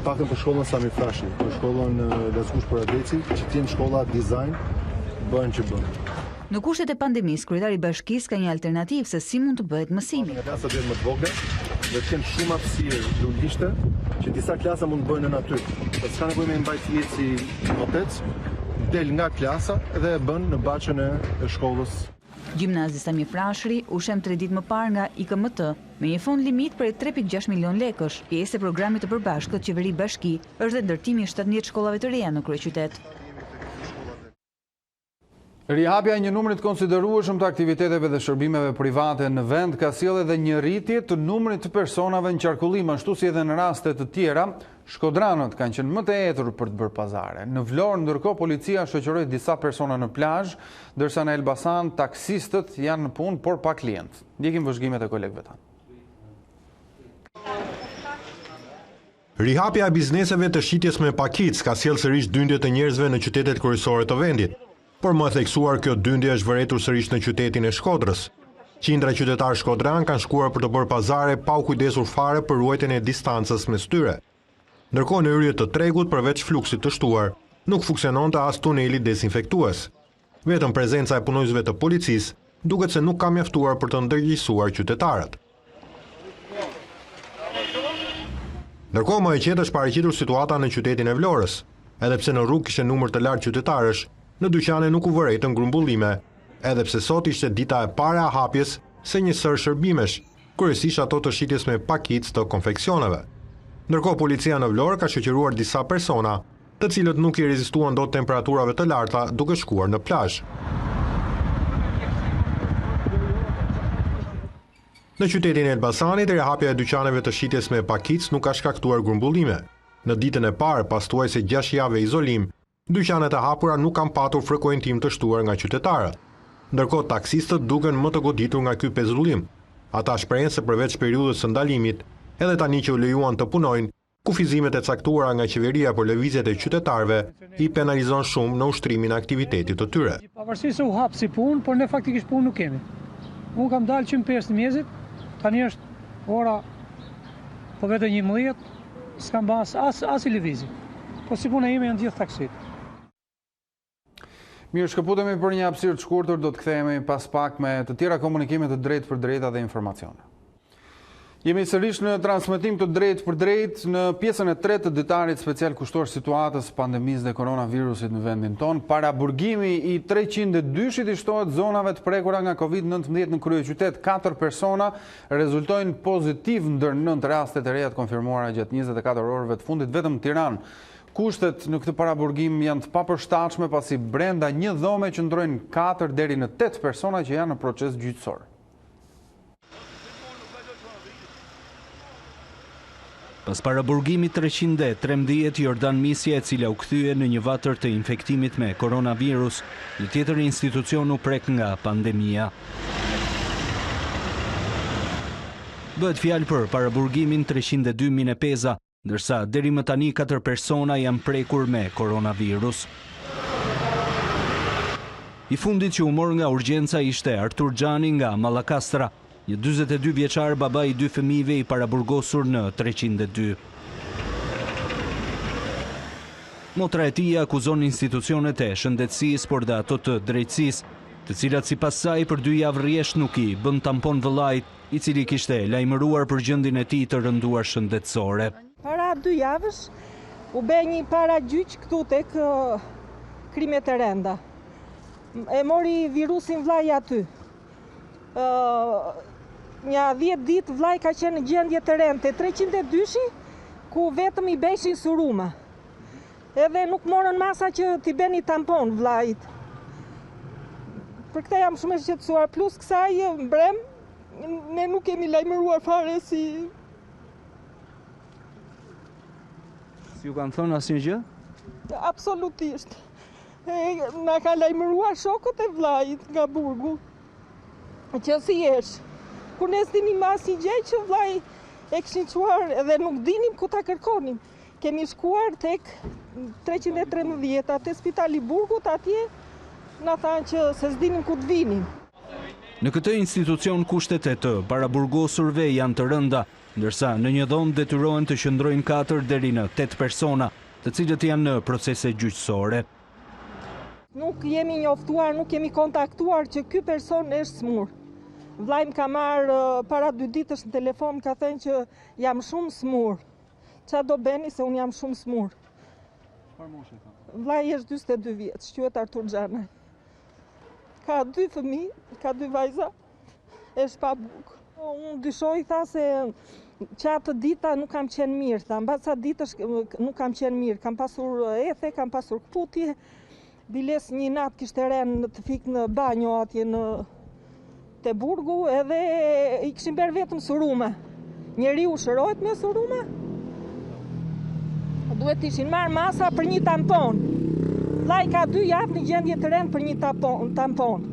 pakën për shkollën Sami Frashi, për shkollën Lezgush për Adeci, që t'jenë shkolla dizajn, bëhen që bëhen. Në kushtet e pandemisë, kryetari i Bashkisë ka një alternativë se si mund të bëhet mësimi. Klasat janë më të vogla, dhe të kenë shumë aftësi lulishte, që disa klasa mund të bëhen në natyrë. Për s'ka nevojë me mbajtje si motec, del nga klasa dhe e bën në baçën e shkollës. Gjimnazi Sami Frashëri u shem 3 ditë më parë nga IKMT me një fond limit për 3.6 milion lekësh. Pjesë e programit të përbashkët Qeveri Bashki është dhe ndërtimi i 17 shkollave të reja në kryeqytet. Rihapja e një numrit konsiderueshëm të aktiviteteve dhe shërbimeve private në vend ka sjellë edhe një rritje të numrit të personave në qarkullim, ashtu si edhe në raste të tjera, shkodranët kanë qenë më të etur për të bërë pazare. Në Vlorë, ndërkohë policia shoqëroi disa persona në plazh, ndërsa në Elbasan taksistët janë në punë por pa klient. Ndjekim vëzhgimet e kolegëve tanë. Rihapja e bizneseve të shitjes me pakic ka sjellë sërish dyndje të njerëzve në qytetet kryesore të vendit. Por më theksuar, kjo dyndje është vëretur sërish në qytetin e Shkodrës. Qindra qytetarë shkodran kanë shkuar për të bërë pazare pa u kujdesur fare për ruajtjen e distancës mes tyre. Ndërkohë në hyrje të tregut, përveç fluksit të shtuar, nuk funksiononte as tuneli dezinfektues. Vetëm prezenca e punojësve të policisë duket se nuk ka mjaftuar për të ndërgjegjësuar qytetarët. Ndërkohë më e qetë është paraqitur situata në qytetin e Vlorës, edhe pse në rrugë kishte numër të lartë qytetarësh. Në dyqane nuk u vëretën grumbulline, edhe pse sot ishte dita e parë e hapjes së një sër shërbimesh, kryesisht ato të shitjes me pakic të konfeksioneve. Ndërkohë policia në Vlorë ka shoqëruar disa persona, të cilët nuk i rezistuan dot temperaturave të larta duke shkuar në plazh. Në qytetin e Elbasanit, rihapja e dyqaneve të shitjes me pakic nuk ka shkaktuar grumbullime. Në ditën e parë, pas thuajse 6 javë izolim, dyqanet e hapura nuk kanë patur frekuentim të shtuar nga qytetarët. Ndërkohë taksistët duken më të goditur nga ky pezullim. Ata shprehen se përveç periudhës së ndalimit, edhe tani që u lejuan të punojnë, kufizimet e caktuara nga qeveria për lëvizjet e qytetarëve i penalizon shumë në ushtrimin e aktivitetit të tyre. Pavarësisht se u hap si punë, por ne faktikisht punë nuk kemi. Unë kam dalë që më 5 mjezit, tani është ora po vetë 11, s'kam bas as i lëvizje. Po si puna ime janë gjithë taksit. Mirë, shkëputemi për një hapësirë të shkurtër, do të kthehemi pas pak me të tjera komunikime të drejtë për drejta dhe informacione. Jemi sërish në transmetim të drejtë për drejtë në pjesën e 3 të ditarit special kushtor situatës pandemisë dhe koronavirusit në vendin tonë. Paraburgimi i 302 i shtohet zonave të prekura nga COVID-19 në kryeqytet. 4 persona rezultojnë pozitiv ndër 9 rastet e reja të konfirmuara gjatë 24 orëve të fundit vetëm në Tiranë. Kushtet në këtë paraburgim janë të papërshtatshme pasi brenda një dhome qëndrojnë 4 deri në 8 persona që janë në proces gjyqësor. Pas paraburgimit 313, Jordan Misja, e cila u kthye në një vatër të infektimit me koronavirus, një tjetër institucion u prek nga pandemia. Bëhet fjalë për paraburgimin 302 Minepeza, ndërsa deri më tani 4 persona janë prekur me koronavirus. I fundit që u mor nga urgjenca ishte Artur Xhani nga Mallakastra, një 42 vjeçar baba i 2 fëmijëve i paraburgosur në 302. Motra e tij akuzon institucionet e shëndetësisë por dhe ato të drejtësisë, të cilat sipas saj për 2 javë rresht nuk i bën tampon vëllait, i cili kishte lajmëruar për gjendjen e tij të rënduar shëndetësore. Para 2 javësh u bë një paragjyq këtu tek krimet e renda. E mori virusin vllai aty. Një 10 ditë vllai ka qenë në gjendje të rëndë, 302-shi ku vetëm i beshin suruma. Edhe nuk morën masa që t'i beni tampon vllait. Për këtë jam shumë e shqetësuar, plus kësaj mbrëm, ne nuk kemi lajmëruar fare si... Si ju kanë thënë asnjë gjë? Absolutisht. Na ka lajmëruar shokët e vllait nga burgu. Që si jesh. Kur ne s'dinim asnjë gjë që vllai e kishin çuar edhe nuk dinim ku ta kërkonim. Kemi shkuar tek 313 te Spitali i Burgut, atje na thanë që se s'dinim ku të vinim. Në këtë institucion kushtet e të paraburgosurve janë të rënda, ndërsa në një dhomë detyrohen të qëndrojnë 4 deri në 8 persona, të cilët janë në procese gjyqësore. Nuk jemi njoftuar, nuk kemi kontaktuar që ky person është smur. Vllai më ka marrë para 2 ditësh në telefon, ka thënë që jam shumë smur. Qa do beni se unë jam shumë smur. Vllai është 42 vjeç, quhet Artur Xhani. Ka 2 fëmijë, ka 2 vajza, është pa burg. Unë dyshoj, tha, se qatë dita nuk kam qenë mirë, tha, mbasa ditësh nuk kam qenë mirë, kam pasur ethe, kam pasur këputje, biles një natë kishte rënë të fik në banjo atje në te burgu, edhe i kishin bërë vetëm suruma. Njeriu shërohet me suruma, duhet ishin marrë masa për një tampon. Vllai ka 2 javë në gjendje të rëndë për një tampon.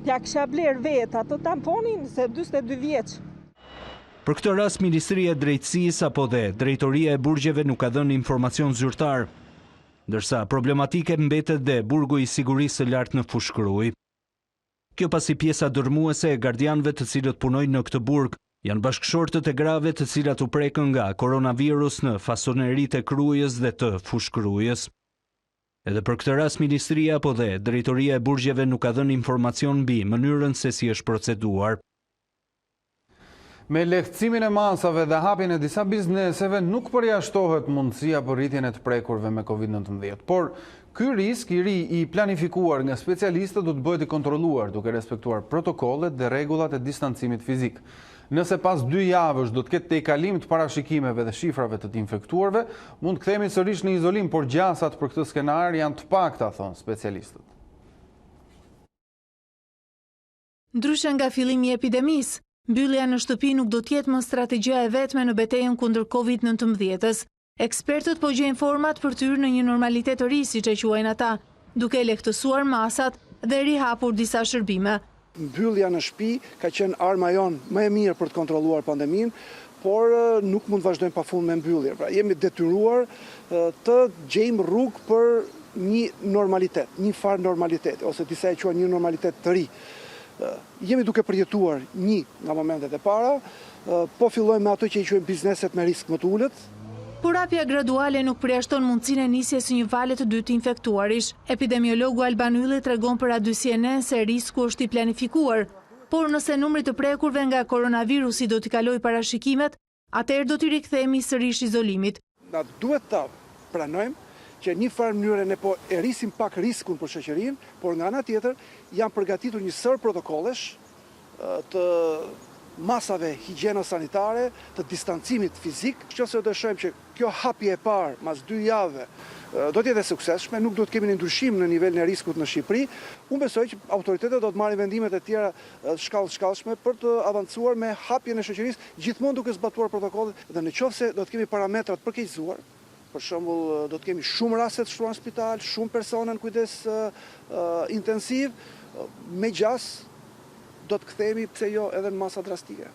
Ja kisha bler vetë atë tamponin se 42 vjeç. Për këtë rast, Ministria e Drejtësisë apo dhe Drejtoria e Burgjeve nuk ka dhënë informacion zyrtar, ndërsa problematike mbetet dhe burgu i sigurisë së lartë në Fushkruj. Kjo pasi pjesa dërmuese e gardianëve të cilët punojnë në këtë burg janë bashkëshortët e grave të cilat u prekën nga koronavirus në fasoneritë e Krujës dhe të Fushkrujës. Edhe për këtë rast, Ministria apo dhe Drejtoria e Burgjeve nuk ka dhënë informacion mbi mënyrën se si është proceduar. Me lehtësimin e masave dhe hapjen e disa bizneseve nuk përjashtohet mundësia për rritjen e të prekurve me COVID-19, por ky risk i ri i planifikuar nga specialistët do të bëhet i kontrolluar duke respektuar protokollet dhe rregullat e distancimit fizik. Nëse pas 2 javësh do të ketë tejkalim të parashikimeve dhe shifrave të infektuarve, mund të kthehemi sërish në izolim, por gjasat për këtë skenar janë të pakta, thonë specialistët. Ndryshe nga fillimi i epidemisë, mbyllja në shtëpi nuk do të jetë më strategjia e vetme në betejën kundër COVID-19-s. Ekspertët po gjejnë format për të hyrë në një normalitet të ri, siç e quajnë ata, duke lehtësuar masat dhe rihapur disa shërbime. Mbyllja në shtëpi ka qenë arma jonë më e mirë për të kontrolluar pandeminë, por nuk mund të vazhdojmë pafund me mbyllje. Pra jemi detyruar të gjejmë rrugë për një normalitet, një farë normalitet, ose disa e quajnë një normalitet të ri. Jemi duke përjetuar një nga momentet e para, po fillojmë me ato që i quajmë bizneset me risk më të ulët. Por hapja graduale nuk përjashton mundësinë e nisjes së një vale të dytë të infektuarish. Epidemiologu Alban Ylli tregon për adyhsinë se risku është i planifikuar, por nëse numri të prekurve nga koronavirusi do t'i kalojë parashikimet, atëherë do t'i rikthehemi sërish izolimit. Na duhet ta pranojmë që një farë mënyrë ne po e rrisim pak riskun për shoqërinë, por nga ana tjetër janë përgatitur një sër protokollesh të masave higjieno-sanitare, të distancimit fizik. Nëse do të shohim që kjo hapje e parë mas 2 javë do të jetë e suksesshme, nuk do të kemi një ndryshim në nivelin e riskut në Shqipëri. Unë besoj që autoritetet do të marrin vendimet e tjera shkallshme për të avancuar me hapjen e shoqërisë, gjithmonë duke zbatuar protokollet, dhe nëse do të kemi parametrat përkeqësuar, për shembull do të kemi shumë raste të shtruar në spital, shumë persona në kujdes intensiv, me gjas do të kthehemi pse jo edhe në masa drastike.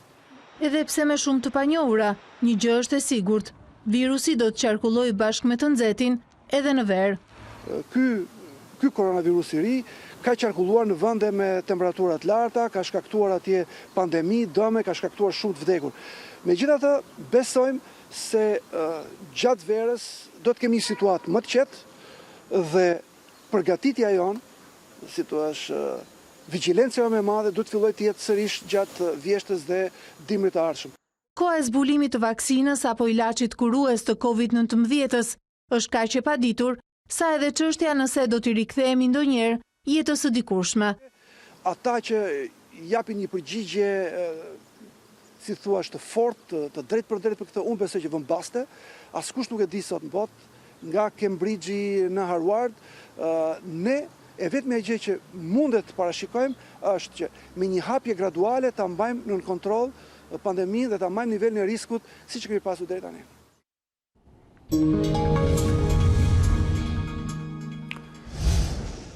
Edhe pse me shumë të panjohura, një gjë është e sigurt, virusi do të qarkullojë bashkë me të nxehtin edhe në verë. Ky koronavirus i ri ka qarkulluar në vende me temperaturat larta, ka shkaktuar atje pandemi, dëme, ka shkaktuar shumë të vdekur. Megjithatë, besojmë se gjatë verës do të kemi një situatë më të qetë dhe përgatitja jonë, si thua, vigjilencia jonë më e madhe do të fillojë të jetë sërish gjatë vjeshtës dhe dimrit të ardhshëm. Koha e zbulimit të vaksinës apo ilaçit kurues të COVID-19 është kaq e paditur sa edhe çështja nëse do t'i rikthehemi ndonjëherë jetës së dikurshme. Ata që japin një përgjigje, si thua, të fortë, të drejtë për drejtë për këtë, unë besoj që vëmbaste, askush nuk e di sot në botë, nga Cambridge në Harvard, ne e vetmja gjë që mundet të parashikojmë është që me një hapje graduale ta mbajmë nën kontroll pandeminë dhe ta mbajmë nivelin e riskut siç kemi pasur deri tani.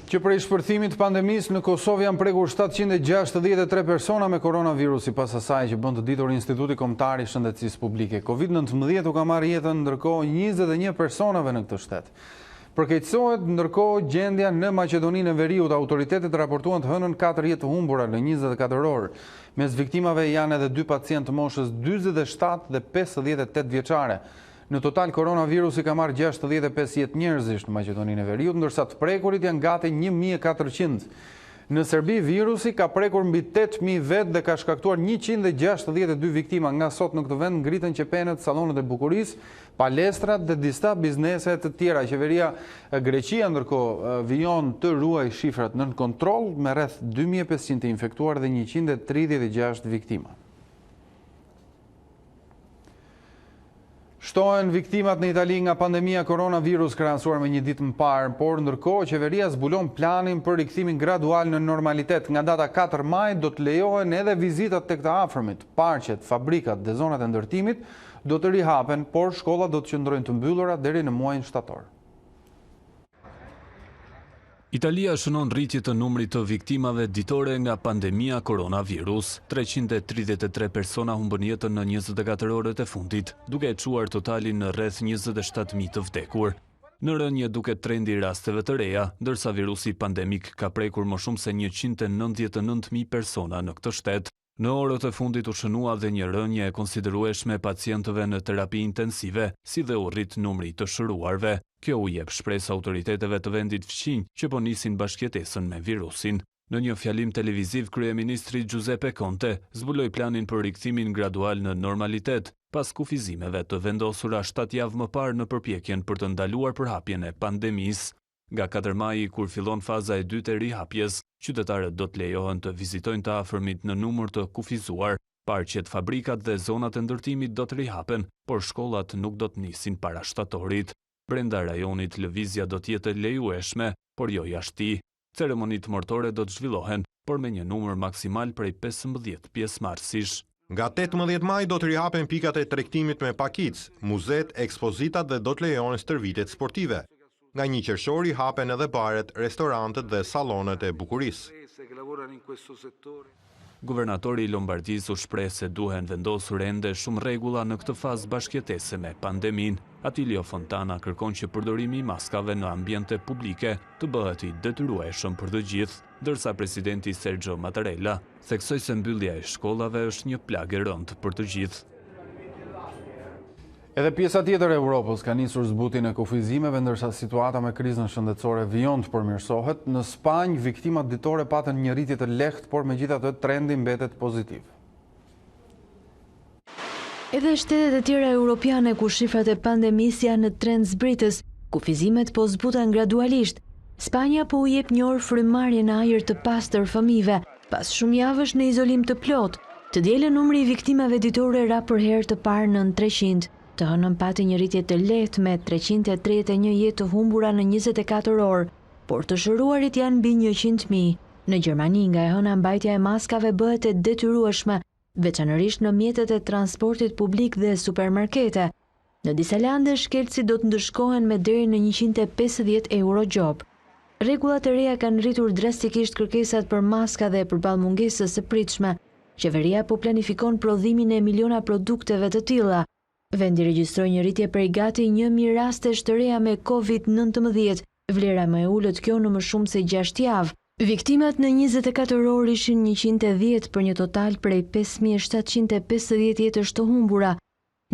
Që për shpërthimit pandemisë në Kosovë janë prekur 763 persona me koronavirus sipas asaj që bën të ditur Instituti Kombëtar i Shëndetësisë Publike. COVID-19 u ka marrë jetën ndërkohë 21 personave në këtë shtet. Përkeqësohet ndërkohë gjendja në Maqedoninë e Veriut, autoritetet raportuan të hënën 4 jetë të humbura në 24 orë. Mes viktimave janë edhe 2 pacientë të moshës 47 dhe 58 vjeçare. Në total, koronavirusi ka marrë 65 jetë njerëzish në Maqedoninë e Veriut, ndërsa të prekurit janë gati 1400. Në Serbi, virusi ka prekur mbi 8000 vetë dhe ka shkaktuar 162 viktima. Nga sot në këtë vend ngritën qepenet, salonet e bukurisë, palestrat dhe disa biznese të tjera. Qeveria Greqia ndërkohë vijon të ruaj shifrat nën kontroll me rreth 2500 të infektuar dhe 136 viktima. Shtohen viktimat në Itali nga pandemia koronavirus krahasuar me një ditë më parë, por ndërkohë qeveria zbulon planin për rikthimin gradual në normalitet. Nga data 4 maj do të lejohen edhe vizitat tek të afërmit, parqet, fabrikat dhe zonat e ndërtimit do të rihapen, por shkollat do të qëndrojnë të mbyllura deri në muajin shtator. Italia shënon rritje të numrit të viktimave ditore nga pandemia koronavirus. 333 persona humbën jetën në 24 orët e fundit, duke e çuar totalin në rreth 27.000 të vdekur. Në rënje duket trendi rasteve të reja, ndërsa virusi pandemik ka prekur më shumë se 199.000 persona në këtë shtet. Në orët e fundit u shënua dhe një rënje e konsiderueshme pacientëve në terapi intensive, si dhe u rrit numri të shëruarve. Kjo u jep shpresë autoriteteve të vendit fqinj që po nisin bashkëjetesën me virusin. Në një fjalim televiziv, kryeministri Giuseppe Conte zbuloi planin për rikthimin gradual në normalitet, pas kufizimeve të vendosura 7 javë më parë në përpjekjen për të ndaluar përhapjen e pandemisë. Nga 4 maji, kur fillon faza e dytë e rihapjes, qytetarët do të lejohen të vizitojnë të afërmit në numër të kufizuar, parqet, fabrikat dhe zonat e ndërtimit do të rihapen, por shkollat nuk do të nisin para shtatorit. Brenda rajonit lëvizja do të jetë lejueshme, por jo jashtë. Ceremonitë mortore do të zhvillohen, por me një numër maksimal prej 15 pjesëmarrësish. Nga 18 maj do të rihapen pikat e tregtimit me pakicë, muzet, ekspozitat dhe do të lejohen stërvitjet sportive. Nga 1 qershori hapen edhe baret, restorantet dhe sallonet e bukurisë. Guvernatori i Lombardisë u shpreh se duhen vendosur ende shumë rregulla në këtë fazë bashkëjetese me pandeminë. Attilio Fontana kërkon që përdorimi i maskave në ambiente publike të bëhet i detyrueshëm për të gjithë, ndërsa presidenti Sergio Mattarella theksoi se mbyllja e shkollave është një plagë e rëndë për të gjithë. Edhe pjesa tjetër e Europës ka nisur zbutin e kufizimeve, ndërsa situata me krizën shëndetësore vijon të përmirësohet. Në Spanjë, viktimat ditore patën një rritje të lehtë, por megjithatë trendi mbetet pozitiv. Edhe shtetet e tjera europiane ku shifrat e pandemisë janë në trend zbritës, kufizimet po zbuten gradualisht. Spanja po u jep një orë frymëmarrje në ajër të pastër fëmijëve, pas shumë javësh në izolim të plot. Të dielën numri i viktimave ditore ra për herë të parë nën 300, të hënën pati një rritje të lehtë me 331 jetë të humbura në 24 orë, por të shëruarit janë mbi 100.000. Në Gjermani nga e hëna mbajtja e maskave bëhet e detyrueshme, veçanërisht në mjetet e transportit publik dhe supermarkete. Në disa lande shkelësi do të ndëshkohen me deri në 150 euro gjop. Rregullat e reja kanë rritur drastikisht kërkesat për maska dhe përballë mungesës së pritshme. Qeveria po planifikon prodhimin e miliona produkteve të tilla. Vendi regjistroi një rritje prej gati 1.000 rastesh të reja me COVID-19, vlera më e ulët kjo në më shumë se 6 javë. Viktimat në 24 orë ishin 110 për një total prej 5.750 jetësh të humbura.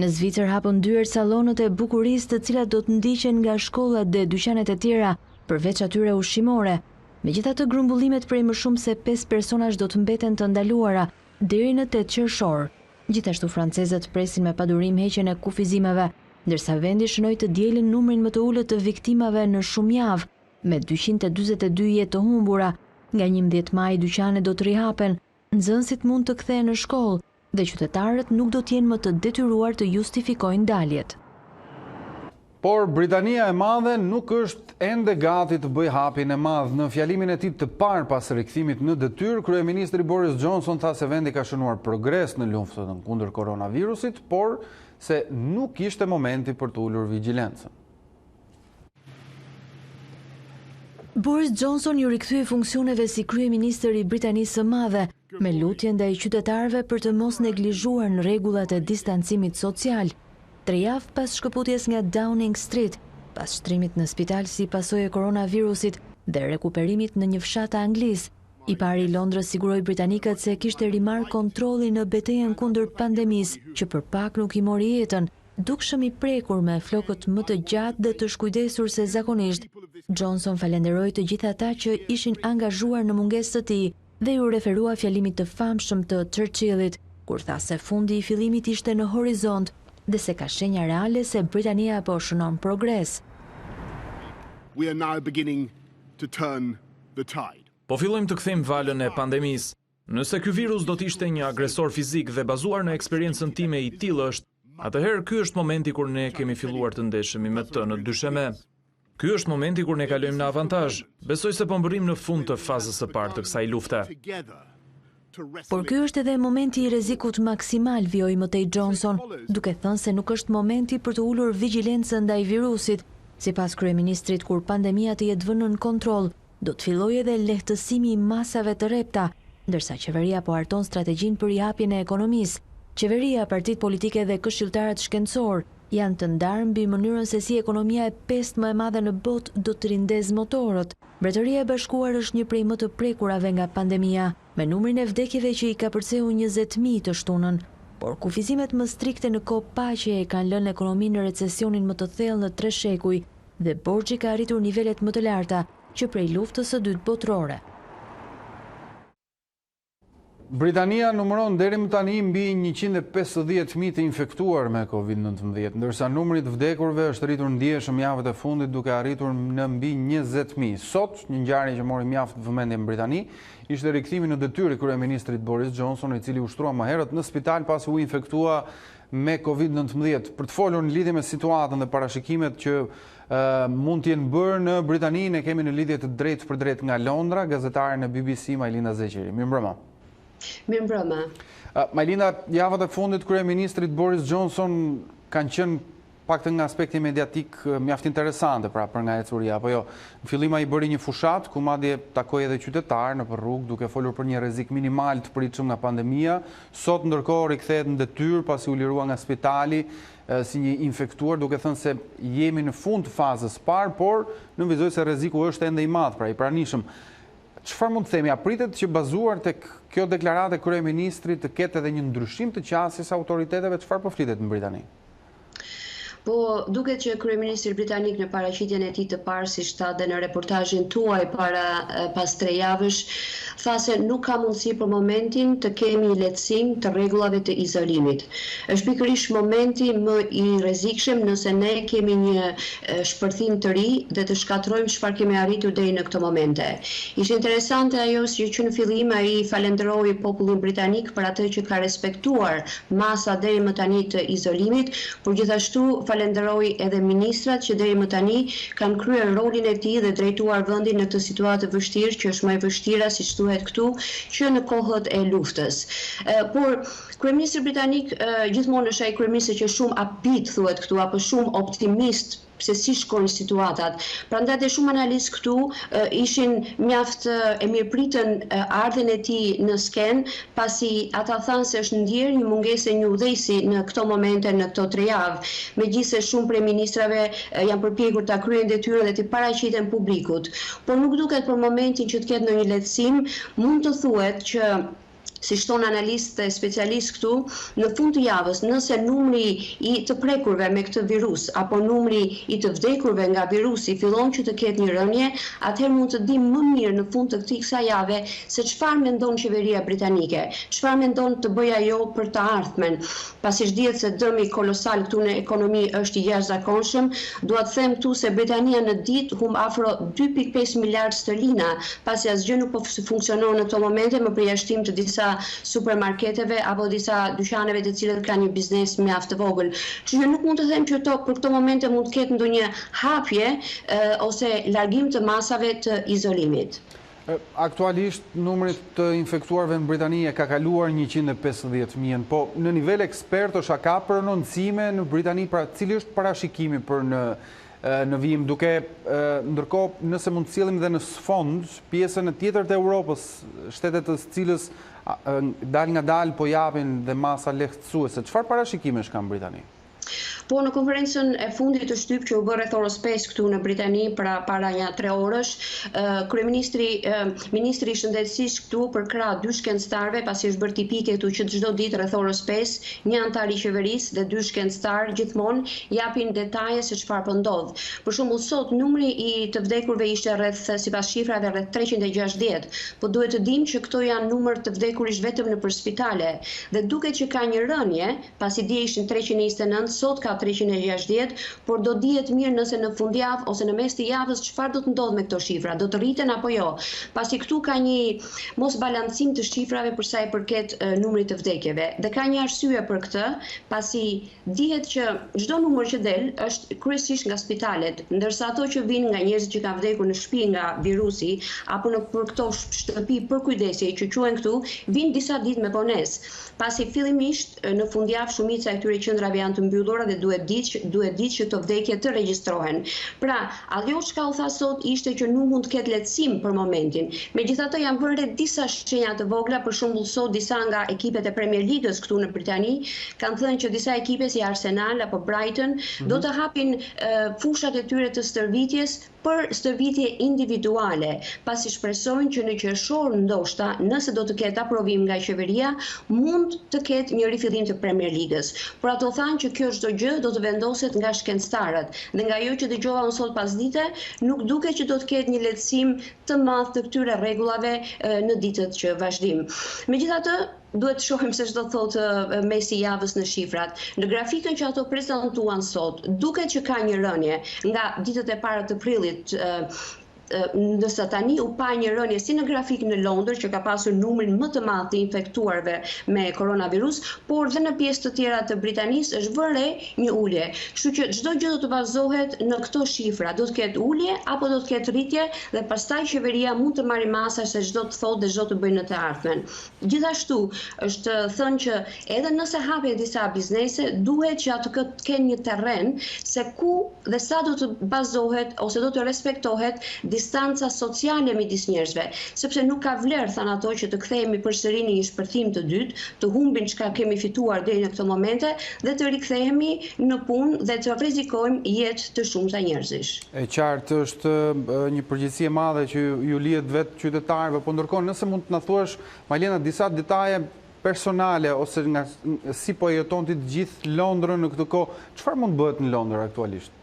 Në Zvicër hapën dyer sallonet e bukurisë të cilat do të ndiqen nga shkollat dhe dyqanet e tjera, përveç atyre ushqimore. Megjithatë, grumbullimet prej më shumë se 5 personash do të mbeten të ndaluara deri në 8 qershor. Gjithashtu francezët presin me padurim heqjen e kufizimeve, ndërsa vendi shënoi të dielën numrin më të ulët të viktimave në shumë javë, me 242 jetë të humbura. Nga 11 maj dyqanet do të rihapen, nxënësit mund të kthehen në shkollë dhe qytetarët nuk do të jenë më të detyruar të justifikojnë daljet. Por Britania e Madhe nuk është ende gati të bëjë hapjen e madh. Në fjalimin e tij të parë pas rikthimit në detyrë, kryeministri Boris Johnson tha se vendi ka shënuar progres në luftën kundër koronavirusit, por se nuk ishte momenti për të ulur vigjilencën. Boris Johnson ju rikthye funksioneve si kryeministër i Britanisë së Madhe, me lutje ndaj qytetarëve për të mos neglizhuar në rregullat e distancimit social. 3 javë pas shkëputjes nga Downing Street, pas shtrimit në spital si pasojë e koronavirusit dhe rekuperimit në një fshat të Anglisë, i pari i Londrës siguroi britanikët se kishte rimarrë kontrollin në betejën kundër pandemisë, që për pak nuk i mori jetën, dukshëm i prekur me flokët më të gjatë dhe të shkujdesur se zakonisht. Johnson falenderoi të gjithë ata që ishin angazhuar në mungesë të tij dhe ju referua fjalimit të famshëm të Churchillit, kur tha se fundi i fillimit ishte në horizont dhe se ka shenja reale se Britania po shënon progres. We are now beginning to turn the tide. Po fillojmë të kthejmë valën e pandemisë. Nëse ky virus do të ishte një agresor fizik dhe bazuar në eksperiencën time i tillë është, atëherë ky është momenti kur ne kemi filluar të ndeshemi me të në dysheme. Ky është momenti kur ne kalojmë në avantazh. Besoj se po mbërrim në fund të fazës së parë të kësaj lufte. Por ky është edhe momenti i rrezikut maksimal, vjoi mëtej Johnson, duke thënë se nuk është momenti për të ulur vigjilencën ndaj virusit. Sipas kryeministrit, kur pandemia të jetë vënë në kontroll, do të fillojë edhe lehtësimi i masave të rrepta, ndërsa qeveria po harton strategjinë për rihapjen e ekonomisë. Qeveria, partitë politike dhe këshilltarët shkencor janë të ndarë mbi mënyrën se si ekonomia e pestë më e madhe në botë do të rindez motorët. Mbretëria e Bashkuar është një prej më të prekurave nga pandemia, me numrin e vdekjeve që i ka përceu 20.000 të shtunën, por kufizimet më strikte në kohë paqeje kanë lënë ekonominë në recesionin më të thellë në 3 shekuj dhe borxhi ka arritur nivelet më të larta që prej luftës së dytë botërore. Britania numëron deri më tani mbi 150.000 të infektuar me COVID-19, ndërsa numri i vdekurve është rritur ndjeshëm javët e fundit duke arritur në mbi 20.000. Sot, një ngjarje që mori mjaft vëmendje në Britani, ishte rikthimi në detyrë i kryeministrit Boris Johnson, i cili ushtrua më herët në spital pasi u infektua me COVID-19. Për të folur në lidhje me situatën dhe parashikimet që mund të jenë bërë në Britani, ne kemi në lidhje të drejtë për drejtë nga Londra gazetaren e BBC Majlinda Zeqeri. Mirëmbrëma. Mirëmbrëma. Majlinda, javët e fundit kryeministrit Boris Johnson kanë qenë paktën nga aspekti mediatik mjaft interesante pra për nga ecuria, apo jo. Në fillim ai bëri një fushat ku madje takoi edhe qytetarë nëpër rrugë duke folur për një rrezik minimal të pritshëm nga pandemia. Sot ndërkohë rikthehet në detyrë pasi u lirua nga spitali si një infektuar, duke thënë se jemi në fund të fazës parë, por nënvizoj se rreziku është ende i madh, pra i pranishëm. Çfarë mund të themi, apritet që bazuar tek kjo deklaratë e kryeministrit të ketë edhe një ndryshim të qasjes autoriteteve, çfarë po flitet në Britani? Po, duket që kryeministri britanik në paraqitjen e tij të parë, siç tha dhe në reportazhin tuaj pas 3 javësh, tha se nuk ka mundësi për momentin të kemi lehtësim të rregullave të izolimit. Është pikërisht momenti më i rrezikshëm nëse ne kemi një shpërthim të ri dhe të shkatrojmë çfarë kemi arritur deri në këtë momente. Ishte interesante ajo që në fillim ai falenderoi popullin britanik për atë që ka respektuar masa deri më tani të izolimit, por gjithashtu falenderoi edhe ministrat që deri më tani kanë kryer rolin e tij dhe drejtuar vendin në këtë situatë vështirë që është më e vështira siç thuhet këtu që në kohët e luftës. Por kryeministri britanik gjithmonë është ai kryeminist që shumë upbeat thuhet këtu apo shumë optimist se si shkojnë situatat. Prandaj dhe shumë analistë këtu ishin mjaft e mirëpritën ardhen e tij në sken, pasi ata thanë se është ndjerë një mungesë e një udhëheci në këto momente, në këto 3 javë. Megjithëse shumë prej ministrave janë përpjekur ta kryejnë detyrën dhe të paraqiten publikut. Por nuk duket për momentin që të ketë ndonjë lehtësim, mund të thuhet që si shton analistë e specialistë këtu, në fund të javës, nëse numri i të prekurve me këtë virus, apo numri i të vdekurve nga virusi fillon që të ketë një rënje, atëherë mund të dim më mirë në fund të kësaj jave se çfarë mendon qeveria britanike, çfarë mendon të bëjë ajo për të ardhmen. Pasi dihet se dëmi kolosal këtu në ekonomi është i jashtëzakonshëm, dua të them këtu se Britania në ditë humb afro 2.5 miliardë sterlina, pasi asgjë nuk po funksionon në këto momente më përjashtim të disa supermarketeve apo disa dyqaneve të cilët kanë një biznes mjaft të vogël. Kështu që nuk mund të them që për këto momente mund të ketë ndonjë hapje ose largim të masave të izolimit. Aktualisht numri të infektuarve në Britani e ka kaluar 150.000, po në nivel ekspertosh a ka prononcime në Britani, pra cili është parashikimi për në vijim, duke ndërkohë nëse mund të sillim dhe në sfond pjesën e tjetër të Europës, shtetet të cilës dal nga dal po japin dhe masa lehtësuese. Çfarë parashikimesh ka në Britani? Po në konferencën e fundit të shtyp që u bë rreth orës 5 këtu në Britani para një 3 orësh, ministri i shëndetësisë këtu përkrah 2 shkencëtarëve, pasi është bërë tipike këtu që çdo ditë rreth orës 5 një antar i qeverisë dhe 2 shkencëtarë gjithmonë japin detaje se çfarë po ndodh. Për shembull sot numri i të vdekurve ishte rreth sipas shifrave rreth 360, po duhet të dimë që këto janë numër të vdekurish vetëm nëpër spitale dhe duket që ka një rënje, pasi dje ishin 329, sot ka 360, por do dihet mirë nëse në fundjavë ose në mes të javës çfarë do të ndodhë me këto shifra, do të rriten apo jo. Pasi këtu ka një mosbalancim të shifrave për sa i përket numrit të vdekjeve. Dhe ka një arsye për këtë, pasi dihet që çdo numër që del është kryesisht nga spitalet, ndërsa ato që vijnë nga njerëzit që kanë vdekur në shtëpi nga virusi apo për këto shtëpi për kujdesje që quhen këtu, vijnë disa ditë me vonesë. Pasi fillimisht në fundjavë shumica e këtyre qendrave janë të mbyllura dhe duhet ditë që të vdekje të regjistrohen. Pra, ajo çka u tha sot ishte që nuk mund të ketë lehtësim për momentin. Megjithatë janë vënë disa shenja të vogla, për shembull sot disa nga ekipet e Premier Ligës këtu në Britani kanë thënë që disa ekipe si Arsenal apo Brighton do të hapin fushat e tyre të stërvitjes për stërvitje individuale, pasi shpresojnë që në qershor ndoshta, nëse do të ketë aprovim nga qeveria, mund të ketë një rifillim të Premier Ligës. Por ato thanë që kjo çdo gjë do të vendoset nga shkencëtarët. Dhe nga ajo që dëgjova unë sot pasdite, nuk duket që do të ketë një lehtësim të madh të këtyre rregullave në ditët që vazhdim. Megjithatë, duhet të shohim se ç'do thotë mesi javës në shifrat. Në grafikën që ato prezantuan sot, duket që ka një rënje nga ditët e para të prillit, ndërsa tani u pa një rënje si në grafik në Londër që ka pasur numrin më të madh të infektuarve me koronavirus, por dhe në pjesë të tjera të Britanisë është vënë një ulje. Kështu që çdo gjë do të bazohet në këto shifra, do të ketë ulje apo do të ketë rritje dhe pastaj qeveria mund të marrë masa se çdo të thotë dhe çdo të bëjë në të ardhmen. Gjithashtu është thënë që edhe nëse hapen disa biznese, duhet që ato të kenë një terren se ku dhe sa do të bazohet ose do të respektohet distanca sociale midis njerëzve, sepse nuk ka vlerë, thanë ato, që të kthehemi përsëri në një shpërthim të dytë, të humbim çka kemi fituar deri në këto momente dhe të rikthehemi në punë dhe të rrezikojmë jetë të shumta njerëzish. E qartë është një përgjegjësi e madhe që ju lihet vetë qytetarëve, po ndërkohë nëse mund të na thuash, Malena, disa detaje personale ose si po jeton ti të gjithë Londrën në këtë kohë, çfarë mund bëhet në Londër aktualisht?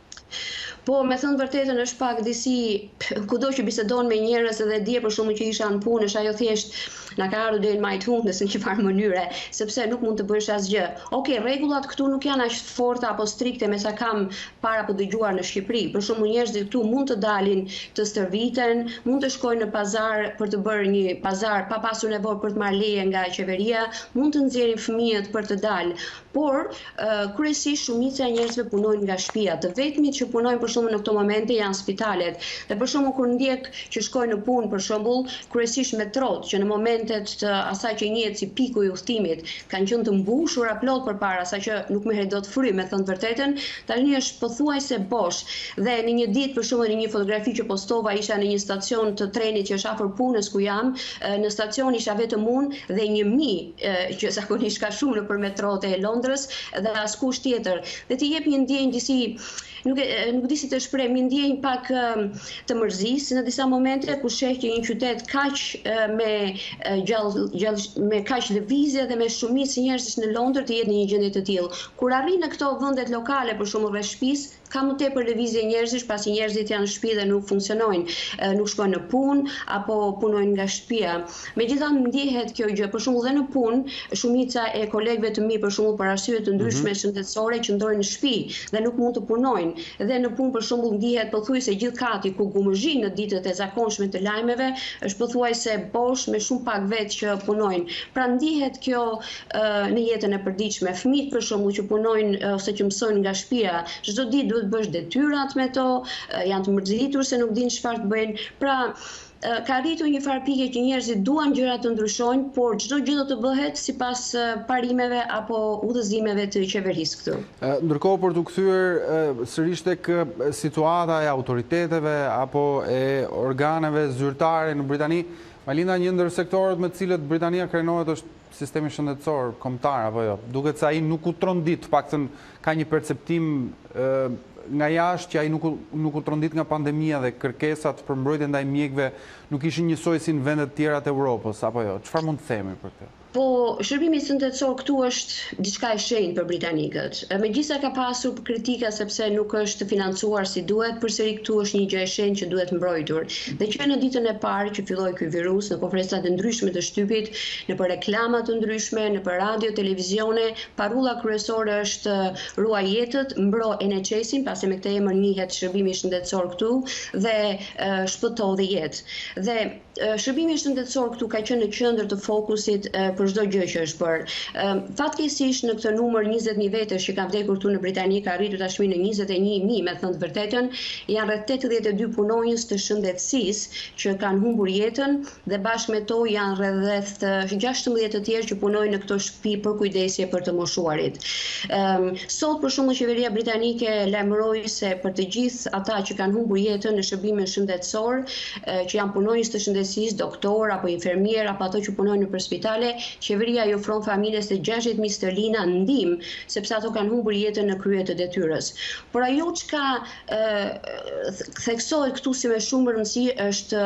Po, me thënë vërtetën është pak disi, kudo që bisedon me njerëz edhe dje për shkakun që isha në punë, është ajo thjesht na ka ardhur deri në majt hundës në një farë mënyre, sepse nuk mund të bësh asgjë. Okej, rregullat këtu nuk janë aq të forta apo strikte me sa kam para po dëgjuar në Shqipëri. Për shembull, njerëzit këtu mund të dalin të stërviten, mund të shkojnë në pazar për të bërë një pazar pa pasur nevojë për të marrë leje nga qeveria, mund të nxjerrin fëmijët për të dalë. Por kryesisht shumica e njerëzve punojnë nga shtëpia. Të vetmit që punojnë për shembull në këto momente janë spitalet. Dhe për shembull kur ndjek që shkojnë në punë për shembull, kryesisht metrot që në momentet të asaj që njihet si piku i udhëtimit kanë qenë të mbushura plot përpara, saqë nuk merret dot fry, me thënë vërtetën, tani është pothuajse bosh. Dhe në një ditë për shembull në një fotografi që postova isha në një stacion të trenit që është afër punës ku jam, në stacion isha vetëm unë dhe 1000 që zakonisht ka shumë nëpër metrot e Londrës dhe askush tjetër. Dhe ti jep një ndjenjë disi nuk di si të shpreh, mi ndjenjë pak të mërzisë në disa momente ku sheh që një qytet kaq me kaq lëvizje dhe me shumicë njerëzish në Londër të jetë në një gjendje të tillë. Kur arrin në këto vendet lokale për shembull rreth shtëpisë, ka më tepër lëvizje njerëzish pasi njerëzit janë në shtëpi dhe nuk funksionojnë, nuk shkojnë në punë apo punojnë nga shtëpia. Megjithatë ndjehet kjo gjë, për shembull dhe në punë, shumica e kolegëve të mi për shembull për arsye të ndryshme shëndetësore qëndrojnë në shtëpi dhe nuk mund të punojnë. Dhe në punë për shembull ndihet pothuajse gjithë kati ku gumëzhi në ditët e zakonshme të lajmeve është pothuajse bosh me shumë pak vetë që punojnë. Pra ndihet kjo në jetën e përditshme. Fëmijët për shembull që punojnë ose që mësojnë nga shtëpia, çdo ditë duhet bësh detyrat me to, janë të mërzitur se nuk dinë çfarë të bëjnë. Pra ka arritur një farë pike që njerëzit duan gjëra të ndryshojnë, por çdo gjë do të bëhet sipas parimeve apo udhëzimeve të qeverisë këtu. Ndërkohë për të kthyer sërish tek situata e autoriteteve apo e organeve zyrtare në Britani, Malinda, një ndër sektorët me të cilët Britania krenohet është sistemi shëndetësor kombëtar apo jo. Duket se ai nuk u trondit, paktën ka një perceptim nga jashtë që ai nuk u trondit nga pandemia dhe kërkesat për mbrojtje ndaj mjekëve nuk ishin njësoj si në vendet tjera të Evropës apo jo. Çfarë mund të themi për këtë? Po, shërbimi shëndetësor këtu është diçka e shenjtë për britanikët. Megjithëse ka pasur kritika sepse nuk është financuar si duhet, përsëri këtu është një gjë e shenjtë që duhet mbrojtur. Dhe që në ditën e parë që filloi ky virus, në konferencat e ndryshme të shtypit, në për reklama të ndryshme, në për radio, televizione, parulla kryesore është ruaj jetët, mbro NHS-in, pasi me këtë emër njihet shërbimi shëndetësor këtu dhe shpëto dhe jetë. Dhe shërbimi shëndetësor këtu ka qenë në qendër të fokusit për çdo gjë që është bërë. Fatkeqësisht në këtë numër 21 vetësh që kanë vdekur këtu në Britani ka arritur tashmë në 21.000, me thënë të vërtetën, janë rreth 82 punonjës të shëndetësisë që kanë humbur jetën dhe bashkë me to janë rreth 16 të tjerë që punojnë në këto shtëpi për kujdesje për të moshuarit. Sot për shembull qeveria britanike lajmëroi se për të gjithë ata që kanë humbur jetën në shërbimin shëndetësor, që janë punonjës të shëndetësisë, doktor apo infermier apo ato që punojnë në spitale, qeveria i ofron familjes të 60.000 sterlina ndihmë sepse ato kanë humbur jetën në krye të detyrës. Por ajo çka theksohet këtu si me shumë rëndësi është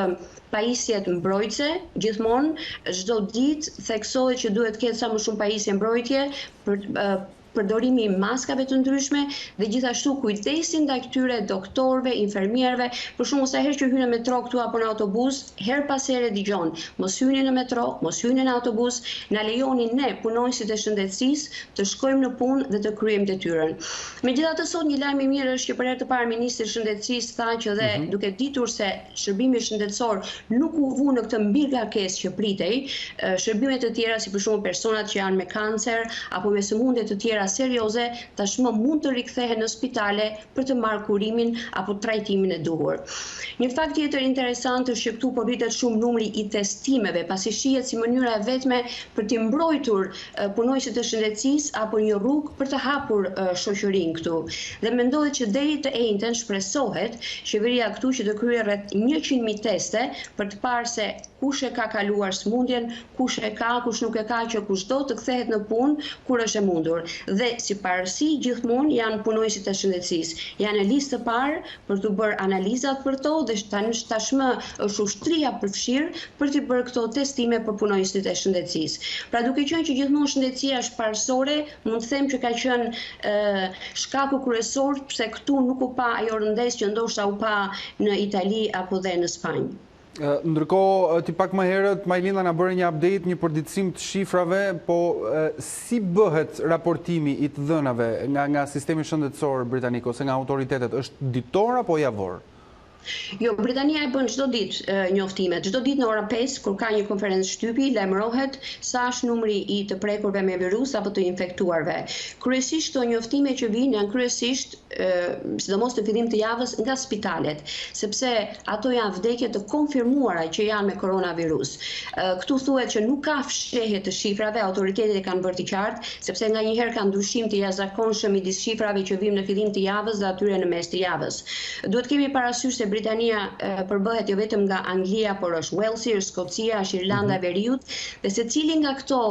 pajisjet mbrojtëse, gjithmonë çdo ditë theksohet që duhet të ketë sa më shumë pajisje mbrojtje për përdorimi i maskave të ndryshme dhe gjithashtu kujdesin ndaj këtyre doktorëve, infermierëve, për shembull sa herë që hyn në metro këtu apo në autobus, her pas here dëgjon, mos hyni në metro, mos hyni në autobus, na lejoni ne punonjësit e shëndetësisë të shkojmë në punë dhe të kryejmë detyrën. Megjithatë sot një lajm i mirë është që për herë të parë ministri i shëndetësisë tha që dhe duke ditur se shërbimi shëndetësor nuk u vu në këtë mbirgarkesë që pritej, shërbime të tjera si për shembull personat që janë me kancer apo me sëmundje të tjera serioze tashmë mund të rikthehen në spitale për të marrë kurimin apo trajtimin e duhur. Një fakt tjetër interesant është që këtu po rritet shumë numri i testimeve, pasi shihet si mënyra e vetme për të mbrojtur punonjësit të shëndetësisë apo një rrugë për të hapur shoqërinë këtu. Dhe mendohet që deri të enjten shpresohet qeveria këtu që të kryejë rreth 100.000 teste për të parë se kush e ka kaluar sëmundjen, kush e ka, kush nuk e ka, që kushdo të kthehet në punë kur është e mundur. dhe si parësi gjithmonë janë punojësit e shëndetësisë. Janë në listë të parë për të bërë analizat për to dhe tashmë është ushtria përfshirë për të bërë këto testime për punojësit e shëndetësisë. Pra duke qenë që gjithmonë shëndetësia është parësore, mund të them që ka qenë shkaku kryesor pse këtu nuk u pa ajo rëndesë që ndoshta u pa në Itali apo dhe në Spanjë. Ndërkohë, ti pak më herët, Majlinda na bëri një update, një përditësim të shifrave, po si bëhet raportimi i të dhënave nga sistemi shëndetësor britanik ose nga autoritetet, është ditor apo javor? Jo, Britania e bën çdo ditë njoftimet. Çdo ditë në ora 5 kur ka një konferencë shtypi, lajmërohet sa është numri i të prekurve me virus apo të infektuarve. Kryesisht këto njoftime që vijnë janë kryesisht, sidomos në fillim të javës, nga spitalet, sepse ato janë vdekje të konfirmuara që janë me koronavirus. Këtu thuhet që nuk ka fshehje të shifrave, autoritetet e kanë bërë të qartë, sepse nganjëherë ka ndryshim të jashtëzakonshëm midis shifrave që vijnë në fillim të javës dhe atyre në mes të javës. Duhet kemi parasysh se Britania përbëhet jo vetëm nga Anglia, por është Walesi, është Skocia, është Irlanda e Veriut, dhe secili nga këto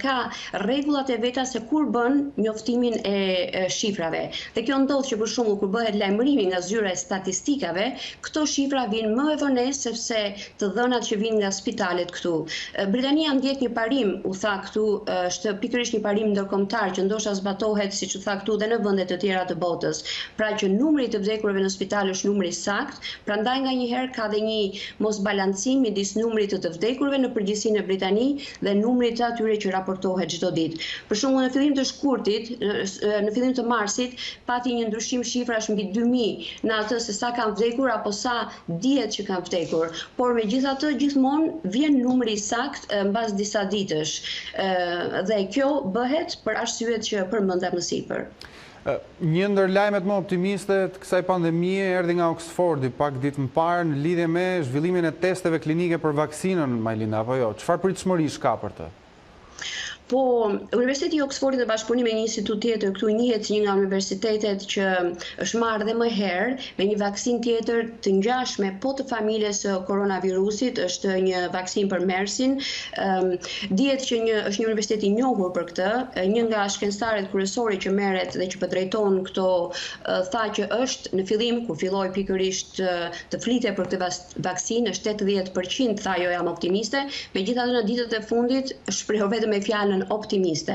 ka rregullat e veta se kur bën njoftimin e shifrave. Dhe kjo ndodh që për shembull kur bëhet lajmërimi nga zyra e statistikave, këto shifra vijnë më e vonesë sepse të dhënat që vijnë nga spitalet këtu. Britania ndjek një parim, u tha këtu, është pikërisht një parim ndërkombëtar që ndoshta zbatohet siç u tha këtu dhe në vende të tjera të botës. Pra që numri të vdekurve në spital është numri sakt, prandaj nganjëherë ka dhe një mosbalancim midis numrit të vdekurve në përgjithësi në Britani dhe numrit të atyre që raportohet çdo ditë. Për shembull, në fillim të shkurtit, në fillim të marsit, pati një ndryshim shifrash mbi 2000 në atë se sa kanë vdekur apo sa dihet që kanë vdekur. Por megjithatë gjithmonë vjen numri sakt mbas disa ditësh. Dhe kjo bëhet për arsyet që përmenda më sipër. Një ndër lajmet më optimiste të kësaj pandemie erdhi nga Oxfordi pak ditë më parë në lidhje me zhvillimin e testeve klinike për vaksinën, Majlinda, apo jo? Çfarë pritshmërish ka për të? Po, Universiteti i Oxfordit në bashkëpunim me një institut tjetër, këtu njihet si një nga universitetet që është marrë dhe më herë me një vaksinë tjetër të ngjashme po të familjes së koronavirusit, është një vaksinë për MERS-in. Dihet që është një universitet i njohur për këtë. Një nga shkencëtarët kryesorë që merret dhe që po drejton këto tha që është në fillim kur filloi pikërisht të flite për këtë vaksinë, është 80%, tha jo jam optimiste. Megjithatë në ditët e fundit shprehu vetëm me fjalën optimiste.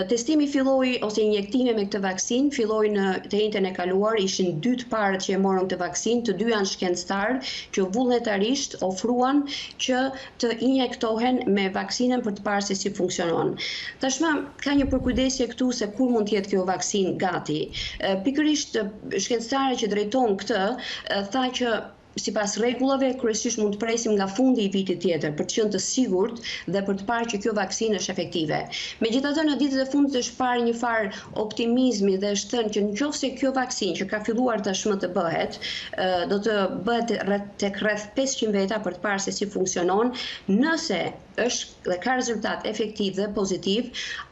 Testimi filloi ose injektime me këtë vaksinë filloi të njëjtën e kaluar, ishin 2 të parët që e morën këtë vaksinë, të dy janë shkencëtarë që vullnetarisht ofruan që të injektohen me vaksinën për të parë se si funksionon. Tashmë ka një përkujdesje këtu se kur mund të jetë kjo vaksinë gati. Pikërisht shkencëtarët që drejton këtë tha që sipas rregullave kryesisht mund të presim nga fundi i vitit tjetër për të qenë të sigurt dhe për të parë që kjo vaksinë është efektive. Megjithatë në ditët e fundit është parë një farë optimizmi dhe është thënë që nëse kjo vaksinë që ka filluar tashmë të bëhet, do të bëhet tek rreth 500 veta për të parë se si funksionon, nëse është dhe ka rezultat efektiv dhe pozitiv,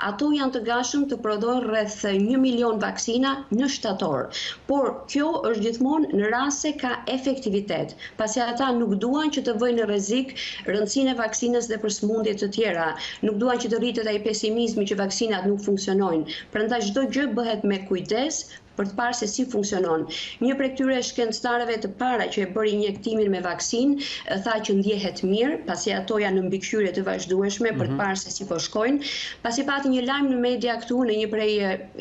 ato janë të gatshëm të prodhojnë rreth 1 milion vaksina në shtator. Por kjo është gjithmonë në rast se ka efektivitet, pasi ata nuk duan që të vëjnë në rrezik rëndësinë e vaksinës dhe për sëmundje të tjera, nuk duan që të rritet ai pesimizmi që vaksinat nuk funksionojnë. Prandaj çdo gjë bëhet me kujdes për të parë se si funksionon. Një prej këtyre shkencëtarëve të para që e bëri injektimin me vaksinë tha që ndjehet mirë, pasi ato janë në mbikëqyrje të vazhdueshme për të parë se si po shkojnë. Pasi pati një lajm në media këtu në një prej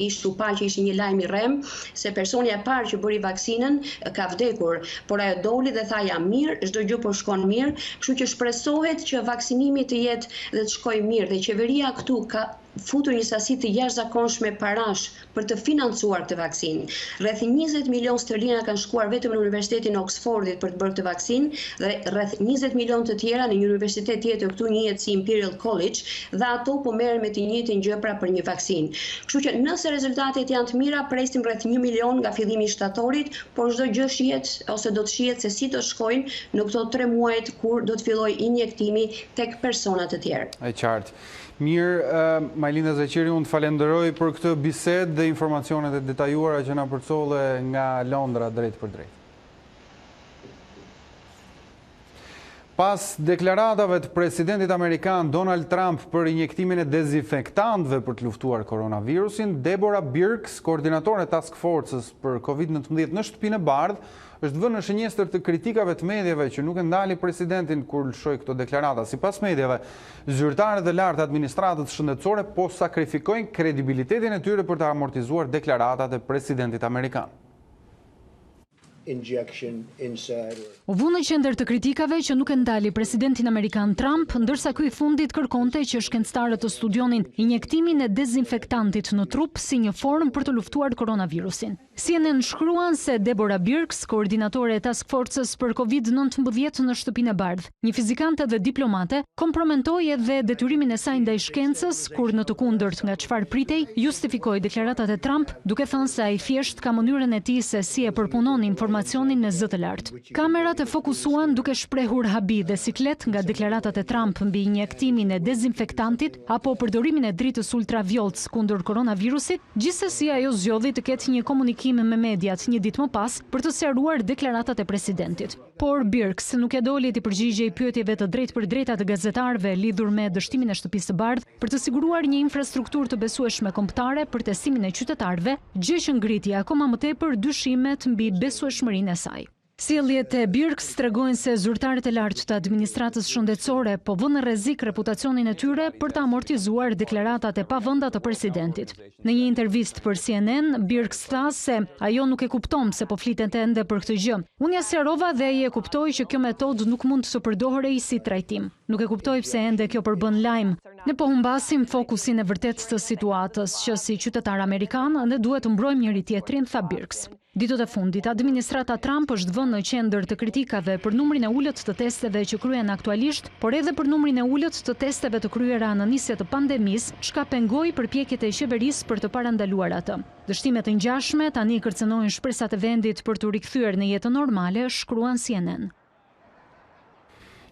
ishte që një lajm i rrem se personi i parë që bëri vaksinën ka vdekur, por ajo doli dhe tha jam mirë, çdo gjë po shkon mirë, kështu që shpresohet që vaksinimi të jetë dhe të shkojë mirë dhe qeveria këtu ka futur një sasi të jashtëzakonshme parash për të financuar këtë vaksinë. Rreth 20 milion sterlina kanë shkuar vetëm në Universitetin e Oxfordit për të bërë këtë vaksinë dhe rreth 20 milion të tjera në një universitet tjetër këtu njihet si Imperial College dhe ato po merren me të njëjtin gjë pra për një vaksinë. Kështu që nëse rezultatet janë të mira, presim rreth 1 milion nga fillimi i shtatorit, por çdo gjë shihet ose do të shihet se si do shkojnë në këto 3 muajt kur do të fillojë injektimi tek persona të tjerë. E qartë. Mirë, Majlinda Zeqiri, unë të falenderoj për këtë bisedë dhe informacionet e detajuara që na përcolle nga Londra drejt për drejt. Pas deklaratave të presidentit Amerikan Donald Trump për injektimin e dezinfektantëve për të luftuar koronavirusin, Deborah Birx, koordinatore Task Forces për COVID-19 në Shtëpinë e Bardhë, është vënë në shënjestër të kritikave të medjave që nuk e ndali presidentin kur lëshoi këto deklarata. Sipas medjave, zyrtarët e lartë administratës shëndetësore po sakrifikojnë kredibilitetin e tyre për të amortizuar deklaratat e presidentit amerikan. U vu në qendër të kritikave që nuk e ndali presidentin amerikan Trump, ndërsa ky i fundit kërkonte që shkencëtarët të studionin injektimin e dezinfektantit në trup si një formë për të luftuar koronavirusin. CNN shkruan se Deborah Birx, koordinatore e Task Forces për COVID-19 në Shtëpinë e Bardhë, një fizikante dhe diplomate, kompromentoi edhe detyrimin e saj ndaj shkencës, kur në të kundërt nga çfarë pritej, justifikoi deklaratat e Trump, duke thënë se ai thjesht ka mënyrën e tij se si e përpunon informacionin në zë të lartë. Kamerat e fokusuan duke shprehur habi dhe siklet nga deklaratat e Trump mbi injektimin e dezinfektantit apo përdorimin e dritës ultraviolet kundër koronavirusit, gjithsesi ajo zgjodhi të ketë një komunikim me mediat një ditë më pas për të sqaruar deklaratat e presidentit. Por Birx nuk e doli të përgjigjej pyetjeve të drejtë për drejta të gazetarëve lidhur me dështimin e Shtëpisë së Bardhë për të siguruar një infrastrukturë të besueshme kombëtare për testimin e qytetarëve, gjë që ngriti akoma më tepër dyshimet mbi besueshmërinë e saj. Sjelljet e Birx tregojnë se zyrtarët e lartë të administratës shëndetësore po vënë në rrezik reputacionin e tyre për të amortizuar deklaratat e pavënda të presidentit. Në një intervistë për CNN, Birx tha se ajo nuk e kupton pse po flitet ende për këtë gjë. Unë ja sqarova dhe ai e kuptoi që kjo metodë nuk mund të përdorej si trajtim. Nuk e kuptoj pse ende kjo përbën lajm. Ne po humbasim fokusin e vërtet të situatës që si qytetar amerikan ne duhet të mbrojmë njëri tjetrin, tha Birx. Ditët e fundit, administrata Trump është vënë në qendër të kritikave për numrin e ulët të testeve që kryen aktualisht, por edhe për numrin e ulët të testeve të kryera në nisje të pandemisë, çka pengoi përpjekjet e qeverisë për të parandaluar atë. Dështimet e ngjashme tani kërcënojnë shpresat e vendit për të rikthyer në jetën normale, shkruan CNN.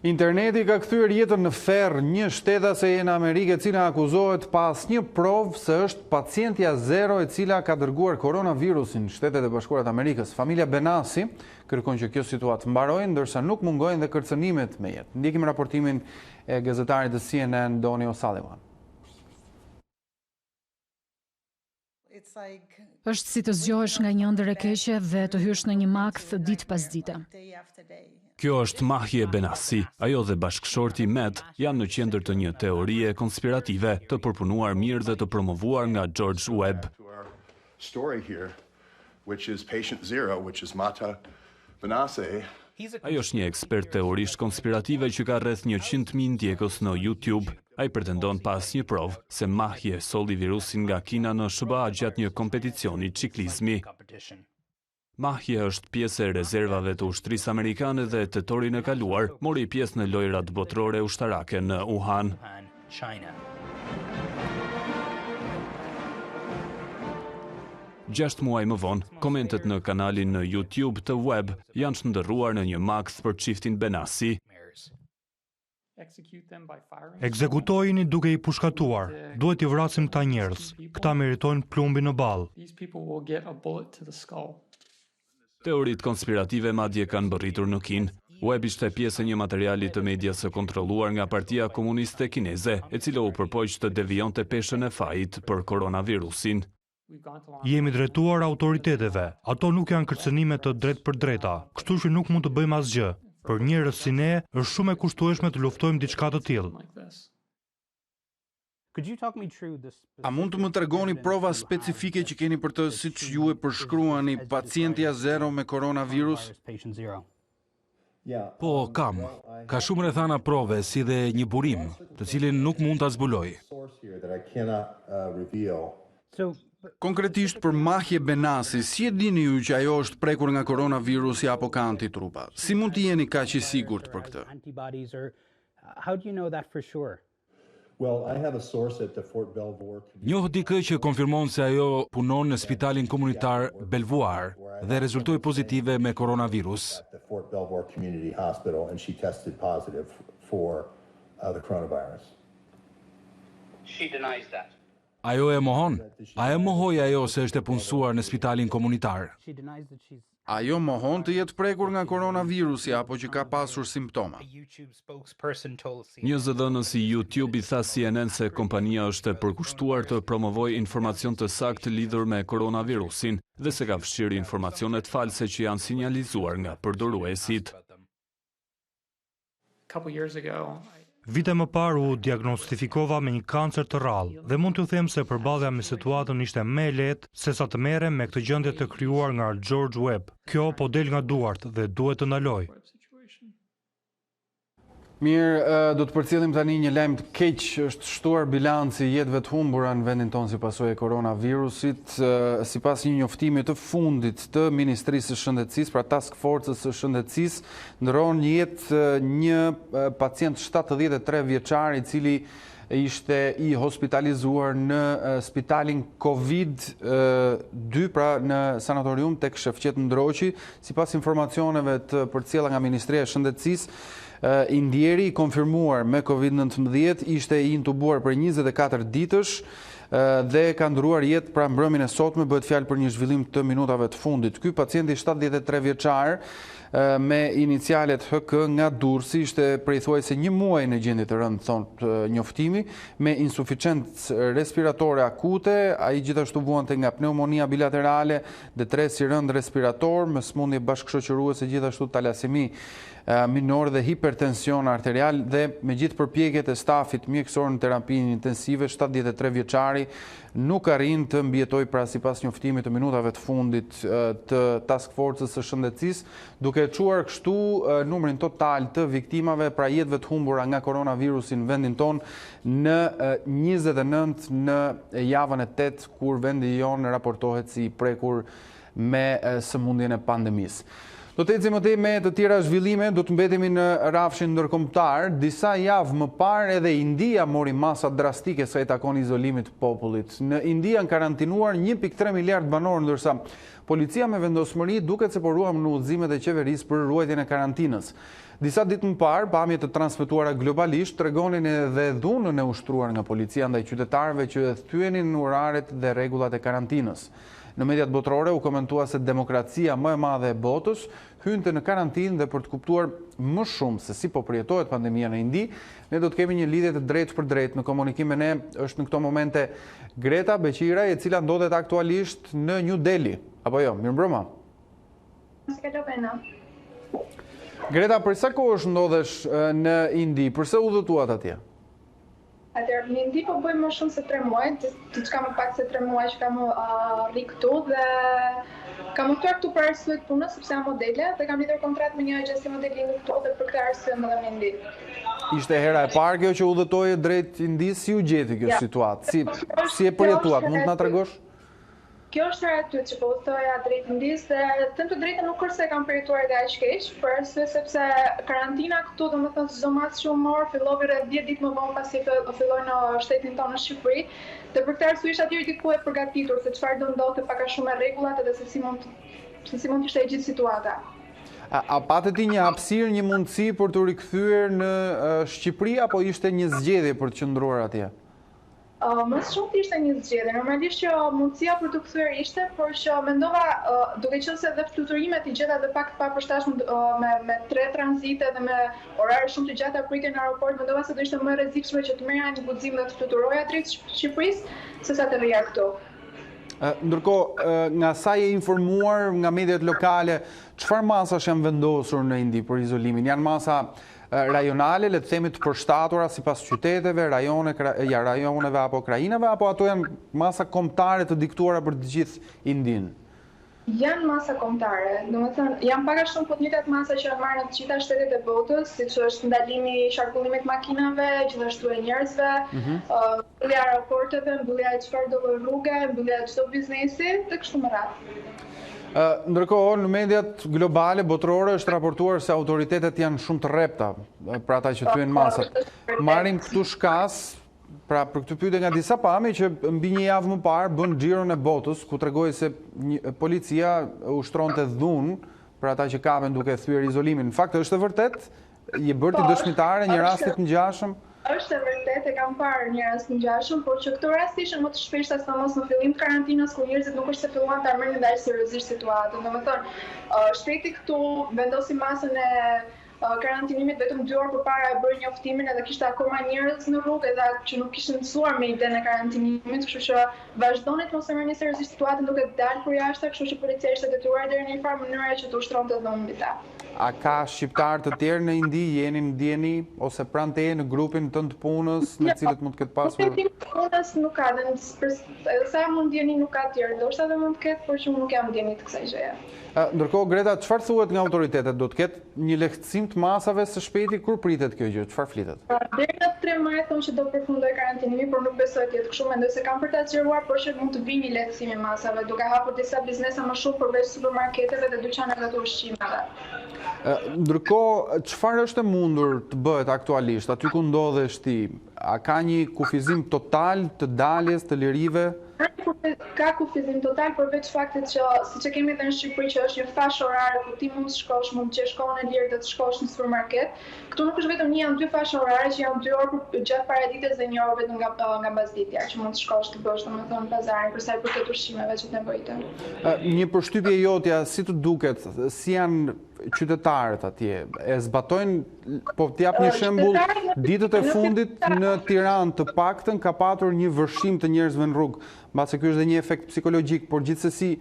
Interneti ka kthyer jetën në ferr një shtetase në Amerikë e cila akuzohet pas një provë se është pacientja zero e cila ka dërguar koronavirusin në Shtetet e Bashkuara të Amerikës. Familja Benassi kërkon që kjo situatë mbarojë, ndërsa nuk mungojnë dhe kërcënimet me jetë. Ndjekim raportimin e gazetarit të CNN Donny O'Sullivan. Është si të zgjohesh nga një ëndër e keqe dhe të hysh në një makth ditë pas dite. Kjo është Mahje Benassi. Ajo dhe bashkëshorti Matt janë në qendër të një teorie konspirative të përpunuar mirë dhe të promovuar nga George Webb. Ajo është një ekspert teorisht konspirative që ka rreth 100.000 ndjekës në YouTube. Ai pretendon pas një provë se Mahje solli virusin nga Kina në SBA gjatë një kompeticioni ciklizmi. Mahje është pjesë e rezervave të ushtrisë amerikane dhe tetorin e kaluar mori pjesë në lojrat botërore ushtarake në Wuhan. 6 muaj më vonë, komentet në kanalin në YouTube të Webb janë shndërruar në një makth për çiftin Benassi. Ekzekutojini duke i pushkatuar. Duhet i vrasim këta njerëz. Këta meritojnë plumbi në ballë. Teoritë konspirative madje kanë bërritur në Kinë. Webb ishte pjesë e një materiali të medias së kontrolluar nga Partia Komuniste Kineze, e cila u përpoq të devionte peshën e fajit për koronavirusin. Jemi drejtuar autoriteteve. Ato nuk janë kërcënime të drejtë për drejta, kështu që nuk mund të bëjmë asgjë. Për njerëz si ne, është shumë e kushtueshme të luftojmë diçka të tillë. A mund të më tregoni prova specifike që keni për të, siç ju e përshkruani, pacientja zero me koronavirus? Po, kam. Ka shumë rrethana prove, si dhe një burim, të cilin nuk mund ta zbuloj. Konkretisht për Mahje Benassi, si e dini ju që ajo është prekur nga koronavirusi apo ka antitrupa? Si mund të jeni kaq i sigurt për këtë? Njoh dikë që konfirmon se ajo punon në spitalin komunitar Belvoir dhe rezultoi pozitive me koronavirus. Ajo e mohon? A e mohoi ajo se është e punësuar në spitalin komunitar? Ajo mohon të jetë prekur nga koronavirusi apo që ka pasur simptoma. Një zëdhënës i YouTube i tha CNN se kompania është e përkushtuar të promovojë informacion të saktë lidhur me koronavirusin dhe se ka fshirë informacionet false që janë sinjalizuar nga përdoruesit. Vite më parë u diagnostifikova me një kancer të rrallë dhe mund t'ju them se përballja me situatën ishte më e lehtë sesa të merrem me këtë gjendje të krijuar nga George Webb. Kjo po del nga duart dhe duhet të ndaloj. Mirë, do të përcjellim tani një lajm të keq. Është shtuar bilanci i jetëve të humbura në vendin tonë si pasojë e koronavirusit. Sipas një njoftimi të fundit të Ministrisë së Shëndetësisë, pra Task Force-s së Shëndetësisë, ndron jetë një pacient 73 vjeçar i cili ishte i hospitalizuar në spitalin COVID-2, pra në sanatorium tek Shefqet Ndroqi. Sipas informacioneve të përcjella nga Ministria e Shëndetësisë, Indjeri i konfirmuar me COVID-19 ishte i intubuar për 24 ditësh dhe ka ndruar jetë pra mbrëmjen e sotme. Bëhet fjalë për një zhvillim të minutave të fundit. Ky pacienti 73 vjeçar me inicialet HK nga Durrësi ishte prej thuajse një muaj në gjendje të rëndë, thon njoftimi, me insuficiencë respiratore akute. Ai gjithashtu vuante nga pneumonia bilaterale, detres i rënd respirator, me smundje bashkëshoqëruese, gjithashtu talasemi minor dhe hipertension arterial, dhe me gjithë përpjekjet e stafit mjekësor në terapinë intensive, 73 vjeçari nuk arrin të mbijetoj, pra sipas njoftimit të minutave të fundit të Task Force-s së Shëndetësisë, duke çuar kështu numrin total të viktimave, pra jetëve të humbura nga koronavirusi në vendin tonë në 29 në javën e 8, kur vendi jonë raportohet si prekur me sëmundjen e pandemisë. Do të ecim më me të tjera zhvillime, do të mbetemi në rafshin ndërkombëtar. Disa javë më parë edhe India mori masa drastike sa i takon izolimit të popullit. Në Indi janë karantinuar 1.3 miliard banor, ndërsa policia me vendosmëri duket se po ruam në udhëzimet e qeverisë për ruajtjen e karantinës. Disa ditë më parë, pamje të transmetuara globalisht tregonin edhe dhunën e ushtruar nga policia ndaj qytetarëve që thyenin oraret dhe rregullat e karantinës. Në mediat botërore u komentua se demokracia më e madhe e botës hynte në karantinë, dhe për të kuptuar më shumë se si po përjetohet pandemia në Indi, ne do të kemi një lidhje të drejtë për drejtë. Në komunikim me ne është në këto momente Greta Beqira, e cila ndodhet aktualisht në New Delhi. Apo jo, mirëmbrëma. Greta, për sa kohë ndodhesh në Indi? Përse udhëtuat atje? Atëherë, në Indi po bëjmë më shumë se 3 muaj, diçka më pak se 3 muaj që kam rri këtu, dhe kam udhëtuar këtu për arsye të punës, sepse jam modele dhe kam lidhur kontratë me një agjenci modelingi këtu, dhe për këtë arsye më dhe në Indi. Ishte hera e parë kjo që udhëtoje drejt Indisë, si u gjeti kjo situatë? Si e përjetuat? Mund të na tregosh? Kjo është hera e dytë që po udhëtoja drejt Indisë, dhe të drejtën nuk është se kam përjetuar dhe aq keq, për arsye sepse karantina këtu, domethënë çdo mas që u mor, filloi rreth 10 ditë më vonë pasi filloi në shtetin tonë në Shqipëri, dhe për këtë arsye isha deri diku e përgatitur se çfarë do ndodhte pak a shumë me rregullat edhe se si mund të ishte e gjithë situata. A patet ti një hapësirë, një mundësi për të rikthyer në Shqipëri, apo ishte një zgjedhje për të qëndruar atje? Më shumë ishte një zgjedhje. Normalisht që mundësia për të kthyer ishte, por që mendova, duke qenë se dhe fluturimet i gjeta dhe pak të papërshtatshme me 3 tranzite dhe me orare shumë të gjata pritje në aeroport, mendova se do ishte më e rrezikshme që të merrja një guxim dhe të fluturoja drejt Shqipërisë, sesa të rrija këtu. Ndërkohë, nga sa je informuar nga mediat lokale, çfarë masash janë vendosur në Indi për izolimin? Janë masa rajonale, le të themi të përshtatura sipas qyteteve, rajoneve apo krajinave, apo ato janë masa kombëtare të diktuara për të gjithë Indinë? Janë masa kombëtare, domethënë janë pak a shumë po të njëjtat masa që janë marrë në të gjitha shtetet e botës, siç është ndalimi i qarkullimit makinave, gjithashtu e njerëzve, mbyllja e aeroporteve, mbyllja e çfarë do rrugë, mbyllja e çdo biznesi dhe kështu me radhë. Ndërkohë, në mediat globale, botërore, është raportuar se autoritetet janë shumë të rrepta për ata që thyen masat. Marrin këtu shkas, pra për këtë pyetje nga disa pamje që mbi një javë më parë bën xhiron e botës, ku tregoi se policia ushtronte dhunë për ata që kapen duke thyer izolimin. Në fakt është e vërtet? Je bërti dëshmitare një rasti të ngjashëm? Është e vërtet, e kam parë një rast ngjashëm, por që këto rast ishin më të shpeshta sa mos në fillim të karantinës, ku njerëzit nuk është se filluan ta merrnin ndaj seriozisht situatën. Domethënë, shteti këtu vendosi masën e karantinimit vetëm 2 orë përpara e bëri njoftimin edhe kishte akoma njerëz në rrugë edhe që nuk kishin mësuar me idenë e karantinimit, kështu që vazhdoni të mos e merrni seriozisht situatën duke dalë për jashtë, kështu që policia ishte detyruar deri në një farë mënyre që të ushtronte dhomën mbi ta. A ka shqiptarë të tjerë në Indi, jeni ndjeni ose pranë teje në grupin tënd të punës, në cilët mund të ketë pasur? Në grupin të punës nuk ka, edhe sa mund ndjeni nuk ka tjerë, ndoshta edhe mund të ketë, por që nuk jam ndjeni të kësaj gjëje. Ndërkohë, Greta, çfarë thuhet nga autoritetet? Do të ketë një lehtësim të masave së shpejti, kur pritet kjo gjë? Çfarë flitet? Deri në 3 maj thonë që do përfundoj karantinimi, por nuk besoj të jetë kështu, mendoj se kanë për ta zgjeruar, por që mund të vijë një lehtësim i masave, duke hapur disa biznesa më shumë përveç supermarketeve dhe dyqaneve të ushqimeve. Ndërkohë, çfarë është e mundur të bëhet aktualisht, aty ku ndodhesh ti? A ka një kufizim total të daljes të lirive? Ka kufizim total, përveç faktit që siç e kemi edhe në Shqipëri që është një fash orare ku ti mund të shkosh, mund të gjesh kohën e lirë dhe të shkosh në supermarket. Këtu nuk është vetëm një, janë 2 fash orare që janë 2 orë gjatë paradites dhe 1 orë vetëm nga mbasditja, që mund të shkosh të bësh domethënë pazarin për sa i përket ushqimeve që të nevojiten. Një përshtypje jotja, si të duket, si janë qytetarët atje, e zbatojnë, po t'jap një shembull, ditët e fundit në Tiranë të paktën ka patur një vërshim të njerëzve në rrugë, mbase ky është dhe një efekt psikologjik, por gjithsesi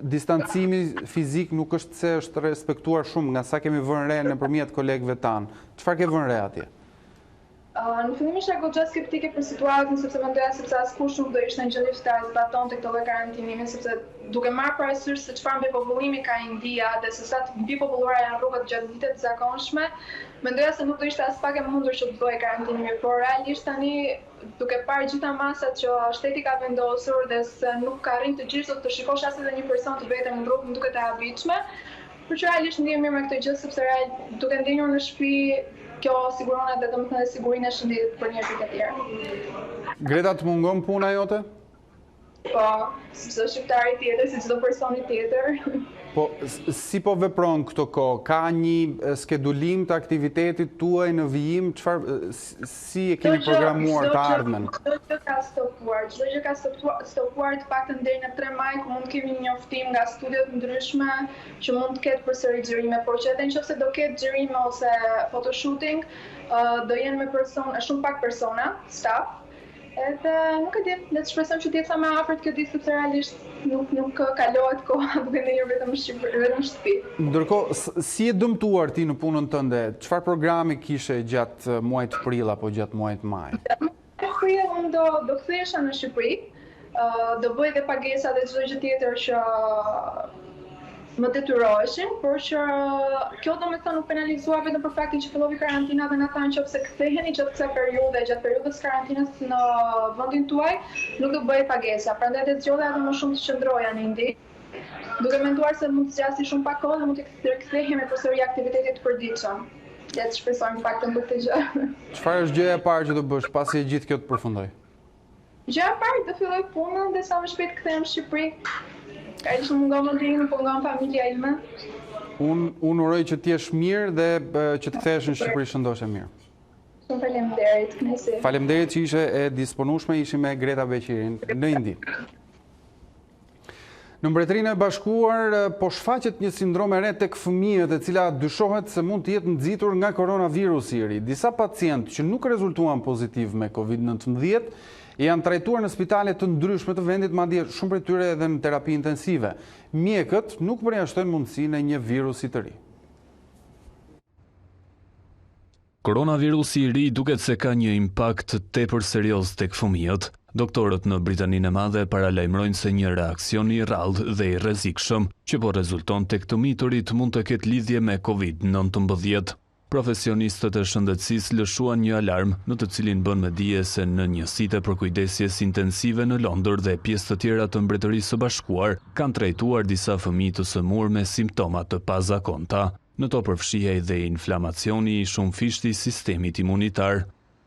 distancimi fizik nuk është se është respektuar shumë, nga sa kemi vënë re nëpërmjet kolegëve tanë. Çfarë ke vënë re atje? Në fillim isha goxha skeptike për situatën, sepse mendoja sepse askush nuk do ishte në gjendje të zbatonte këtë lloj karantinimi, sepse duke marrë parasysh se çfarë mbipopullimi ka India dhe se sa të mbipopulluara janë rrugët gjatë ditëve të zakonshme, mendoja se nuk do ishte as pak e mundur që të bëhej karantinimi, por realisht tani duke parë gjitha masat që shteti ka vendosur dhe se nuk ka arrin të gjithë të shikosh as edhe një person të vetëm në rrugë, më duket e habitshme, por që realisht ndihem mirë me këtë gjë sepse duke ndenjur në shtëpi kjo siguron edhe domethënë sigurinë e shëndetit për njerëzit e tjerë. Greta, të mungon puna jote? Po, si çdo shqiptari tjetër, si çdo personi tjetër. Po, si po vepron këto kohë? Ka një skedulim të aktivitetit tuaj në vijim? Si e keni programuar të ardhmen? Çdo gjë ka stopuar të paktën deri në 3 maj, ku mund të kemi një njoftim nga studio të ndryshme që mund të ketë përsëri xhirime, por që edhe nëse do ketë xhirime ose photoshooting, do jenë me persona, shumë pak persona, staf. Edhe nuk e di, le të shpresojmë që të jetë sa më afërt kjo ditë, sepse realisht nuk kalohet koha duke ndenjur vetëm në shtëpi. Ndërkohë, si e dëmtuar ti në punën tënde? Çfarë programi kishe gjatë muajit prill apo gjatë muajit maj? Gjatë muajit prill unë do kthehesha në Shqipëri, do bëj dhe pagesa dhe çdo gjë tjetër që më detyroheshin, por që kjo domethënë nuk penalizua vetëm për faktin që filloi karantina dhe na thanë nëse ktheheni gjatë kësaj periudhe, gjatë periudhës karantinës në vendin tuaj, nuk do bëj pagesa. Prandaj dhe zgjodha edhe më shumë të qëndroja në Indi, duke menduar se mund të zgjasë shumë pak kohë dhe mund të kthehemi përsëri aktivitetit të përditshëm. Le të shpresojmë paktën për këtë gjë. Çfarë është gjëja e parë që do bësh pasi e gjithë kjo të përfundoj? Gjëja e parë do filloj punën dhe sa më shpejt kthehem në Shqipëri. Ka që mungon më ndihmë, po nga familja ime. Unë uroj që t'jesh mirë dhe që të kthehesh në Shqipëri shëndosh e mirë. Shumë faleminderit, kënaqësi. Faleminderit që ishe e disponueshme, ishim me Greta Beqirin në Indi. Në Mbretërinë e Bashkuar po shfaqet një sindrom e re tek fëmijët, e cila dyshohet se mund të jetë nxitur nga koronavirusi i ri. Disa pacientë që nuk rezultuan pozitiv me COVID-19 janë trajtuar në spitale të ndryshme të vendit, madje shumë prej tyre edhe në terapi intensive. Mjekët nuk përjashtojnë mundësinë e një virusi të ri. Koronavirusi i ri duket se ka një impakt tepër serioz tek fëmijët. Doktorët në Britaninë e Madhe paralajmërojnë se një reakcion i rrallë dhe i rrezikshëm që po rezulton tek të miturit mund të ketë lidhje me COVID-19. Profesionistët e shëndetësisë lëshuan një alarm në të cilin bën me dije se në njësitë për kujdesjes intensive në Londër dhe pjesë të tjera të Mbretërisë së Bashkuar kanë trajtuar disa fëmijë të sëmurë me simptoma të pazakonta. Në to përfshihej dhe inflamacioni i shumëfishtë i sistemit imunitar.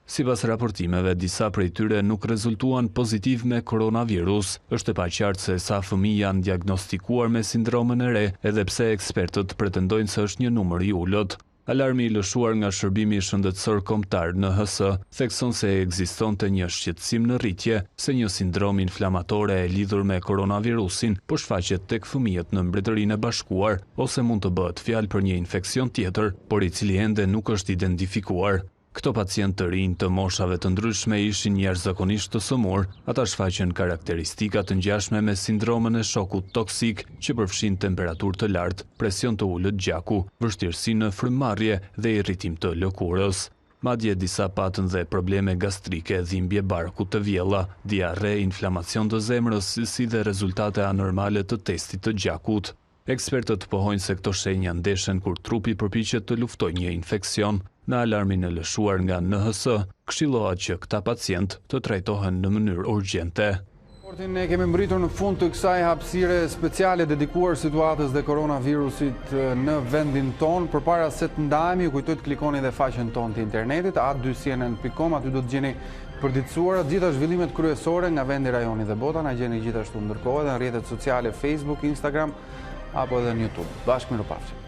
Sipas raportimeve, disa prej tyre nuk rezultuan pozitiv me koronavirus. Është e paqartë se sa fëmijë janë diagnostikuar me sindromën e re, edhe pse ekspertët pretendojnë se është një numër i ulët. Alarmi i lëshuar nga Shërbimi Shëndetësor Kombëtar NHS thekson se ekzistonte një shqetësim në rritje se një sindrom inflamatore e lidhur me koronavirusin po shfaqet tek fëmijët në Mbretërinë e Bashkuar ose mund të bëhet fjalë për një infeksion tjetër, por i cili ende nuk është identifikuar. Këto pacientë të rinj të moshave të ndryshme ishin jashtëzakonisht të sëmur, ata shfaqen karakteristika të ngjashme me sindromën e shokut toksik që përfshin temperaturë të lartë, presion të ulët gjaku, vështirësi në frymëmarrje dhe irritim të lëkurës. Madje disa patën dhe probleme gastrike, dhimbje barku të vjella, diarre, inflamacion të zemrës, si dhe rezultate anormale të testit të gjakut. Ekspertët pohojnë se këto shenja ndeshen kur trupi përpiqet të luftojë një infeksion. Në alarmin e lëshuar nga NHS, këshillohet që këta pacient të trajtohen në mënyrë urgjente. Ne kemi mbritur në fund të kësaj hapësire speciale dedikuar situatës dhe koronavirusit në vendin ton. Përpara se të ndajemi, ju kujtoj të klikoni dhe faqen ton të internetit, a2cnn.com, aty do të gjeni përditësuara gjitha zhvillimet kryesore nga vendi, rajoni dhe bota. Na gjeni gjithashtu ndërkohë edhe në rrjetet sociale Facebook, Instagram apo edhe në YouTube. Bashkë mirupafshim.